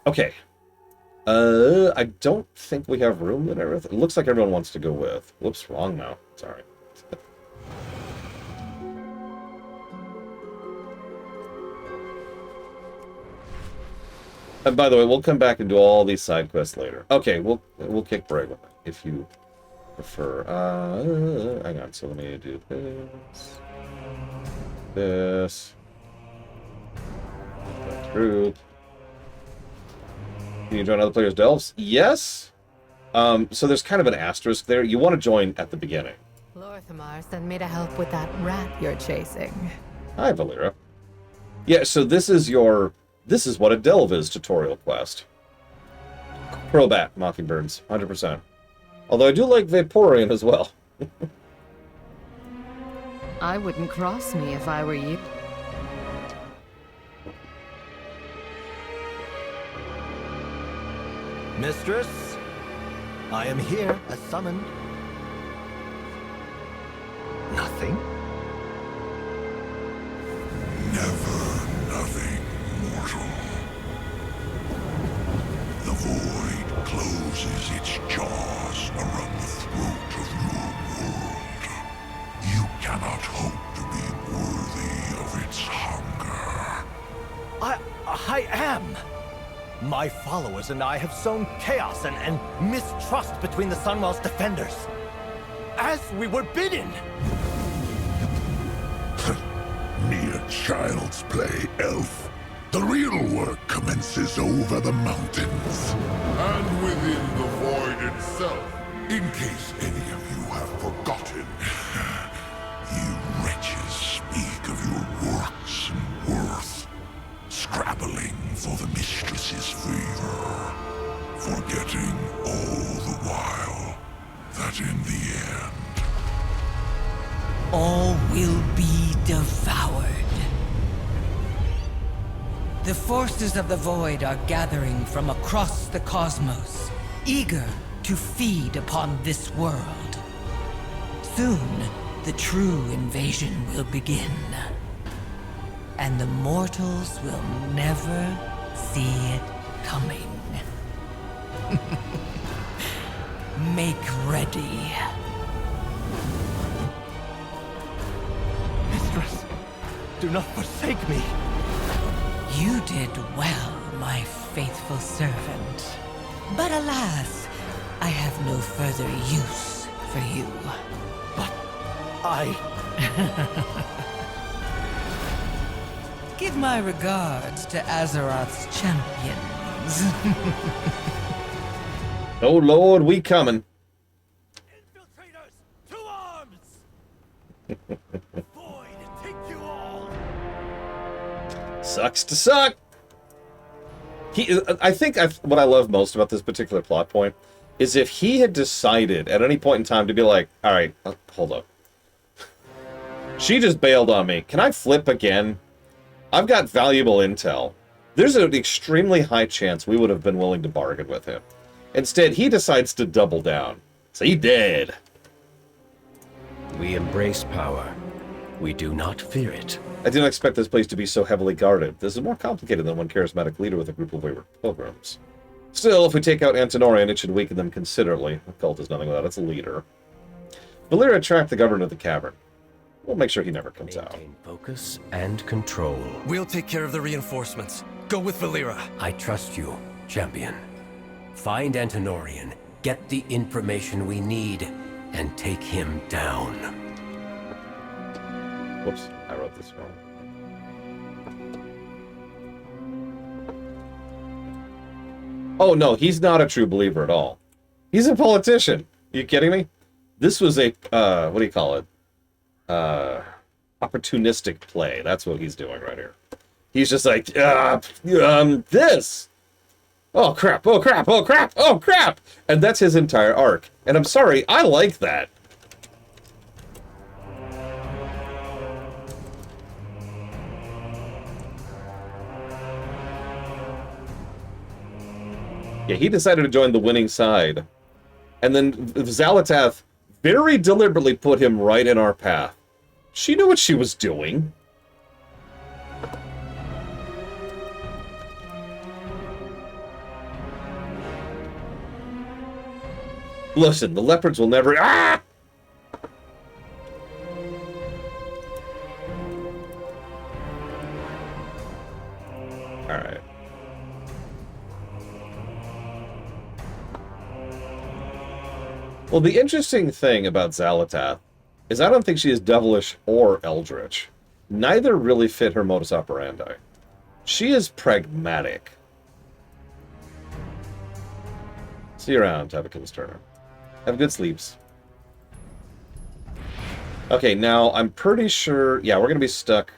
Okay. I don't think we have room and everything. It looks like everyone wants to go with. Whoops, wrong now. Sorry. And by the way, we'll come back and do all these side quests later. Okay, we'll kick break with it if you prefer. Hang on, so let me do this. This. Group. Can you join other players' delves? Yes. So there's kind of an asterisk there. You want to join at the beginning. Lorthamar sent me to help with that rat you're chasing. Hi, Valera. Yeah, so this is what a delve is tutorial quest. Crobat Mockingbirds, 100%. Although I do like Vaporeon as well. I wouldn't cross me if I were you. Mistress, I am here as summoned. Nothing? Never nothing, mortal. The void closes its jaws around the throat of your world. You cannot hope to be worthy of its hunger. I am! My followers and I have sown chaos and mistrust between the Sunwell's defenders. As we were bidden! Mere child's play, elf. The real work commences over the mountains. And within the void itself. In case any of you have forgotten, you wretches speak of your works and worth, scrabbling for the mistress's favor, forgetting all the while that in the end, all will be devoured. The forces of the void are gathering from across the cosmos, eager to feed upon this world. Soon, the true invasion will begin, and the mortals will never see it coming. Make ready. Mistress, do not forsake me. You did well, my faithful servant. But alas, I have no further use for you. But I... Give my regards to Azeroth's champions. Oh Lord, we coming. Infiltrators, to arms! Void, take you all! Sucks to suck. I think what I love most about this particular plot point is if he had decided at any point in time to be like, all right, hold up. She just bailed on me. Can I flip again? I've got valuable intel. There's an extremely high chance we would have been willing to bargain with him. Instead, he decides to double down. So he did. We embrace power. We do not fear it. I didn't expect this place to be so heavily guarded. This is more complicated than one charismatic leader with a group of wayward pilgrims. Still, if we take out Antonorian, it should weaken them considerably. The cult is nothing without its leader. Valyria tracked the governor of the cavern. We'll make sure he never comes out. Focus and control. We'll take care of the reinforcements. Go with Valyria. I trust you, champion. Find Antonorian, get the information we need, and take him down. Whoops, I wrote this wrong. Oh, no, he's not a true believer at all. He's a politician. Are you kidding me? This was a, what do you call it? Opportunistic play. That's what he's doing right here. He's just like, this. Oh, crap, oh, crap, oh, crap, oh, crap. And that's his entire arc. And I'm sorry, I like that. Yeah, he decided to join the winning side. And then Xalatath very deliberately put him right in our path. She knew what she was doing. Listen, the leopards will never... Ah! Alright. Well, the interesting thing about Xalatath is I don't think she is devilish or eldritch. Neither really fit her modus operandi. She is pragmatic. See you around, Tabakins Turner. Have good sleeps. Okay, now I'm pretty sure... Yeah, we're going to be stuck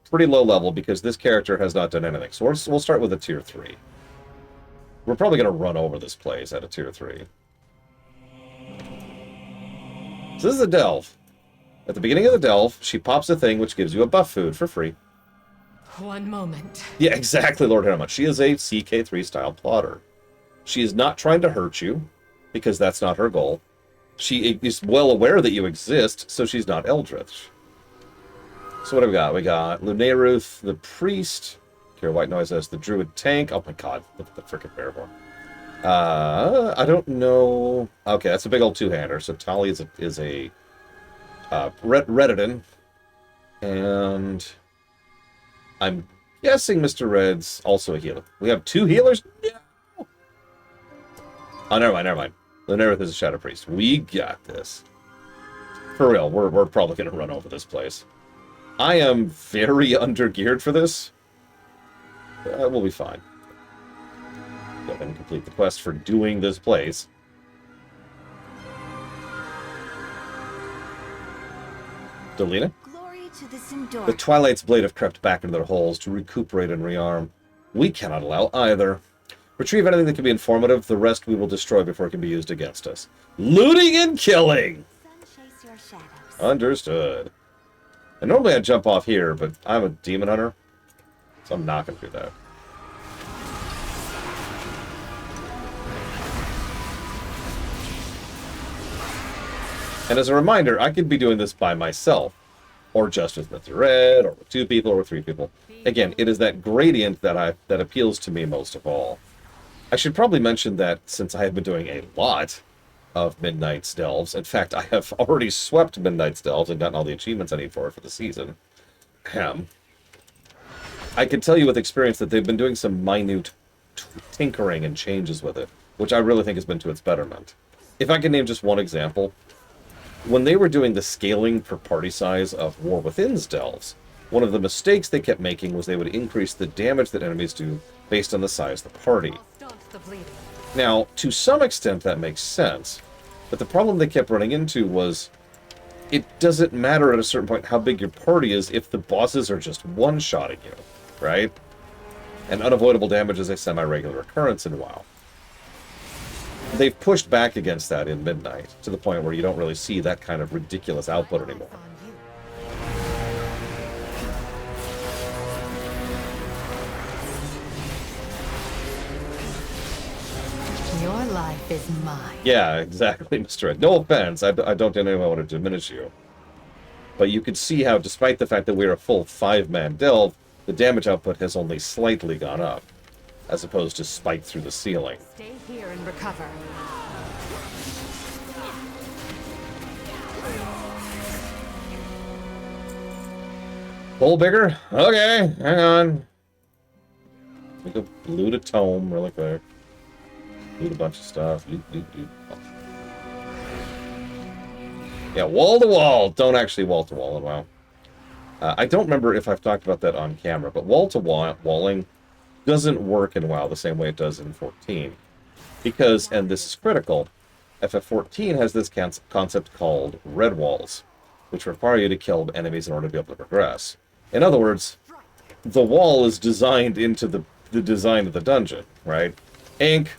pretty low level because this character has not done anything. So we'll start with a tier 3. We're probably going to run over this place at a tier 3. So this is a delve. At the beginning of the delve, she pops a thing which gives you a buff food for free. One moment. Yeah, exactly, Lord Heramuch. She is a CK3 style plotter. She is not trying to hurt you, because that's not her goal. She is well aware that you exist, so she's not eldritch. So what do we got? We got Lunaruth, the priest. Kira White Noise as the druid tank. Oh my god, look at the frickin' bear horn. I don't know. Okay, that's a big old two-hander. So Tali is a Redditon. And I'm guessing Mr. Red's also a healer. We have 2 healers? No! Oh, never mind. Lunarith is a Shadow Priest. We got this. For real, we're probably going to run over this place. I am very under-geared for this. We'll be fine. Go ahead and complete the quest for doing this place. Delina? Glory to the Sindor. The Twilight's blade have crept back into their holes to recuperate and rearm. We cannot allow either. Retrieve anything that can be informative. The rest we will destroy before it can be used against us. Looting and killing! Chase your shadows. Understood. And normally I'd jump off here, but I'm a demon hunter, so I'm not going to do that. And as a reminder, I could be doing this by myself, or just with Mr. Red, or with 2 people, or with 3 people. Again, it is that gradient that appeals to me most of all. I should probably mention that since I have been doing a lot of Midnight's Delves, in fact, I have already swept Midnight's Delves and gotten all the achievements I need for it for the season. I can tell you with experience that they've been doing some minute tinkering and changes with it, which I really think has been to its betterment. If I can name just one example, when they were doing the scaling per party size of War Within's Delves, one of the mistakes they kept making was they would increase the damage that enemies do based on the size of the party. Now, to some extent that makes sense, but the problem they kept running into was it doesn't matter at a certain point how big your party is if the bosses are just one-shotting you, right? And unavoidable damage is a semi-regular occurrence in WoW. They've pushed back against that in Midnight, to the point where you don't really see that kind of ridiculous output anymore. Your life life is mine. Yeah, exactly, Mr. Ed. No offense, I don't in any way want to diminish you. But you can see how, despite the fact that we're a full 5-man delve, the damage output has only slightly gone up, as opposed to spiked through the ceiling. Stay here and recover. Pull bigger? Okay, hang on. We go loot a tome really quick. Loot a bunch of stuff. Loot. Yeah, wall to wall. Don't actually wall to wall in WoW. I don't remember if I've talked about that on camera, but wall to walling doesn't work in WoW the same way it does in 14. Because, and this is critical, FF14 has this concept called red walls, which require you to kill enemies in order to be able to progress. In other words, the wall is designed into the design of the dungeon, right? Ink.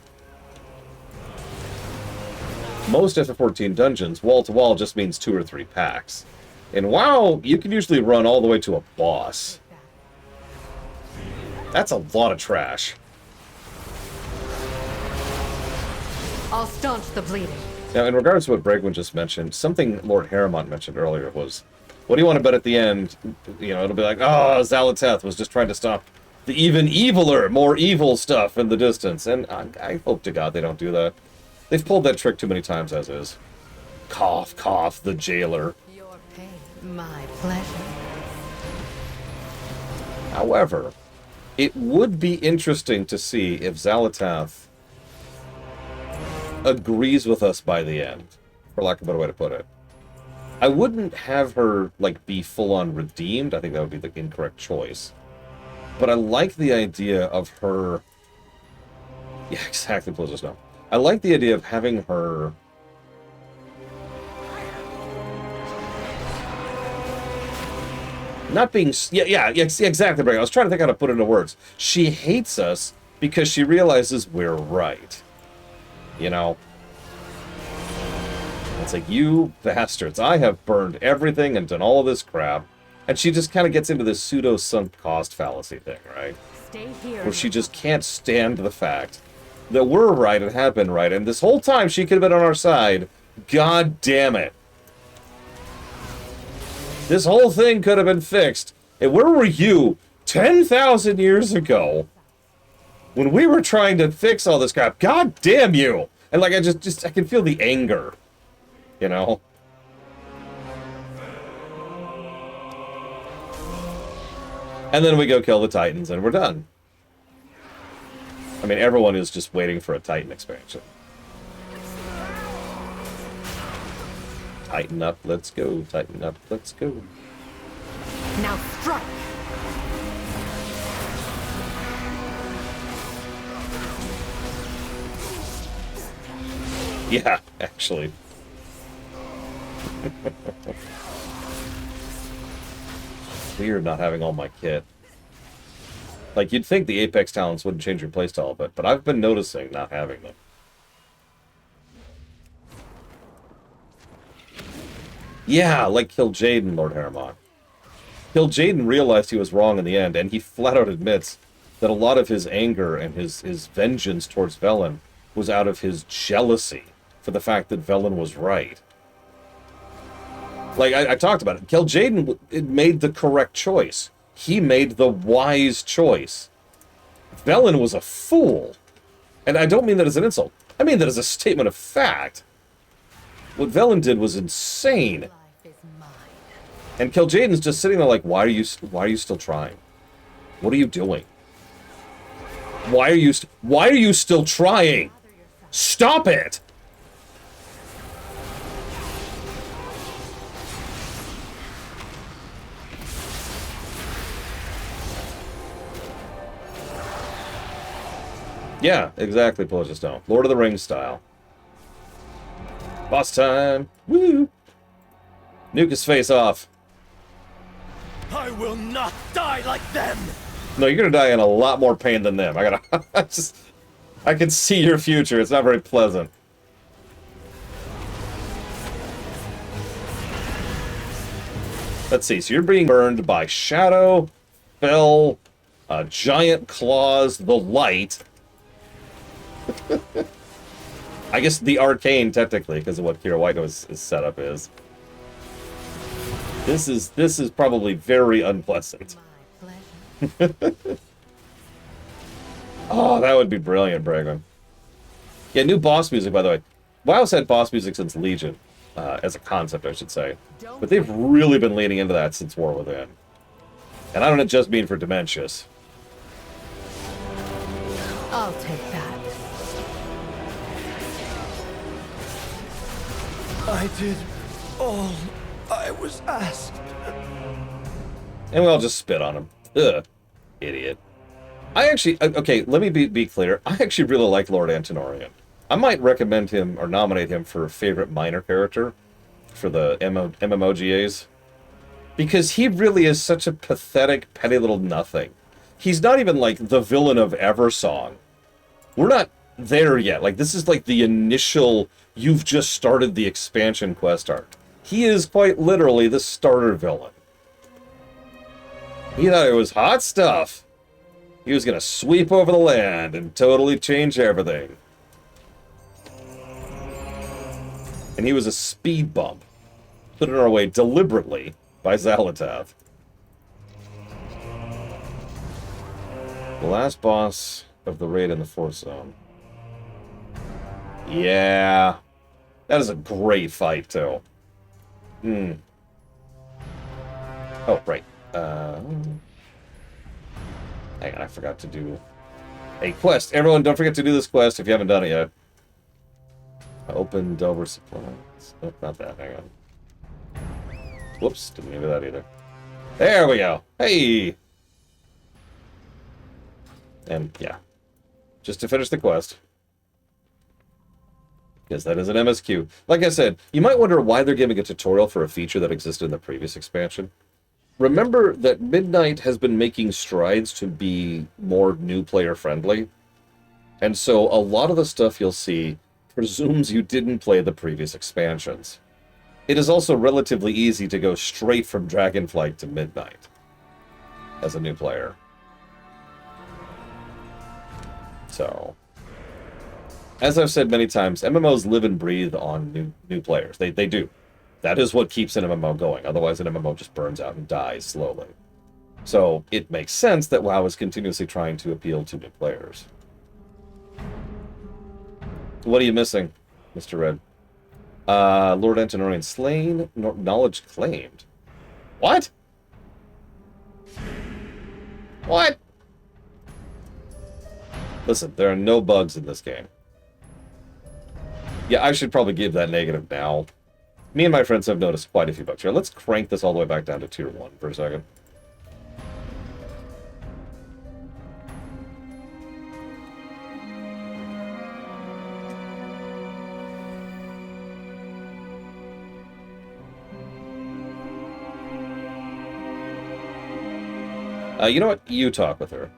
Most FF14 dungeons, wall-to-wall just means 2 or 3 packs. In WoW, you can usually run all the way to a boss. That's a lot of trash. I'll staunch the bleeding. Now, in regards to what Bregwin just mentioned, something Lord Harrimont mentioned earlier was, what do you want to bet at the end? You know, it'll be like, oh, Zalateth was just trying to stop the even eviler, more evil stuff in the distance. And I hope to God they don't do that. They've pulled that trick too many times as is. Cough, cough, the jailer. Your pain, my pleasure. However, it would be interesting to see if Zalateth agrees with us by the end, for lack of a better way to put it. I wouldn't have her, like, be full-on redeemed. I think that would be the incorrect choice. But I like the idea of her... Yeah, exactly, please just know. I like the idea of having her... Not being... Yeah, exactly, Brady. I was trying to think how to put it into words. She hates us because she realizes we're right. You know? It's like, you bastards, I have burned everything and done all of this crap. And she just kind of gets into this pseudo-sunk cost fallacy thing, right? Stay here. Where she just can't stand the fact that we're right and have been right. And this whole time she could have been on our side. God damn it. This whole thing could have been fixed. And where were you 10,000 years ago when we were trying to fix all this crap? God damn you. And like, I can feel the anger. You know? And then we go kill the Titans and we're done. I mean, everyone is just waiting for a Titan expansion. Tighten up, let's go. Tighten up, let's go. Now strike! Yeah, actually. Weird not having all my kit. Like, you'd think the Apex talents wouldn't change your playstyle, but I've been noticing not having them. Yeah, like Kill Jaden, Lord Harrimont. Kill Jaden realized he was wrong in the end, and he flat out admits that a lot of his anger and his vengeance towards Velen was out of his jealousy for the fact that Velen was right. Like, I talked about it. Kill Jaden made the correct choice. He made the wise choice. Velen was a fool. And I don't mean that as an insult. I mean that as a statement of fact. What Velen did was insane. And Kill Jaden's just sitting there like, why are you still trying? What are you doing? Why are you still trying? Stop it! Yeah, exactly, Pillars of Stone. Lord of the Rings style. Boss time! Woo! Nuke his face off. I will not die like them! No, you're gonna die in a lot more pain than them. I can see your future. It's not very pleasant. Let's see, so you're being burned by Shadow, Fell, Giant Claws, the Light. I guess the arcane, technically, because of what Kira White's setup is. This is probably very unpleasant. Oh, that would be brilliant, Bragon. Yeah, new boss music, by the way. WoW's had boss music since Legion, as a concept, I should say. But they've really been leaning into that since War Within. And I don't just mean for Dementius. I'll take that. I did all I was asked. And we all just spit on him. Ugh. Idiot. I actually... Okay, let me be clear. I actually really like Lord Antinorian. I might recommend him or nominate him for favorite minor character for the MMOGAs. Because he really is such a pathetic, petty little nothing. He's not even like the villain of Eversong. We're not there yet. Like, this is like the initial, you've just started the expansion quest arc. He is quite literally the starter villain. He thought it was hot stuff. He was going to sweep over the land and totally change everything. And he was a speed bump, put in our way deliberately by Xalatath. The last boss of the raid in the 4th zone. Yeah. That is a great fight, too. Hmm. Oh, right. Hang on, I forgot to do a quest. Everyone, don't forget to do this quest if you haven't done it yet. Open Delver supplies. Nope, not that. Hang on. Whoops, didn't mean to do that either. There we go. Hey! And, yeah. Just to finish the quest. Because that is an MSQ. Like I said, you might wonder why they're giving a tutorial for a feature that existed in the previous expansion. Remember that Midnight has been making strides to be more new player friendly. And so a lot of the stuff you'll see presumes you didn't play the previous expansions. It is also relatively easy to go straight from Dragonflight to Midnight as a new player. So, as I've said many times, MMOs live and breathe on new players. They do. That is what keeps an MMO going. Otherwise, an MMO just burns out and dies slowly. So, it makes sense that WoW is continuously trying to appeal to new players. What are you missing, Mr. Red? Lord Antinorian slain, knowledge claimed. What? What? Listen, there are no bugs in this game. Yeah, I should probably give that negative now. Me and my friends have noticed quite a few bugs here. Let's crank this all the way back down to tier 1 for a second. You know what? You talk with her.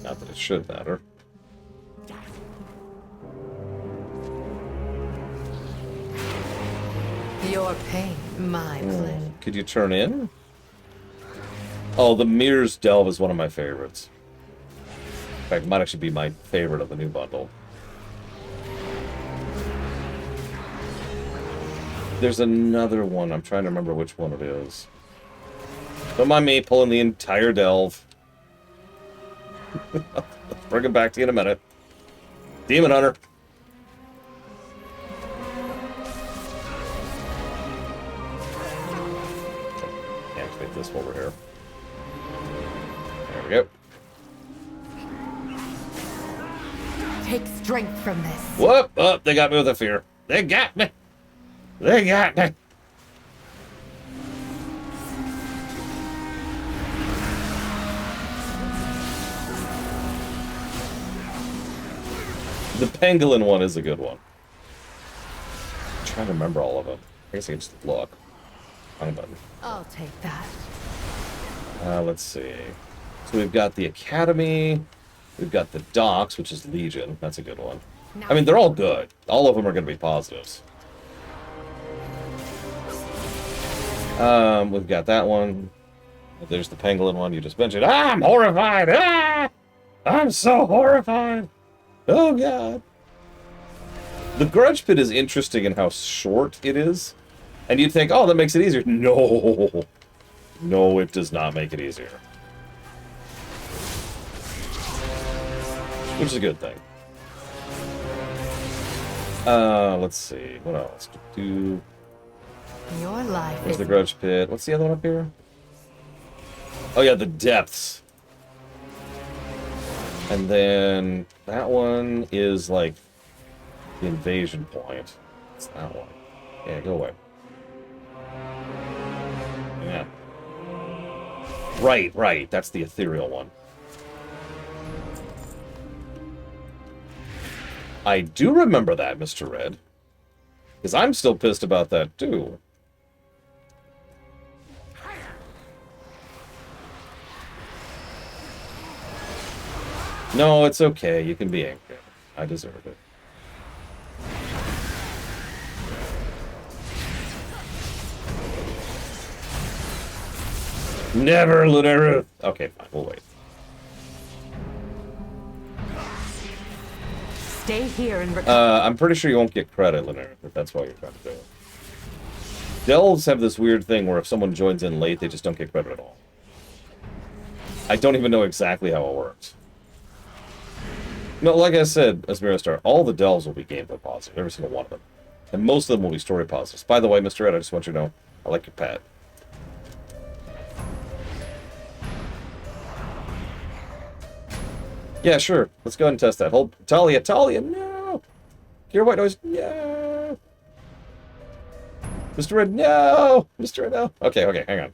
Not that it should matter. Your pain, my pleasure. Could you turn in? Oh, the Mirror's Delve is one of my favorites. In fact, it might actually be my favorite of the new bundle. There's another one. I'm trying to remember which one it is. Don't mind me pulling the entire delve. Bring it back to you in a minute. Demon Hunter. Activate this while we're here. There we go. Take strength from this. Whoop! Oh, they got me with a fear. They got me. They got me. The pangolin one is a good one. I'm trying to remember all of them. I guess I can just look. Wrong button. I'll take that. Let's see. So we've got the Academy. We've got the Docks, which is Legion. That's a good one. I mean, they're all good. All of them are going to be positives. We've got that one. There's the pangolin one you just mentioned. Ah, I'm horrified! Ah! I'm so horrified! Oh, God. The Grudge Pit is interesting in how short it is. And you'd think, oh, that makes it easier. No. No, it does not make it easier. Which is a good thing. Let's see. What else to do? Your life There's is... the Grudge Pit. What's the other one up here? Oh, yeah, the Depths. And then that one is like the invasion point. It's that one. Yeah, go away. Yeah. Right. That's the ethereal one. I do remember that, Mr. Red. Because I'm still pissed about that, too. No, it's okay. You can be angry. I deserve it. Never, Lunaruth. Okay, fine. We'll wait. Stay here and... I'm pretty sure you won't get credit, Lunaruth, if that's why you're trying to do it. Delves have this weird thing where if someone joins in late, they just don't get credit at all. I don't even know exactly how it works. No, like I said, Asmira Star, all the Delves will be gameplay positive, every single one of them. And most of them will be story positives. By the way, Mr. Red, I just want you to know, I like your pet. Yeah, sure. Let's go ahead and test that. Hold Talia, no! Hear white noise, no! Mr. Red, no! Mr. Red, no! Okay, hang on.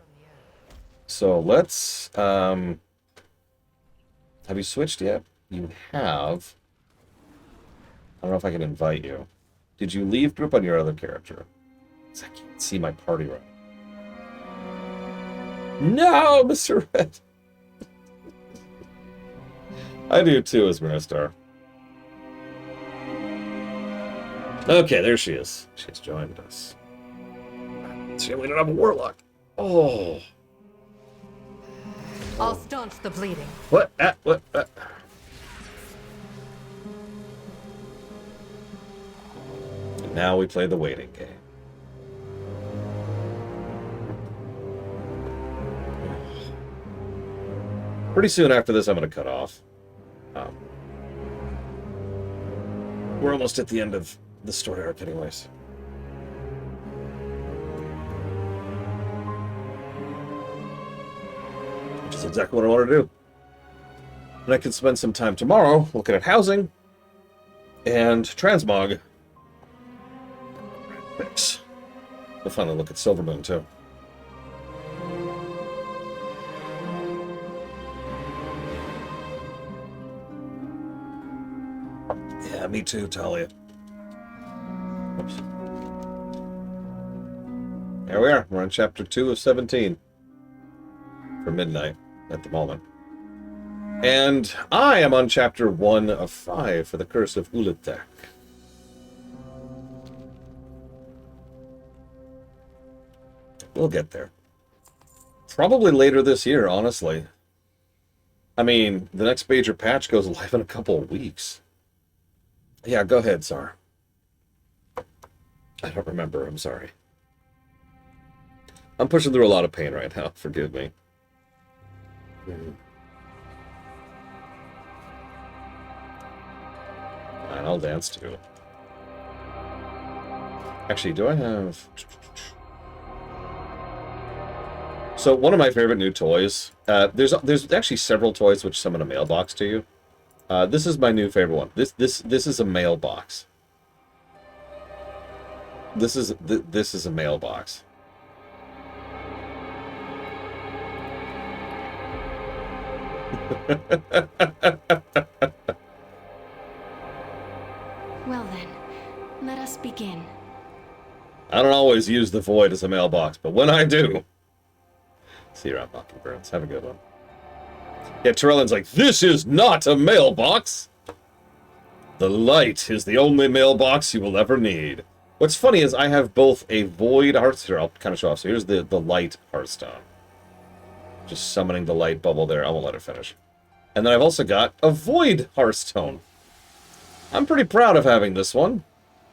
So let's, have you switched yet? You have. I don't know if I can invite you. Did you leave group on your other character? I can't see my party right. No, Mr. Red! I do too, Asmira Star. Okay, there she is. She's joined us. See, we don't have a warlock. Oh. I'll staunch the bleeding. What? What? And now we play the waiting game. Pretty soon after this, I'm going to cut off. We're almost at the end of the story arc anyways. Which is exactly what I want to do. And I can spend some time tomorrow looking at housing and transmog. Thanks. We'll finally look at Silvermoon too. Yeah, me too, Talia. Oops. There we are. We're on chapter 2 of 17. For midnight at the moment. And I am on chapter 1 of 5 for the Curse of Ulatek. We'll get there. Probably later this year, honestly. I mean, the next major patch goes live in a couple of weeks. Yeah, go ahead, Tsar. I don't remember, I'm sorry. I'm pushing through a lot of pain right now, forgive me. Fine, I'll dance too. Actually, do I have... So, one of my favorite new toys... there's actually several toys which summon a mailbox to you. This is my new favorite one. This is a mailbox. This is a mailbox. Well then, let us begin. I don't always use the void as a mailbox, but when I do... See you around, Mockingbirds. Have a good one. Yeah, Tyrellin's like, this is not a mailbox! The light is the only mailbox you will ever need. What's funny is I have both a void Hearthstone. I'll kind of show off. So here's the light Hearthstone. Just summoning the light bubble there. I won't let it finish. And then I've also got a void Hearthstone. I'm pretty proud of having this one.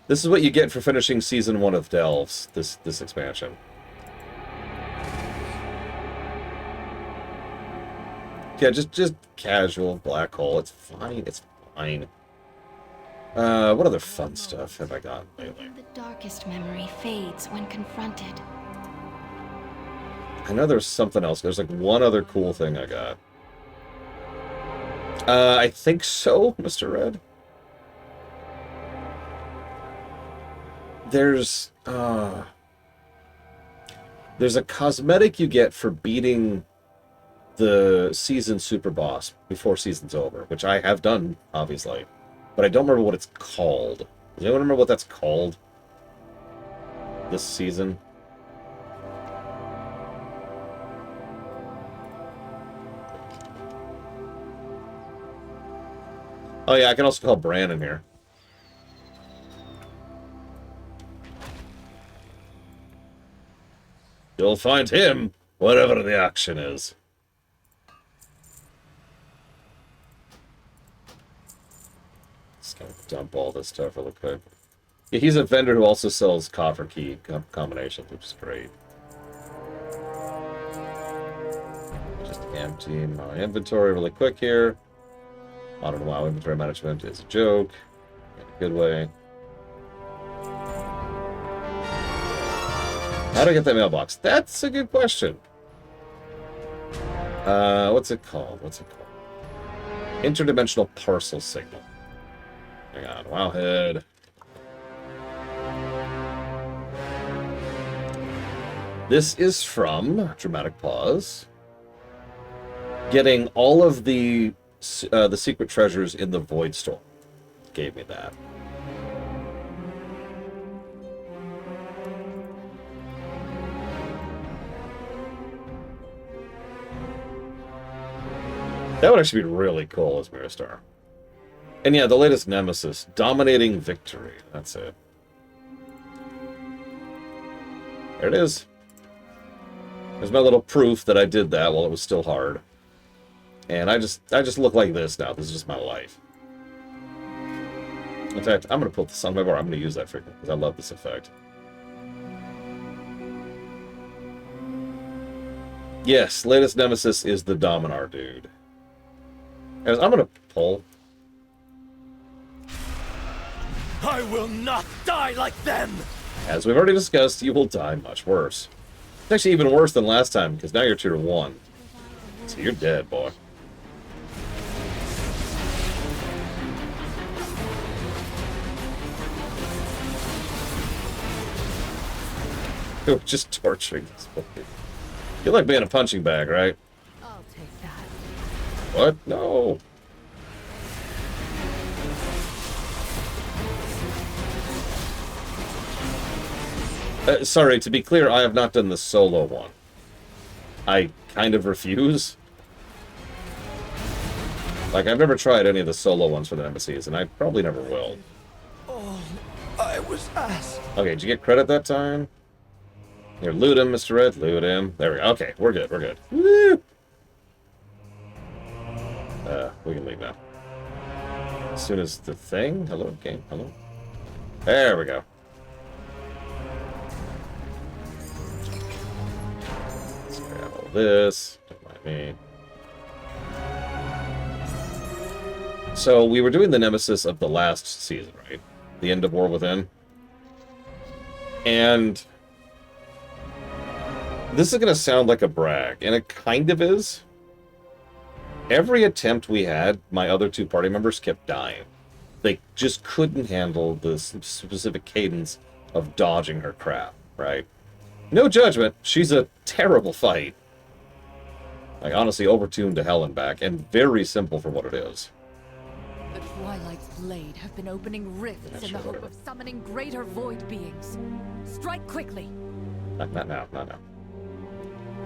This is what you get for finishing Season 1 of Delves, this expansion. Yeah, just casual black hole. It's fine. It's fine. What other fun stuff have I got lately? Even the darkest memory fades when confronted. I know there's something else. There's like one other cool thing I got. I think so, Mr. Red. There's a cosmetic you get for beating the season super boss before season's over, which I have done, obviously. But I don't remember what it's called. Does anyone remember what that's called? This season? Oh yeah, I can also call Bran in here. You'll find him wherever the action is. Just gonna dump all this stuff really quick. Yeah, he's a vendor who also sells coffer key combinations, which is great. Just empty my inventory really quick here. Modern WoW inventory management is a joke. In a good way. How do I get that mailbox? That's a good question. What's it called? What's it called? Interdimensional parcel signal. Hang on, Wowhead. This is from, dramatic pause, getting all of the secret treasures in the Void Storm. Gave me that. That would actually be really cool as Miristar. And yeah, the latest Nemesis, Dominating Victory. That's it. There it is. There's my little proof that I did that while it was still hard. And I just look like this now. This is just my life. In fact, I'm going to put this on my bar. I'm going to use that frequently because I love this effect. Yes, latest Nemesis is the Dominar dude. As I'm going to pull. I will not die like them! As we've already discussed, you will die much worse. It's actually even worse than last time, because now you're tier 1. So you're dead, boy. We're just torturing this boy. You like being a punching bag, right? I'll take that. What? No. Sorry, to be clear, I have not done the solo one. I kind of refuse. Like, I've never tried any of the solo ones for the NPCs, and I probably never will. Oh, I was asked. Okay, did you get credit that time? Here, loot him, Mr. Red. Loot him. There we go. Okay, we're good. We're good. Woo! We can leave now. As soon as the thing... Hello, game. Hello. There we go. Let's grab all this. Don't mind me. So, we were doing the Nemesis of the last season, right? The end of War Within. And... this is going to sound like a brag, and it kind of is. Every attempt we had, my other two party members kept dying. They just couldn't handle the specific cadence of dodging her crap, right? No judgment, she's a terrible fight. Like, honestly, overtuned to hell and back, and very simple for what it is. The Twilight's blade have been opening rifts in the hope of summoning greater void beings. Strike quickly. Not now.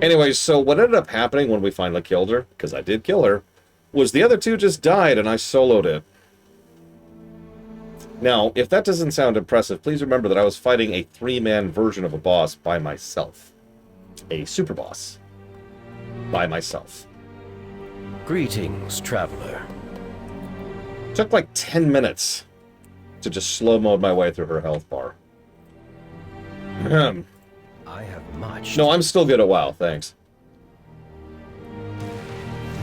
Anyways, so what ended up happening when we finally killed her, because I did kill her, was the other two just died and I soloed it. Now, if that doesn't sound impressive, please remember that I was fighting a 3-man version of a boss by myself. A super boss. By myself. Greetings, traveler. Took like 10 minutes to just slow-mode my way through her health bar. I have much. No, I'm still good at WoW, thanks.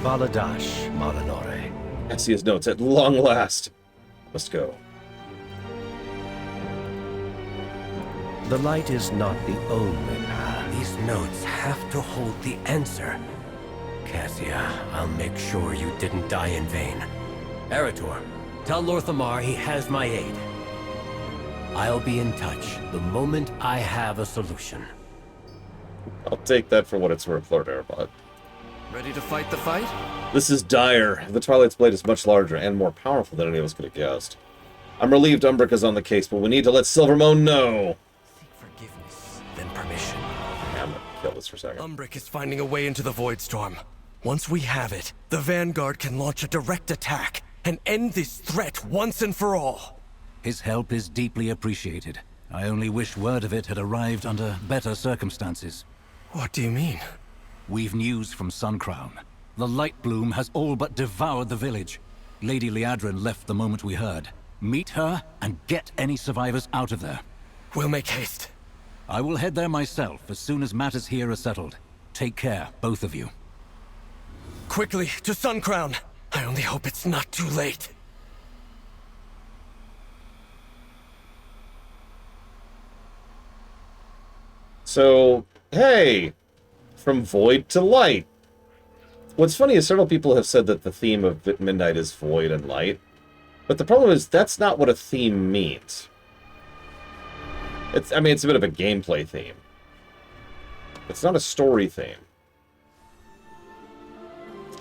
Baladash, Maranore. I see his notes. At long last. Let's go. The light is not the only path. These notes have to hold the answer. Cassia, I'll make sure you didn't die in vain. Eretor, tell Lorthamar he has my aid. I'll be in touch the moment I have a solution. I'll take that for what it's worth, Lord Erebot. Ready to fight the fight? This is dire. The Twilight's blade is much larger and more powerful than any of us could have guessed. I'm relieved Umbric is on the case, but we need to let Silvermoon know. Seek forgiveness, then permission. Yeah, I'm gonna kill this for a second. Umbric is finding a way into the Void Storm. Once we have it, the Vanguard can launch a direct attack and end this threat once and for all. His help is deeply appreciated. I only wish word of it had arrived under better circumstances. What do you mean? We've news from Suncrown. The Light Bloom has all but devoured the village. Lady Liadrin left the moment we heard. Meet her and get any survivors out of there. We'll make haste. I will head there myself as soon as matters here are settled. Take care, both of you. Quickly, to Suncrown. I only hope it's not too late. So, hey! From void to light. What's funny is several people have said that the theme of Midnight is void and light. But the problem is, that's not what a theme means. It's a bit of a gameplay theme. It's not a story theme.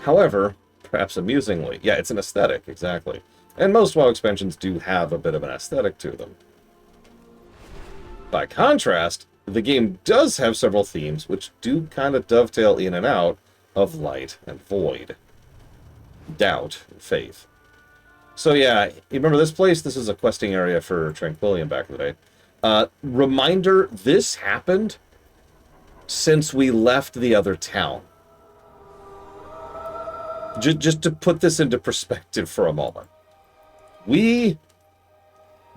However, perhaps amusingly, yeah, it's an aesthetic, exactly. And most WoW expansions do have a bit of an aesthetic to them. By contrast, the game does have several themes which do kind of dovetail in and out of light and void. Doubt and faith. So yeah, you remember this place? This is a questing area for Tranquillian back in the day. Reminder, this happened since we left the other town. Just to put this into perspective for a moment. We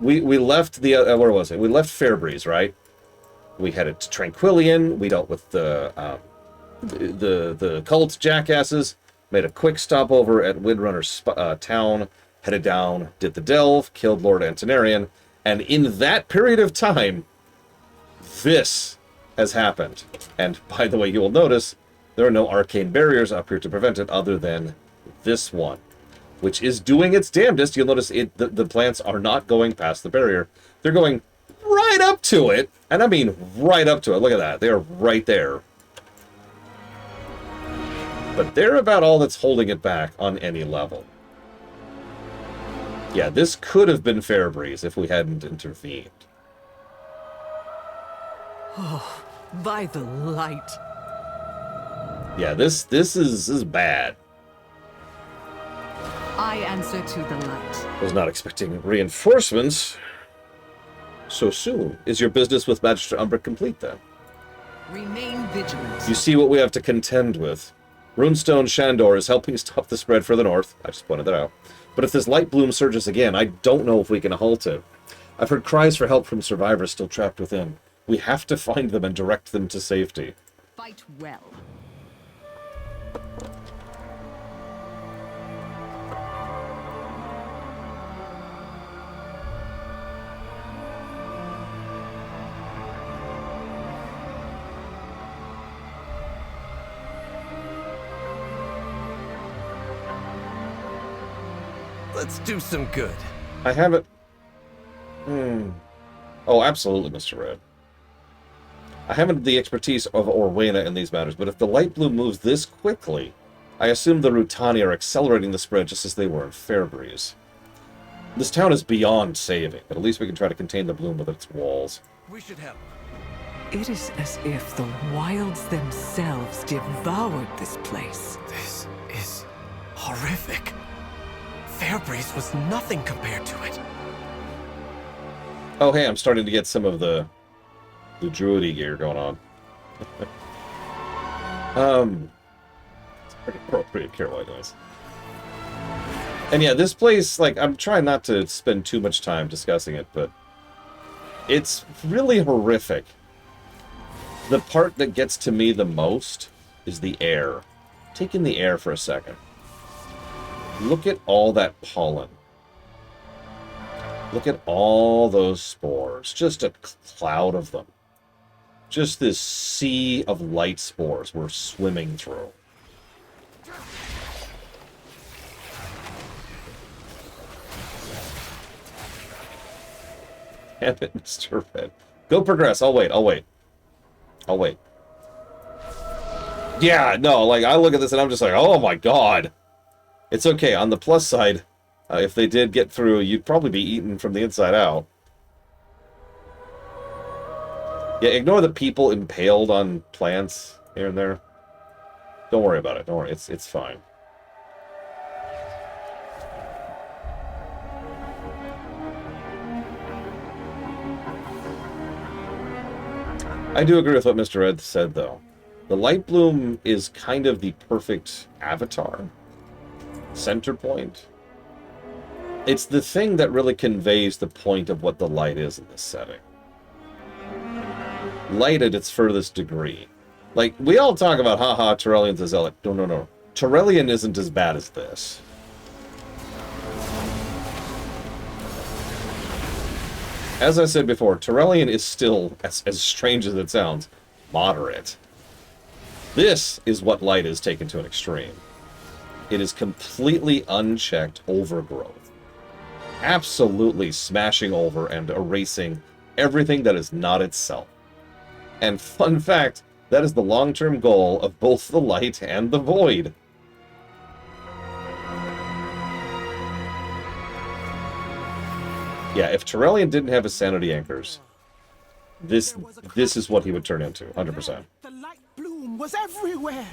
left the... where was it? We left Fairbreeze, right? We headed to Tranquillian. We dealt with the cult jackasses. Made a quick stopover at Windrunner's town. Headed down, did the delve, killed Lord Antonarian. And in that period of time, this has happened. And by the way, you will notice there are no arcane barriers up here to prevent it other than this one, which is doing its damnedest. You'll notice the plants are not going past the barrier. They're going right up to it. And I mean right up to it. Look at that. They are right there. But they're about all that's holding it back on any level. Yeah, this could have been Fairbreeze if we hadn't intervened. Oh, by the light. Yeah, this is bad. I answer to the light. Was not expecting reinforcements so soon. Is your business with Magister Umbric complete, then? Remain vigilant. You see what we have to contend with. Runestone Shandor is helping stop the spread further north. I just pointed that out. But if this light bloom surges again, I don't know if we can halt it. I've heard cries for help from survivors still trapped within. We have to find them and direct them to safety. Fight well. Let's do some good. I haven't... Oh, absolutely, Mr. Red. I haven't the expertise of Orwena in these matters, but if the light bloom moves this quickly, I assume the Rutani are accelerating the spread just as they were in Fairbreeze. This town is beyond saving, but at least we can try to contain the bloom within its walls. We should help. It is as if the wilds themselves devoured this place. This is horrific. Fairbreeze was nothing compared to it. Oh, hey, I'm starting to get some of the druidy gear going on. It's pretty appropriate care-wise, nice. And yeah, this place, like, I'm trying not to spend too much time discussing it, but it's really horrific. The part that gets to me the most is the air. Take in the air for a second. Look at all that pollen. Look at all those spores. Just a cloud of them. Just this sea of light spores we're swimming through. Damn it, Mr. Red. Go progress. I'll wait. I'll wait. I'll wait. Yeah, no, like, I look at this and I'm just like, oh my god. It's okay. On the plus side, if they did get through, you'd probably be eaten from the inside out. Yeah, ignore the people impaled on plants here and there. Don't worry about it. Don't worry. It's fine. I do agree with what Mr. Ed said, though. The light bloom is kind of the perfect avatar. Center point. It's the thing that really conveys the point of what the light is in this setting. Light at its furthest degree. Like, we all talk about, haha, Tyrellian's a zealot. No, no, no. Tyrellian isn't as bad as this. As I said before, Tyrellian is still, as strange as it sounds, moderate. This is what light is taken to an extreme. It is completely unchecked overgrowth. Absolutely smashing over and erasing everything that is not itself. And fun fact, that is the long-term goal of both the light and the void. Yeah, if Tyrellian didn't have his sanity anchors, this is what he would turn into, 100%. The light bloom was everywhere.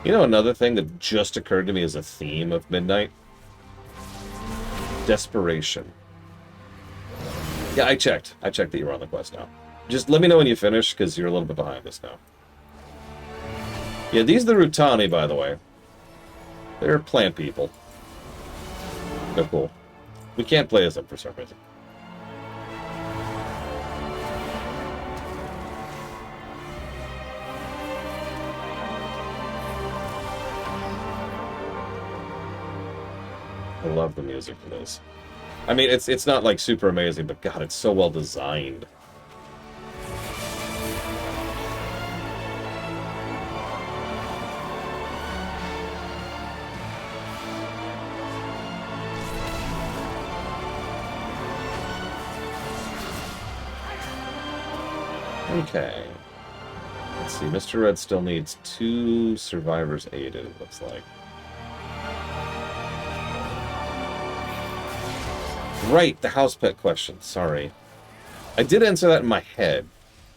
You know another thing that just occurred to me as a theme of Midnight? Desperation. Yeah, I checked. I checked that you were on the quest now. Just let me know when you finish, because you're a little bit behind us now. Yeah, these are the Rutani, by the way. They're plant people. They're cool. We can't play as them for some reason. I love the music for this. I mean, it's not like super amazing, but God, it's so well designed. Okay. Let's see, Mr. Red still needs 2 survivors aided, it looks like. Right, the house pet question, sorry. I did answer that in my head.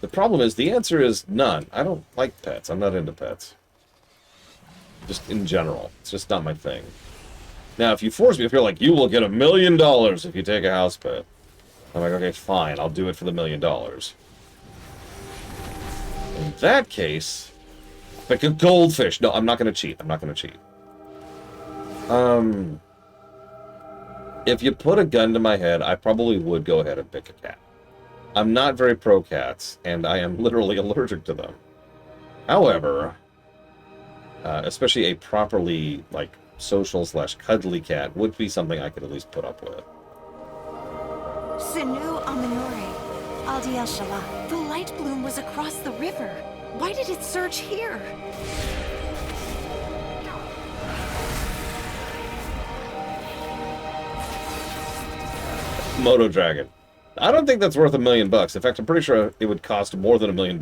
The problem is, the answer is none. I don't like pets. I'm not into pets. Just in general. It's just not my thing. Now, if you force me, if you're like, you will get $1 million if you take a house pet. I'm like, okay, fine, I'll do it for the $1 million. In that case, like a goldfish. No, I'm not going to cheat. I'm not going to cheat. If you put a gun to my head, I probably would go ahead and pick a cat. I'm not very pro cats, and I am literally allergic to them. However, especially a properly, like, social/cuddly cat would be something I could at least put up with. Sinu Aminore, Aldi El Shalah. The light bloom was across the river. Why did it surge here? Moto Dragon. I don't think that's worth $1 million. In fact, I'm pretty sure it would cost more than $1 million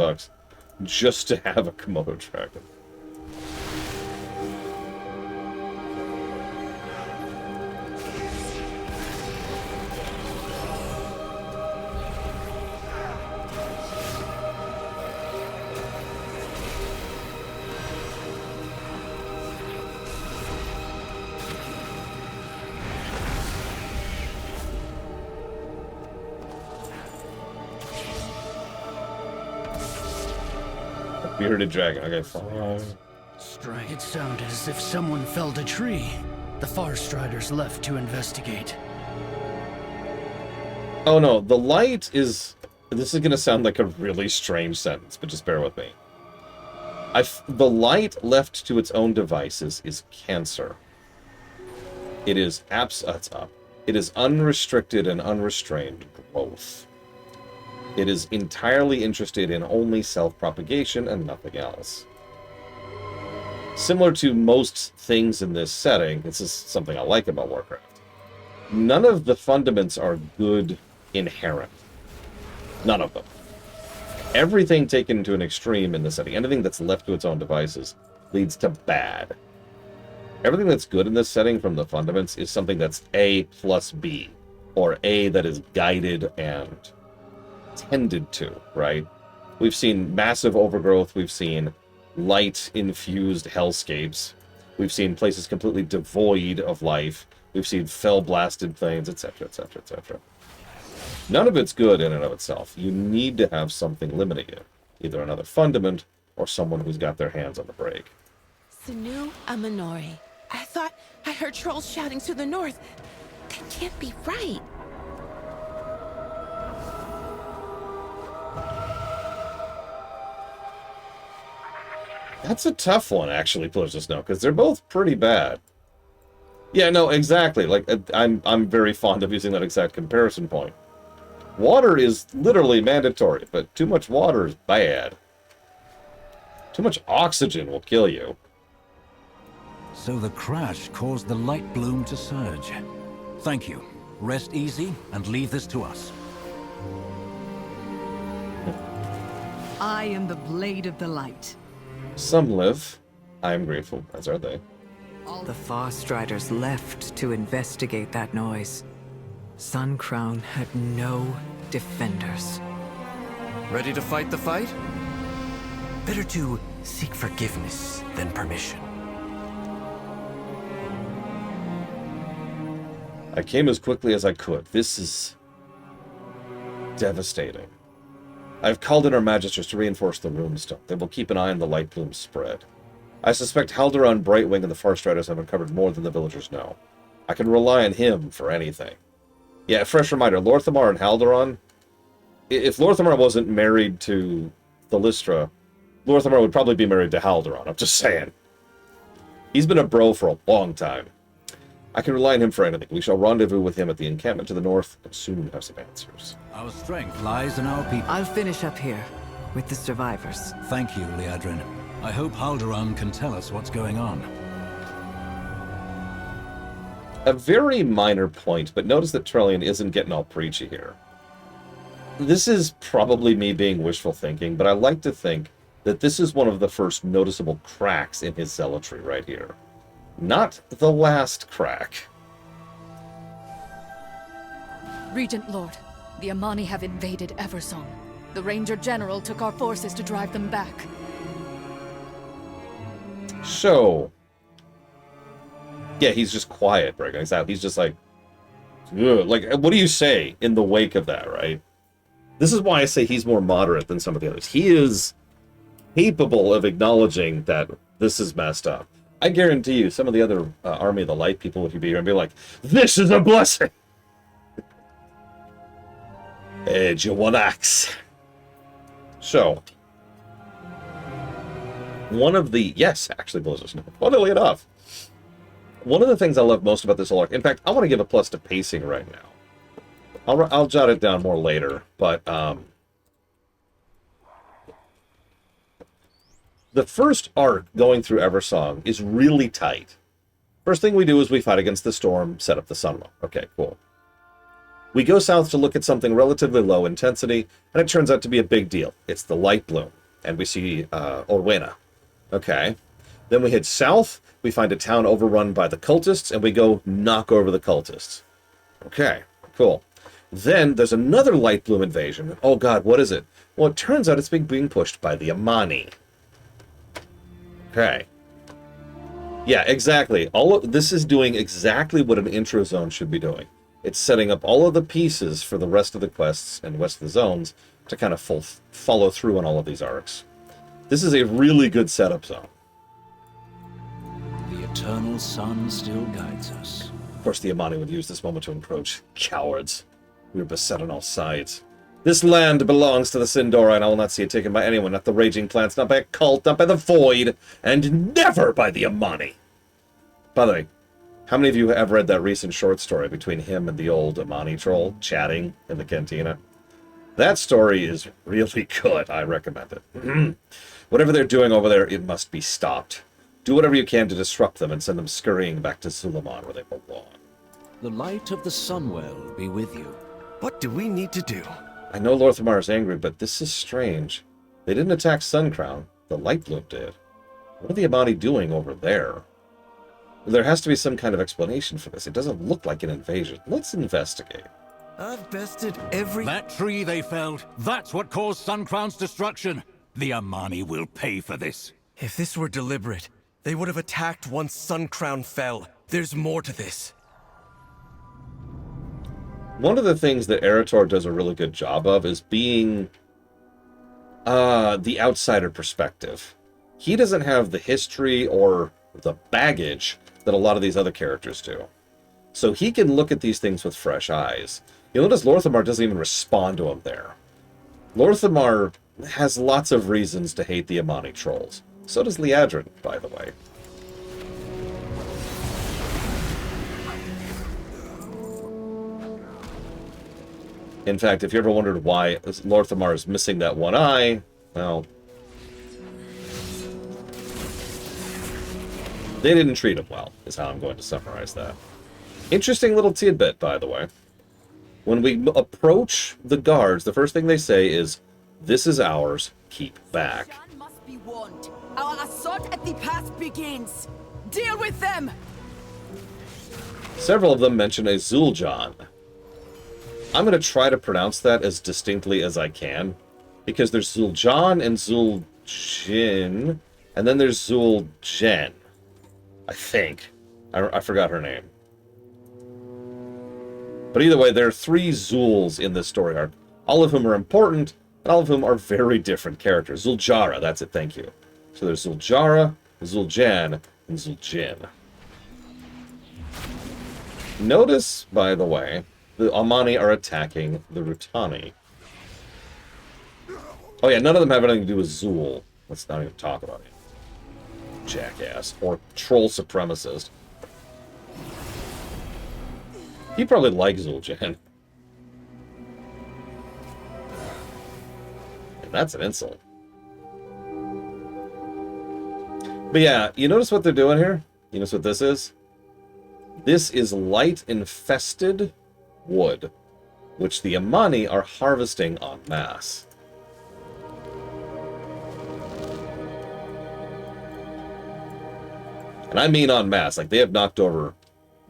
just to have a Komodo Dragon. Bearded dragon. Okay, 5. Strike. It sounded as if someone felled a tree. The Forest Riders left to investigate. Oh no, the light is... This is going to sound like a really strange sentence, but just bear with me. The light left to its own devices is cancer. It is It is unrestricted and unrestrained growth. It is entirely interested in only self-propagation and nothing else. Similar to most things in this setting, this is something I like about Warcraft. None of the fundaments are good inherent. None of them. Everything taken to an extreme in this setting, anything that's left to its own devices, leads to bad. Everything that's good in this setting from the fundaments is something that's A plus B, or A that is guided and tended to, right? We've seen massive overgrowth, we've seen light-infused hellscapes, we've seen places completely devoid of life, we've seen fell-blasted plains, etc., etc., etc. None of it's good in and of itself. You need to have something limiting you, either another fundament or someone who's got their hands on the brake. Sanu Amanori. I thought I heard trolls shouting to the north. That can't be right. That's a tough one, actually, Pillars of Snow, because they're both pretty bad. Yeah, no, exactly. Like, I'm very fond of using that exact comparison point. Water is literally mandatory, but too much water is bad. Too much oxygen will kill you. So the crash caused the light bloom to surge. Thank you. Rest easy and leave this to us. I am the Blade of the Light. Some live. I am grateful, as are they. The Farstriders left to investigate that noise. Sun Crown had no defenders. Ready to fight the fight? Better to seek forgiveness than permission. I came as quickly as I could. This is devastating. I've called in our magisters to reinforce the runestone. They will keep an eye on the light bloom spread. I suspect Haldoran, Brightwing, and the Farstriders have uncovered more than the villagers know. I can rely on him for anything. Yeah, a fresh reminder, Lorthamar and Haldoran, if Lorthamar wasn't married to Thalystra, Lorthamar would probably be married to Haldoran, I'm just saying. He's been a bro for a long time. I can rely on him for anything. We shall rendezvous with him at the encampment to the north, and soon have some answers. Our strength lies in our people. I'll finish up here, with the survivors. Thank you, Liadrin. I hope Haldoran can tell us what's going on. A very minor point, but notice that Trellian isn't getting all preachy here. This is probably me being wishful thinking, but I like to think that this is one of the first noticeable cracks in his zealotry right here. Not the last crack. Regent Lord, the Amani have invaded Eversong. The Ranger General took our forces to drive them back. So, yeah, he's just quiet, breaking us out. He's just like, ugh. Like, what do you say in the wake of that, right? This is why I say he's more moderate than some of the others. He is capable of acknowledging that this is messed up. I guarantee you, some of the other Army of the Light people would be here and be like, this is a blessing! Edge you one axe. So, one of the... Yes, actually, Blizzard's not. Funnily enough. One of the things I love most about this whole arc... In fact, I want to give a plus to pacing right now. I'll jot it down more later, but... The first arc going through Eversong is really tight. First thing we do is we fight against the storm, set up the Sunwell. Okay, cool. We go south to look at something relatively low intensity, and it turns out to be a big deal. It's the light bloom, and we see Orwena. Okay. Then we head south, we find a town overrun by the cultists, and we go knock over the cultists. Okay, cool. Then there's another light bloom invasion. Oh god, what is it? Well, it turns out it's being pushed by the Amani. Okay. Yeah, exactly. This is doing exactly what an intro zone should be doing. It's setting up all of the pieces for the rest of the quests and the rest of the zones to kind of follow through on all of these arcs. This is a really good setup zone. The eternal sun still guides us. Of course, the Amani would use this moment to encroach. Cowards. We are beset on all sides. This land belongs to the Sindora, and I will not see it taken by anyone, not the Raging Plants, not by a cult, not by the Void, and never by the Amani. By the way, how many of you have read that recent short story between him and the old Amani troll chatting in the cantina? That story is really good. I recommend it. Whatever they're doing over there, it must be stopped. Do whatever you can to disrupt them and send them scurrying back to Suleiman where they belong. The light of the Sunwell be with you. What do we need to do? I know Lorthamar is angry, but this is strange. They didn't attack Suncrown. The Lightbloom did. What are the Amani doing over there? There has to be some kind of explanation for this. It doesn't look like an invasion. Let's investigate. I've bested every... That tree they felled, that's what caused Suncrown's destruction. The Amani will pay for this. If this were deliberate, they would have attacked once Suncrown fell. There's more to this. One of the things that Eretor does a really good job of is being the outsider perspective. He doesn't have the history or the baggage that a lot of these other characters do. So he can look at these things with fresh eyes. You'll notice Lorthamar doesn't even respond to him there. Lorthamar has lots of reasons to hate the Amani trolls. So does Liadrin, by the way. In fact, if you ever wondered why Lorthamar is missing that one eye, well, they didn't treat him well, is how I'm going to summarize that. Interesting little tidbit, by the way. When we approach the guards, the first thing they say is, "This is ours, keep back." Must be warned. Our assault at the pass begins. Deal with them! Several of them mention a Zul'Jan. I'm going to try to pronounce that as distinctly as I can, because there's Zul'Jan and Zul'Jin, and then there's Zul'Jen, I think. I forgot her name. But either way, there are 3 Zuls in this story arc, all of whom are important, and all of whom are very different characters. Zuljara, that's it, thank you. So there's Zuljara, Zul'Jan, and Zul'Jin. Notice, by the way, the Amani are attacking the Rutani. Oh yeah, none of them have anything to do with Zul. Let's not even talk about it. Jackass. Or troll supremacist. He probably likes Zul'Jan. And that's an insult. But yeah, you notice what they're doing here? You notice what this is? This is light-infested wood, which the Amani are harvesting en masse. And I mean en masse, like they have knocked over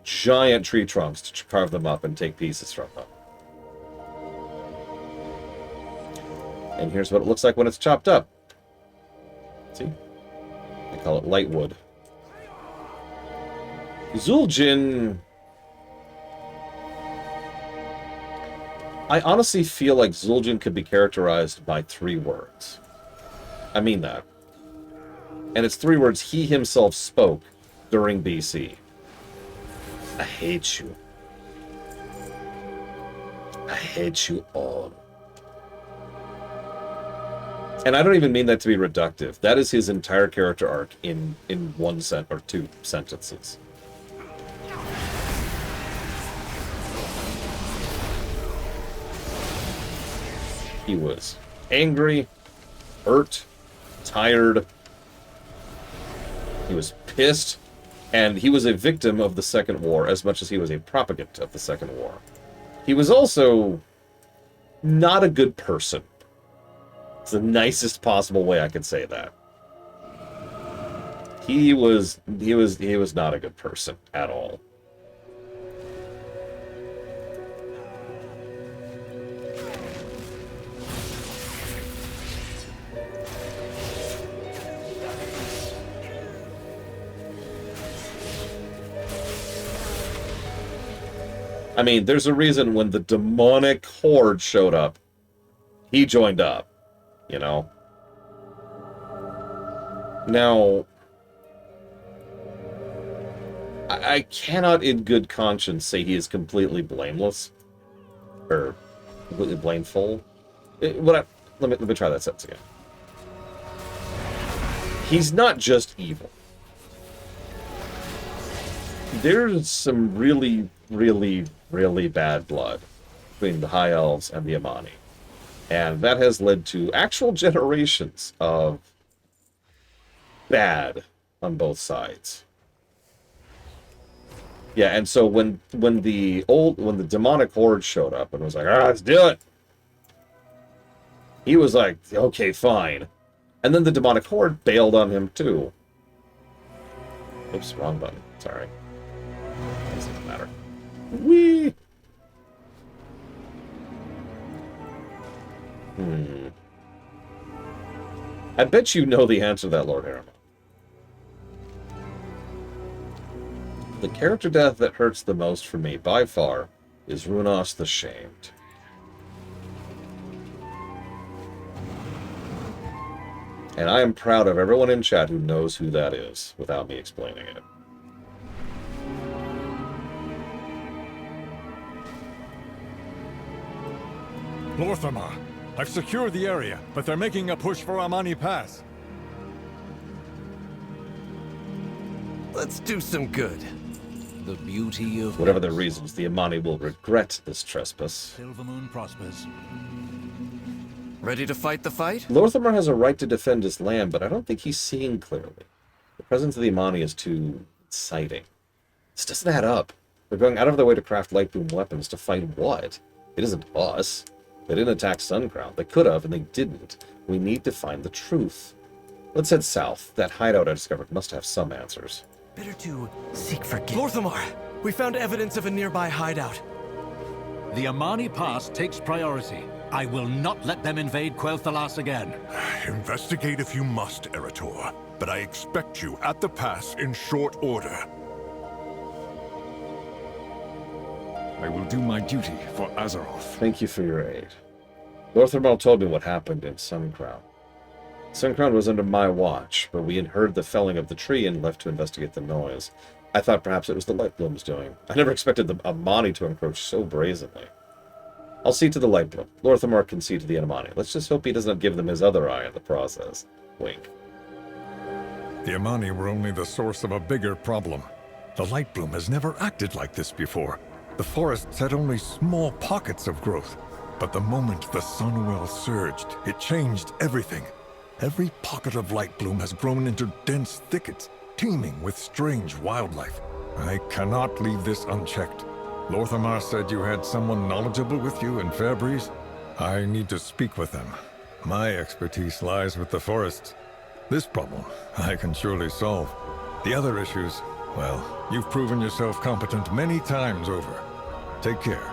giant tree trunks to carve them up and take pieces from them. And here's what it looks like when it's chopped up. See? They call it light wood. Zul'Jin... I honestly feel like Zul'Jin could be characterized by 3 words. I mean that. And it's 3 words he himself spoke during BC. I hate you. I hate you all. And I don't even mean that to be reductive. That is his entire character arc in 1 sentence or 2 sentences. He was angry, hurt, tired. He was pissed, and he was a victim of the Second War as much as he was a propagant of the Second War. He was also not a good person. It's the nicest possible way I could say that. He was not a good person at all. I mean, there's a reason when the demonic horde showed up, he joined up, you know? Now, I cannot in good conscience say he is completely blameless. Or completely blameful. Let me try that sentence again. He's not just evil. There's some really, really, really bad blood between the High Elves and the Amani. And that has led to actual generations of bad on both sides. Yeah, and so when the demonic horde showed up and was like, let's do it, he was like, okay, fine. And then the demonic horde bailed on him too. Oops, wrong button. Sorry. Doesn't matter. Whee! I bet you know the answer to that, Lord Harriman. The character death that hurts the most for me, by far, is Runos the Shamed. And I am proud of everyone in chat who knows who that is, without me explaining it. Lorthamar, I've secured the area, but they're making a push for Amani Pass. Let's do some good. The beauty of... Whatever the reasons, the Amani will regret this trespass. Silvermoon prospers. Ready to fight the fight? Lorthamar has a right to defend his land, but I don't think he's seeing clearly. The presence of the Amani is too exciting. This doesn't add up. They're going out of their way to craft light boom weapons to fight what? It isn't us. They didn't attack Suncrown. They could have, and they didn't. We need to find the truth. Let's head south. That hideout I discovered must have some answers. Better to seek forgiveness. Lorthamar, we found evidence of a nearby hideout. The Amani Pass takes priority. I will not let them invade Quel'Thalas again. Investigate if you must, Erator, but I expect you at the pass in short order. I will do my duty for Azeroth. Thank you for your aid. Lorthamar told me what happened in Suncrown. Suncrown was under my watch, but we had heard the felling of the tree and left to investigate the noise. I thought perhaps it was the Lightbloom's doing. I never expected the Amani to encroach so brazenly. I'll see to the Lightbloom. Lorthamar can see to the Amani. Let's just hope he doesn't give them his other eye in the process. Wink. The Amani were only the source of a bigger problem. The Lightbloom has never acted like this before. The forests had only small pockets of growth. But the moment the Sunwell surged, it changed everything. Every pocket of Lightbloom has grown into dense thickets, teeming with strange wildlife. I cannot leave this unchecked. Lorthamar said you had someone knowledgeable with you in Fairbreeze. I need to speak with them. My expertise lies with the forests. This problem I can surely solve. The other issues, well, you've proven yourself competent many times over. Take care.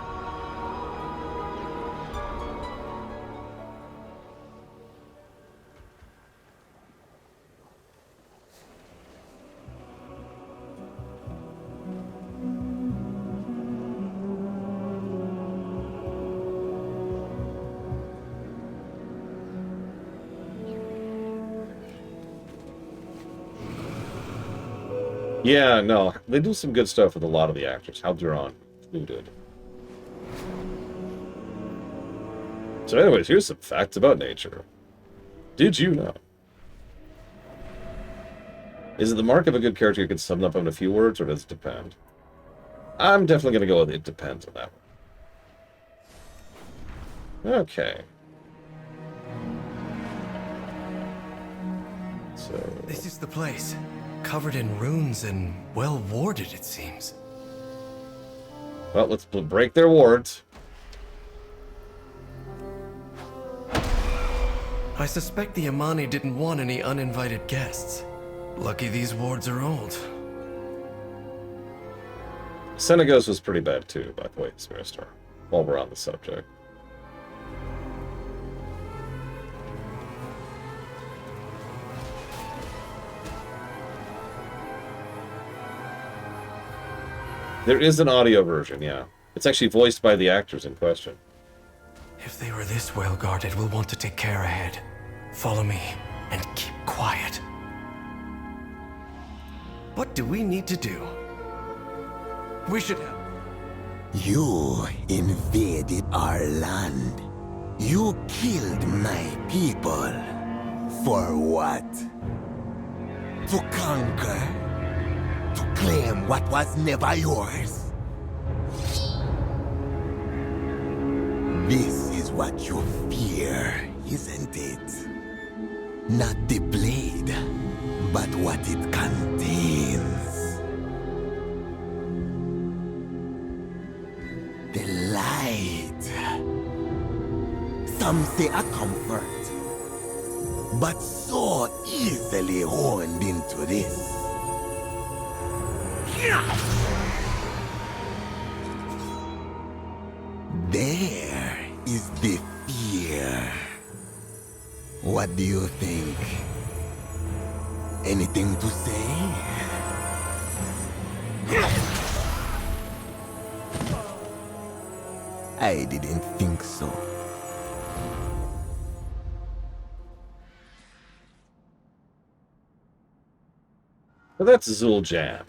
Yeah, no, they do some good stuff with a lot of the actors. Halduran included. So anyways, here's some facts about nature. Did you know? Is it the mark of a good character you can sum up in a few words, or does it depend? I'm definitely going to go with it depends on that one. Okay. So... This is the place. Covered in runes and well warded, it seems. Well, let's break their wards. I suspect the Amani didn't want any uninvited guests. Lucky these wards are old. Senegos was pretty bad too, by the way, Star, while we're on the subject. There is an audio version, yeah. It's actually voiced by the actors in question. If they were this well guarded, we'll want to take care ahead. Follow me and keep quiet. What do we need to do? We should have... You invaded our land. You killed my people. For what? To conquer? To claim what was never yours? This is what you fear, isn't it? Not the blade, but what it contains. The light. Some say a comfort, but so easily honed into this. There is the fear. What do you think? Anything to say? I didn't think so. Well, that's Zul'Jan.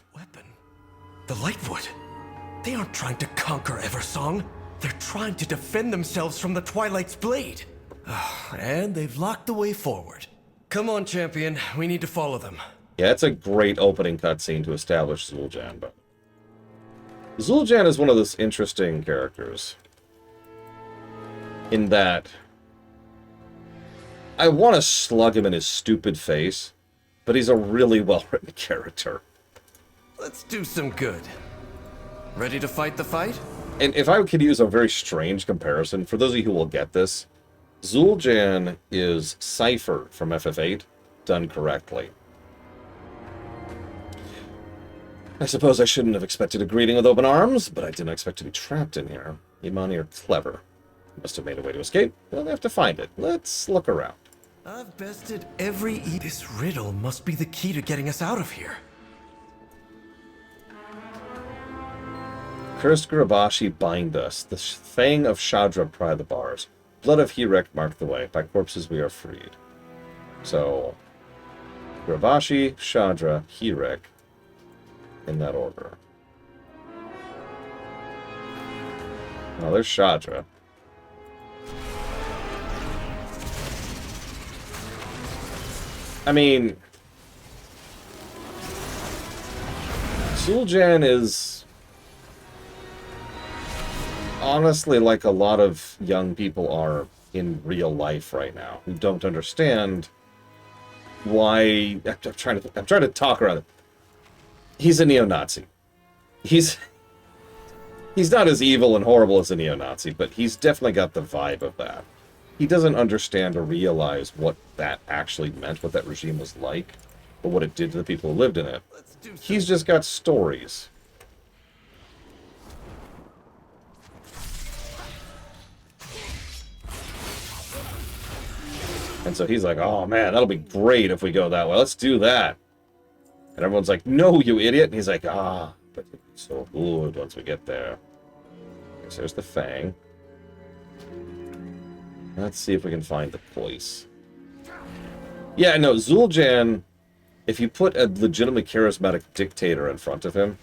The Lightwood. They aren't trying to conquer Eversong. They're trying to defend themselves from the Twilight's blade. And they've locked the way forward. Come on, champion. We need to follow them. Yeah, it's a great opening cutscene to establish Zul'Jan, but... Zul'Jan is one of those interesting characters. In that... I want to slug him in his stupid face, but he's a really well-written character. Let's do some good. Ready to fight the fight? And if I could use a very strange comparison, for those of you who will get this, Zul'Jan is Cypher from FF8, done correctly. I suppose I shouldn't have expected a greeting with open arms, but I didn't expect to be trapped in here. Imani are clever. Must have made a way to escape. We'll have to find it. Let's look around. I've bested every This riddle must be the key to getting us out of here. Cursed Gurabashi bind us. The fang of Shadra pry the bars. Blood of Hirek mark the way. By corpses we are freed. So, Gurabashi, Shadra, Hirek, in that order. Oh, there's Shadra. I mean, Zul'Jan is honestly like a lot of young people are in real life right now, who don't understand why. I'm trying to talk around it. He's a neo-Nazi. He's not as evil and horrible as a neo-Nazi, but he's definitely got the vibe of that. He doesn't understand or realize what that actually meant, what that regime was like, or what it did to the people who lived in it. He's just got stories. And so he's like, oh man, that'll be great if we go that way. Let's do that. And everyone's like, no, you idiot. And he's like, but it'll be so good once we get there. Okay, so there's the Fang. Let's see if we can find the place. Yeah, no, Zul'Jan, if you put a legitimately charismatic dictator in front of him,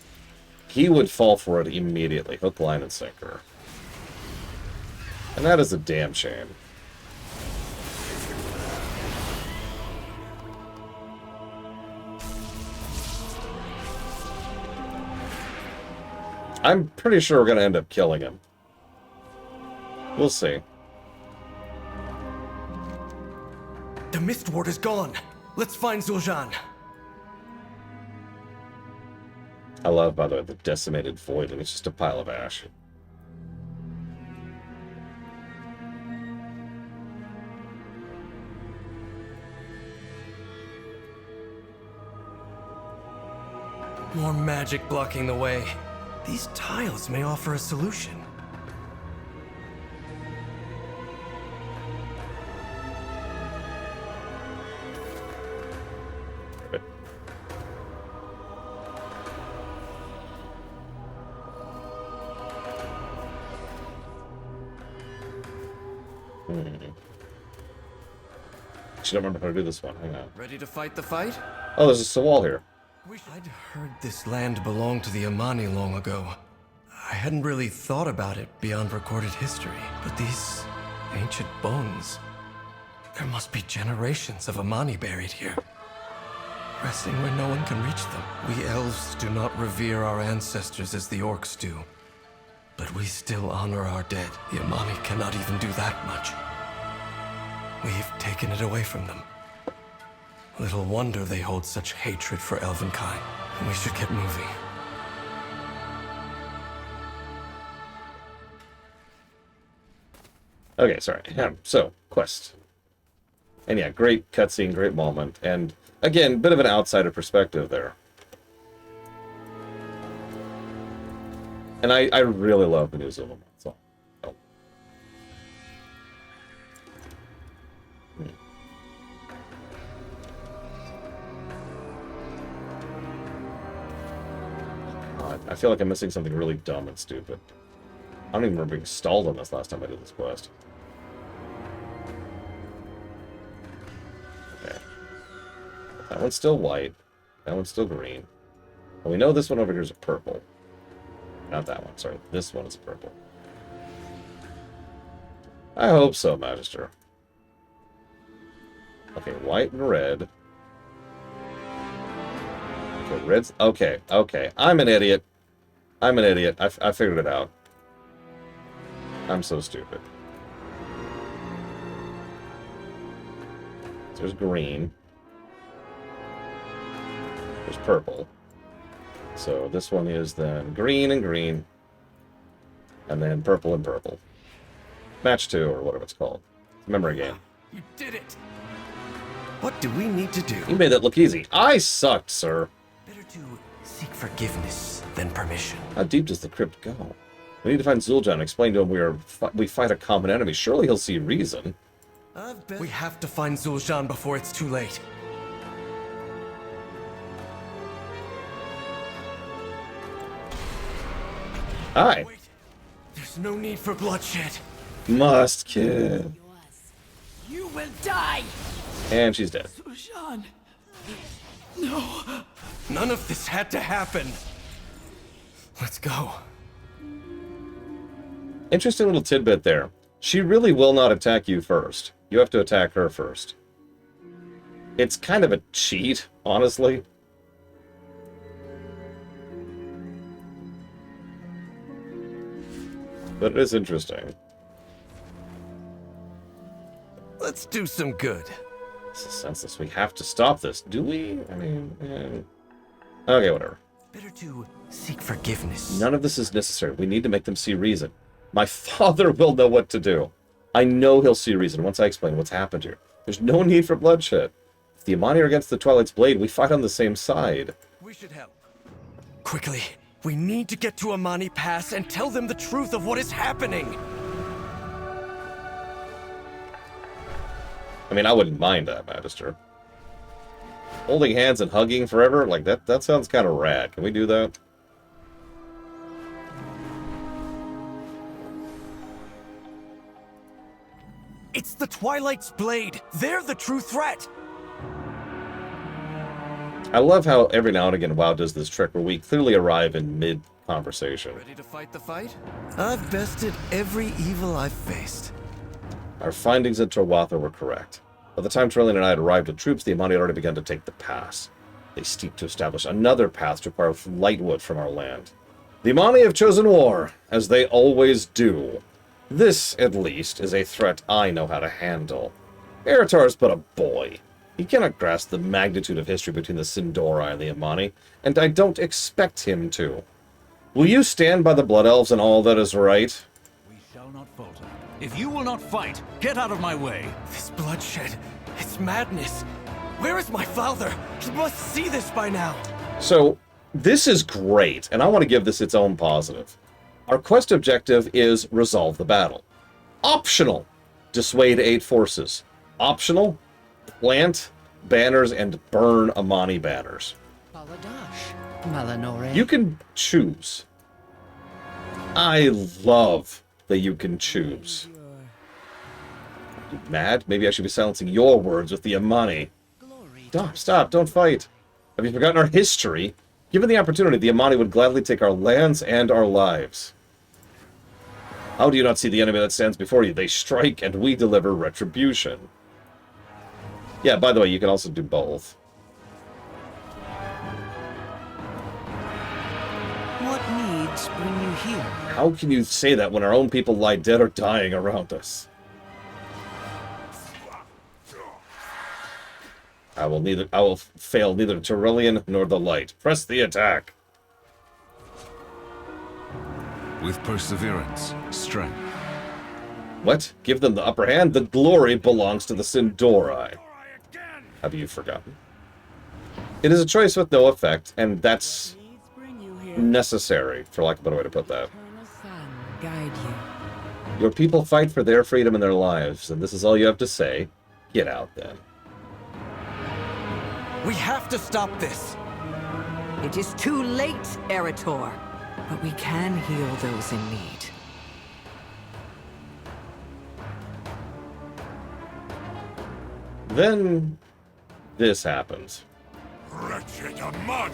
he would fall for it immediately. Hook, line, and sinker. And that is a damn shame. I'm pretty sure we're going to end up killing him. We'll see. The Mist Ward is gone. Let's find Zul'Jan. I love, by the way, the decimated void, and it's just a pile of ash. More magic blocking the way. These tiles may offer a solution. Actually, don't remember how to do this one. Hang on. Ready to fight the fight? Oh, there's a wall here. I'd heard this land belonged to the Amani long ago. I hadn't really thought about it beyond recorded history, but these ancient bones... There must be generations of Amani buried here, resting where no one can reach them. We elves do not revere our ancestors as the orcs do, but we still honor our dead. The Amani cannot even do that much. We've taken it away from them. Little wonder they hold such hatred for Elvenkind. We should get moving. Okay, sorry. So, quest. And yeah, great cutscene, great moment. And again, bit of an outsider perspective there. And I really love the New Zealand song. Oh. I feel like I'm missing something really dumb and stupid. I don't even remember being stalled on this last time I did this quest. Okay. That one's still white. That one's still green. And we know this one over here is a purple. Not that one, sorry. This one is purple. I hope so, Magister. Okay, white and red. Okay, red's... Okay, okay. I'm an idiot. I'm an idiot. I figured it out. I'm so stupid. So there's green. There's purple. So this one is then green and green. And then purple and purple. Match 2, or whatever it's called. Memory game. You did it! What do we need to do? You made that look easy. I sucked, sir. Better to seek forgiveness than permission. How deep does the crypt go? We need to find Zul'jin and explain to him we fight a common enemy. Surely he'll see reason. We have to find Zul'jin before it's too late. Hi. Wait. There's no need for bloodshed. Must kill. You will die! And she's dead. Zul'jin. No. None of this had to happen. Let's go. Interesting little tidbit there. She really will not attack you first. You have to attack her first. It's kind of a cheat, honestly. But it is interesting. Let's do some good. This is senseless. We have to stop this. Do we? I mean... Okay, whatever. Better to seek forgiveness. None of this is necessary. We need to make them see reason. My father will know what to do. I know he'll see reason once I explain what's happened here. There's no need for bloodshed. If the Amani are against the Twilight's Blade, we fight on the same side. We should help. Quickly, we need to get to Amani Pass and tell them the truth of what is happening. I mean, I wouldn't mind that, Magister. Holding hands and hugging forever? Like, that sounds kind of rad. Can we do that? It's the Twilight's Blade. They're the true threat. I love how every now and again WoW does this trick where we clearly arrive in mid-conversation. Ready to fight the fight? I've bested every evil I've faced. Our findings at Torwatha were correct. By the time Trillian and I had arrived with troops, the Amani had already begun to take the pass. They seek to establish another path to acquire lightwood from our land. The Amani have chosen war, as they always do. This, at least, is a threat I know how to handle. Eritar is but a boy. He cannot grasp the magnitude of history between the Sindori and the Amani, and I don't expect him to. Will you stand by the Blood Elves and all that is right? We shall not falter. If you will not fight, get out of my way. This bloodshed, it's madness. Where is my father? He must see this by now. So, this is great, and I want to give this its own positive. Our quest objective is resolve the battle. Optional, dissuade 8 forces. Optional, plant banners and burn Amani banners. You can choose. I love that you can choose. Are you mad? Maybe I should be silencing your words with the Amani. Stop, don't fight. Have you forgotten our history? Given the opportunity, the Amani would gladly take our lands and our lives. How do you not see the enemy that stands before you? They strike, and we deliver retribution. Yeah, by the way, you can also do both. What needs bring you here? How can you say that when our own people lie dead or dying around us? I will fail neither Tyrellian nor the light. Press the attack. With perseverance, strength. What? Give them the upper hand? The glory belongs to the Sindorai. Have you forgotten? It is a choice with no effect, and that's necessary, for lack of a better way to put that. Guide you. Your people fight for their freedom and their lives, and this is all you have to say. Get out, then. We have to stop this! It is too late, Eritor. But we can heal those in need. Then this happens. Wretched Amani!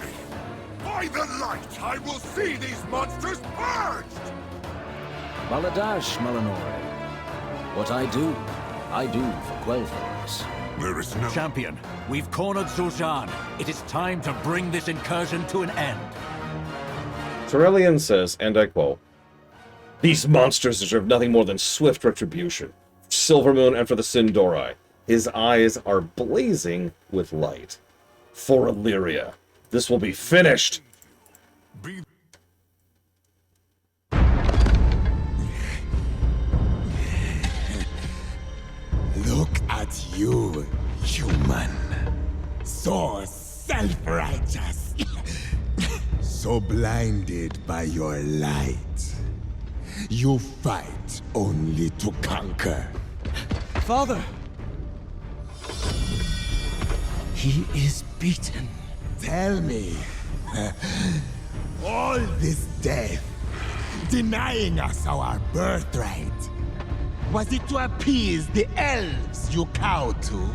By the light, I will see these monsters purged! Baladash, Malanore. What I do for Quel'Thas. There is no... Champion, we've cornered Zul'Jin. It is time to bring this incursion to an end. Tyrellian says, and I quote, "These monsters deserve nothing more than swift retribution. For Silvermoon and for the Sindorai." His eyes are blazing with light. For Illyria, this will be finished. Look at you, human. So self-righteous. So blinded by your light. You fight only to conquer. Father! He is beaten. Tell me, all this death, denying us our birthright, was it to appease the elves you cow to?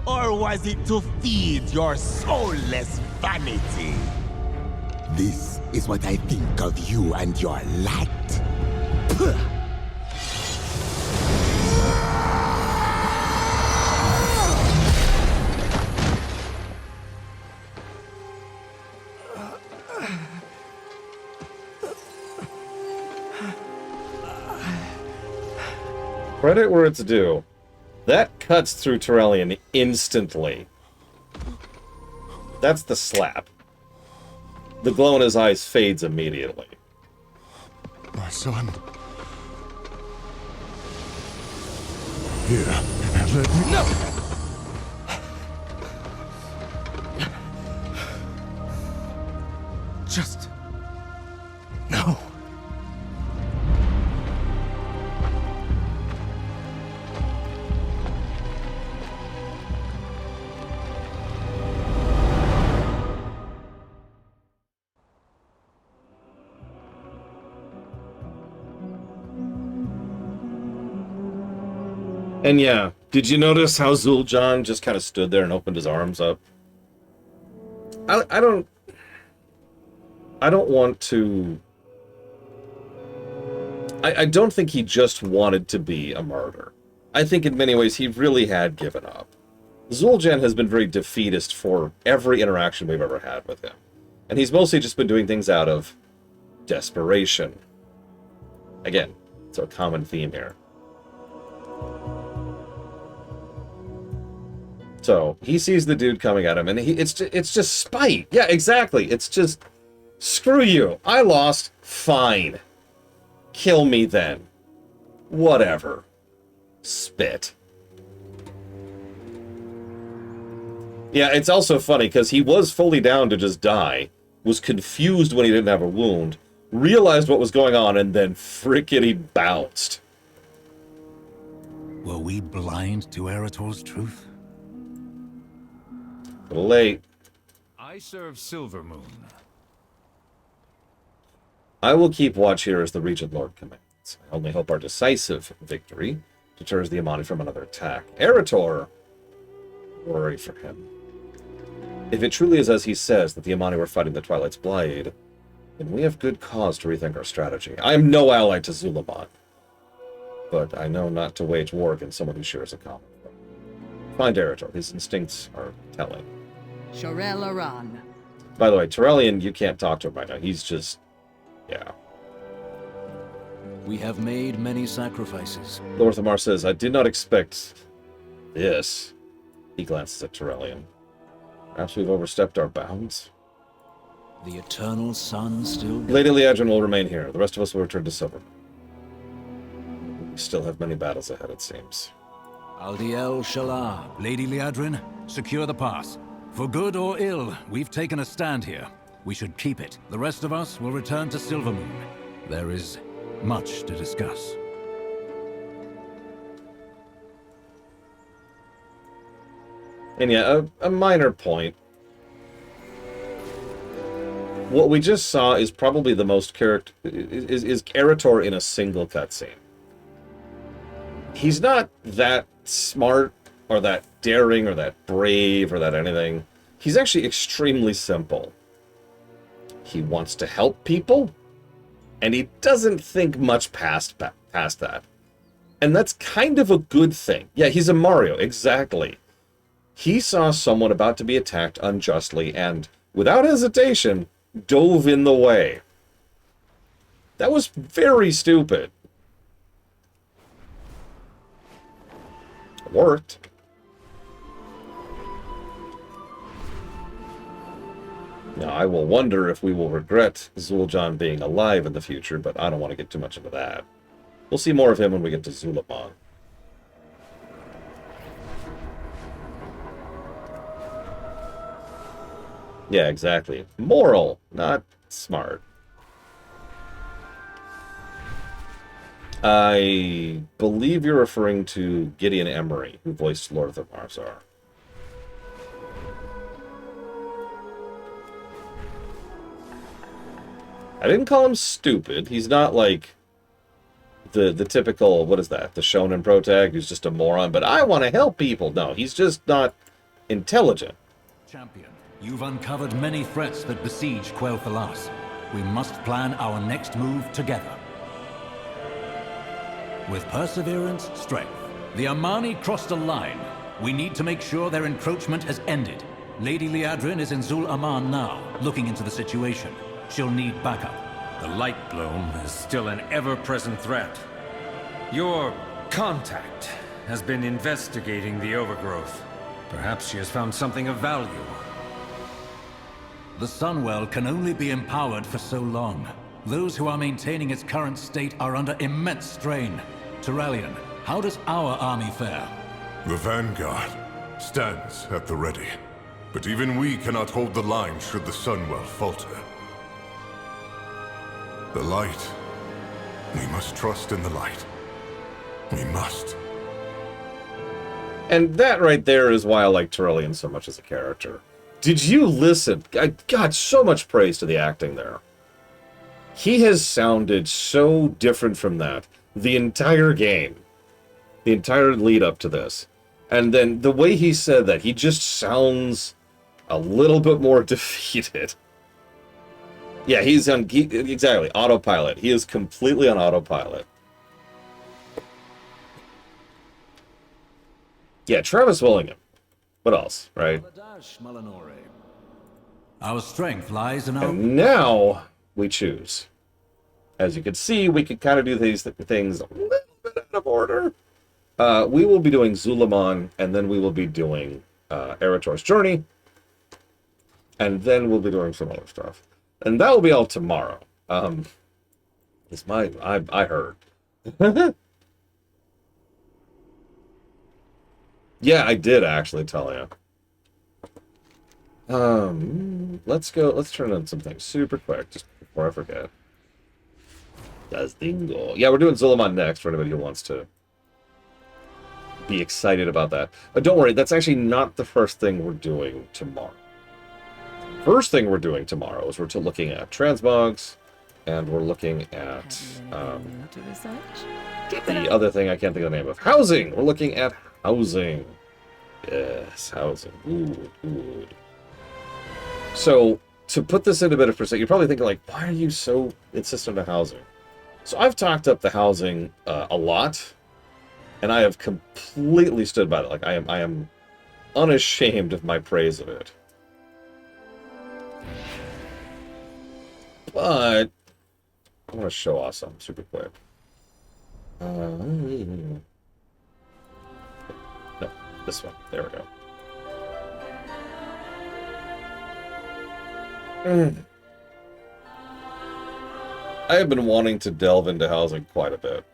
Or was it to feed your soulless vanity? This is what I think of you and your light. Credit where it's due. That cuts through Tyrellian instantly. That's the slap. The glow in his eyes fades immediately. My son. Here, let me... No! Just... No. And yeah, did you notice how Zul'Jin just kind of stood there and opened his arms up? I don't want to... I don't think he just wanted to be a martyr. I think in many ways he really had given up. Zul'Jin has been very defeatist for every interaction we've ever had with him. And he's mostly just been doing things out of desperation. Again, it's a common theme here. So, he sees the dude coming at him, and it's just spite. Yeah, exactly. It's just, screw you. I lost. Fine. Kill me then. Whatever. Spit. Yeah, it's also funny, because he was fully down to just die, was confused when he didn't have a wound, realized what was going on, and then frickety bounced. Were we blind to Eritor's truth? Late. I serve Silvermoon. I will keep watch here as the Regent Lord commands. I only hope our decisive victory deters the Amani from another attack. Eritor! Worry for him. If it truly is as he says that the Amani were fighting the Twilight's Blade, then we have good cause to rethink our strategy. I am no ally to Zulaman, but I know not to wage war against someone who shares a common foe. Find Eretor. His instincts are telling. Shorel Aran. By the way, Turellian, you can't talk to him right now. He's just... yeah. We have made many sacrifices. Lorthamar says, I did not expect this. He glances at Turellian. Perhaps we've overstepped our bounds? The eternal sun still... Lady Liadrin will remain here. The rest of us will return to Silver. We still have many battles ahead, it seems. Aldiel Shalah, Lady Liadrin, secure the pass. For good or ill, we've taken a stand here. We should keep it. The rest of us will return to Silvermoon. There is much to discuss. And yeah, a minor point. What we just saw is probably the most is Eretor in a single cutscene. He's not that smart, or that daring, or that brave, or that anything. He's actually extremely simple. He wants to help people, and he doesn't think much past that. And that's kind of a good thing. Yeah, he's a Mario, exactly. He saw someone about to be attacked unjustly, and, without hesitation, dove in the way. That was very stupid. It worked. Now, I will wonder if we will regret Zul'Jan being alive in the future, but I don't want to get too much into that. We'll see more of him when we get to Zulaman. Yeah, exactly. Moral, not smart. I believe you're referring to Gideon Emery, who voiced Lorthamar Marzar. I didn't call him stupid. He's not like the typical, what is that, the shonen protag who's just a moron, but I want to help people. No, he's just not intelligent. Champion, you've uncovered many threats that besiege Quel'Thalas. We must plan our next move together. With perseverance, strength. The Amani crossed a line. We need to make sure their encroachment has ended. Lady Liadrin is in Zul-Aman now, looking into the situation. She'll need backup. The Light Bloom is still an ever-present threat. Your contact has been investigating the overgrowth. Perhaps she has found something of value. The Sunwell can only be empowered for so long. Those who are maintaining its current state are under immense strain. Turellian, how does our army fare? The Vanguard stands at the ready. But even we cannot hold the line should the Sunwell falter. The light. We must trust in the light. We must. And that right there is why I like Turellian so much as a character. Did you listen? I got so much praise to the acting there. He has sounded so different from that the entire game. The entire lead up to this. And then the way he said that, he just sounds a little bit more defeated. Yeah, he's on... exactly, autopilot. He is completely on autopilot. Yeah, Travis Willingham. What else, right? Our strength lies in our... And now we choose. As you can see, we can kind of do these things a little bit out of order. We will be doing Zulaman, and then we will be doing Eretor's Journey. And then we'll be doing some other stuff. And that will be all tomorrow. It's I heard. Yeah, I did actually tell you. Let's turn on some things super quick, just before I forget. Dingo. Yeah, we're doing Zulaman next for anybody who wants to be excited about that. But don't worry, that's actually not the first thing we're doing tomorrow. First thing we're doing tomorrow is we're looking at transmogs, and we're looking at the other thing I can't think of the name of. Housing! We're looking at housing. Yes, housing. Good, good. So, to put this in a bit of perspective, you're probably thinking, like, why are you so insistent on housing? So I've talked up the housing a lot, and I have completely stood by that. Like, I am unashamed of my praise of it. But I want to show off something super quick. No, this one. There we go. I have been wanting to delve into housing quite a bit.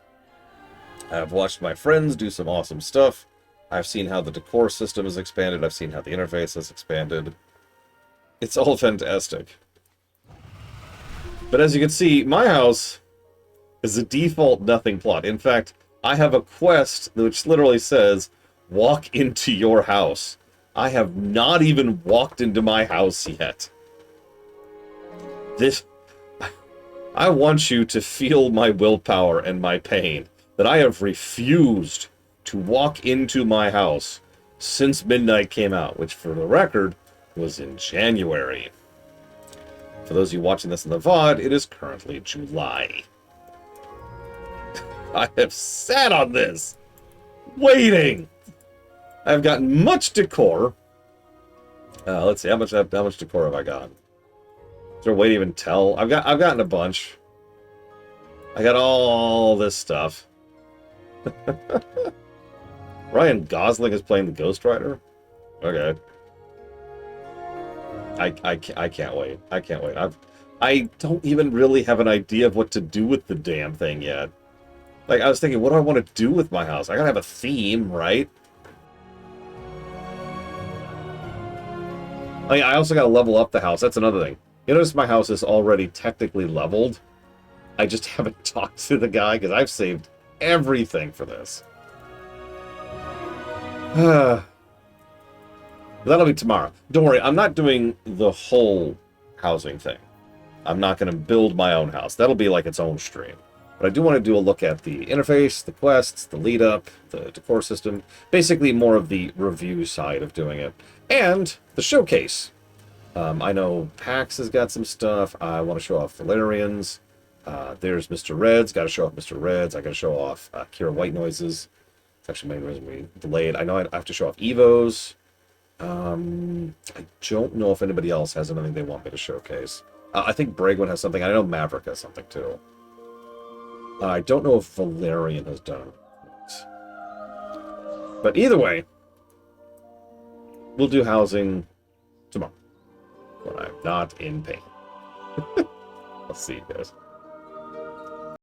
I've watched my friends do some awesome stuff. I've seen how the decor system has expanded. I've seen how the interface has expanded. It's all fantastic. But as you can see, my house is a default nothing plot. In fact, I have a quest which literally says, walk into your house. I have not even walked into my house yet. I want you to feel my willpower and my pain, that I have refused to walk into my house since Midnight came out, which, for the record, was in January. For those of you watching this in the VOD, it is currently July. I have sat on this, waiting. I've gotten much decor. Let's see, how much decor have I gotten? Is there a way to even tell? I've gotten a bunch. I got all this stuff. Ryan Gosling is playing the Ghost Rider? Okay. I can't wait. I can't wait. I don't even really have an idea of what to do with the damn thing yet. Like, I was thinking, what do I want to do with my house? I gotta have a theme, right? I also gotta level up the house. That's another thing. You notice my house is already technically leveled. I just haven't talked to the guy because I've saved everything for this. That'll be tomorrow. Don't worry, I'm not doing the whole housing thing. I'm not going to build my own house. That'll be like its own stream. But I do want to do a look at the interface, the quests, the lead-up, the decor system. Basically more of the review side of doing it. And the showcase. I know Pax has got some stuff. I want to show off Valerians. There's Mr. Reds. Got to show off Mr. Reds. I got to show off Kira White Noises. It's actually the main reason we delayed. I know I have to show off Evos. I don't know if anybody else has anything they want me to showcase. I think Bragwin has something. I know Maverick has something too. I don't know if Valerian has done it. But either way, we'll do housing tomorrow when I'm not in pain. I'll see you guys.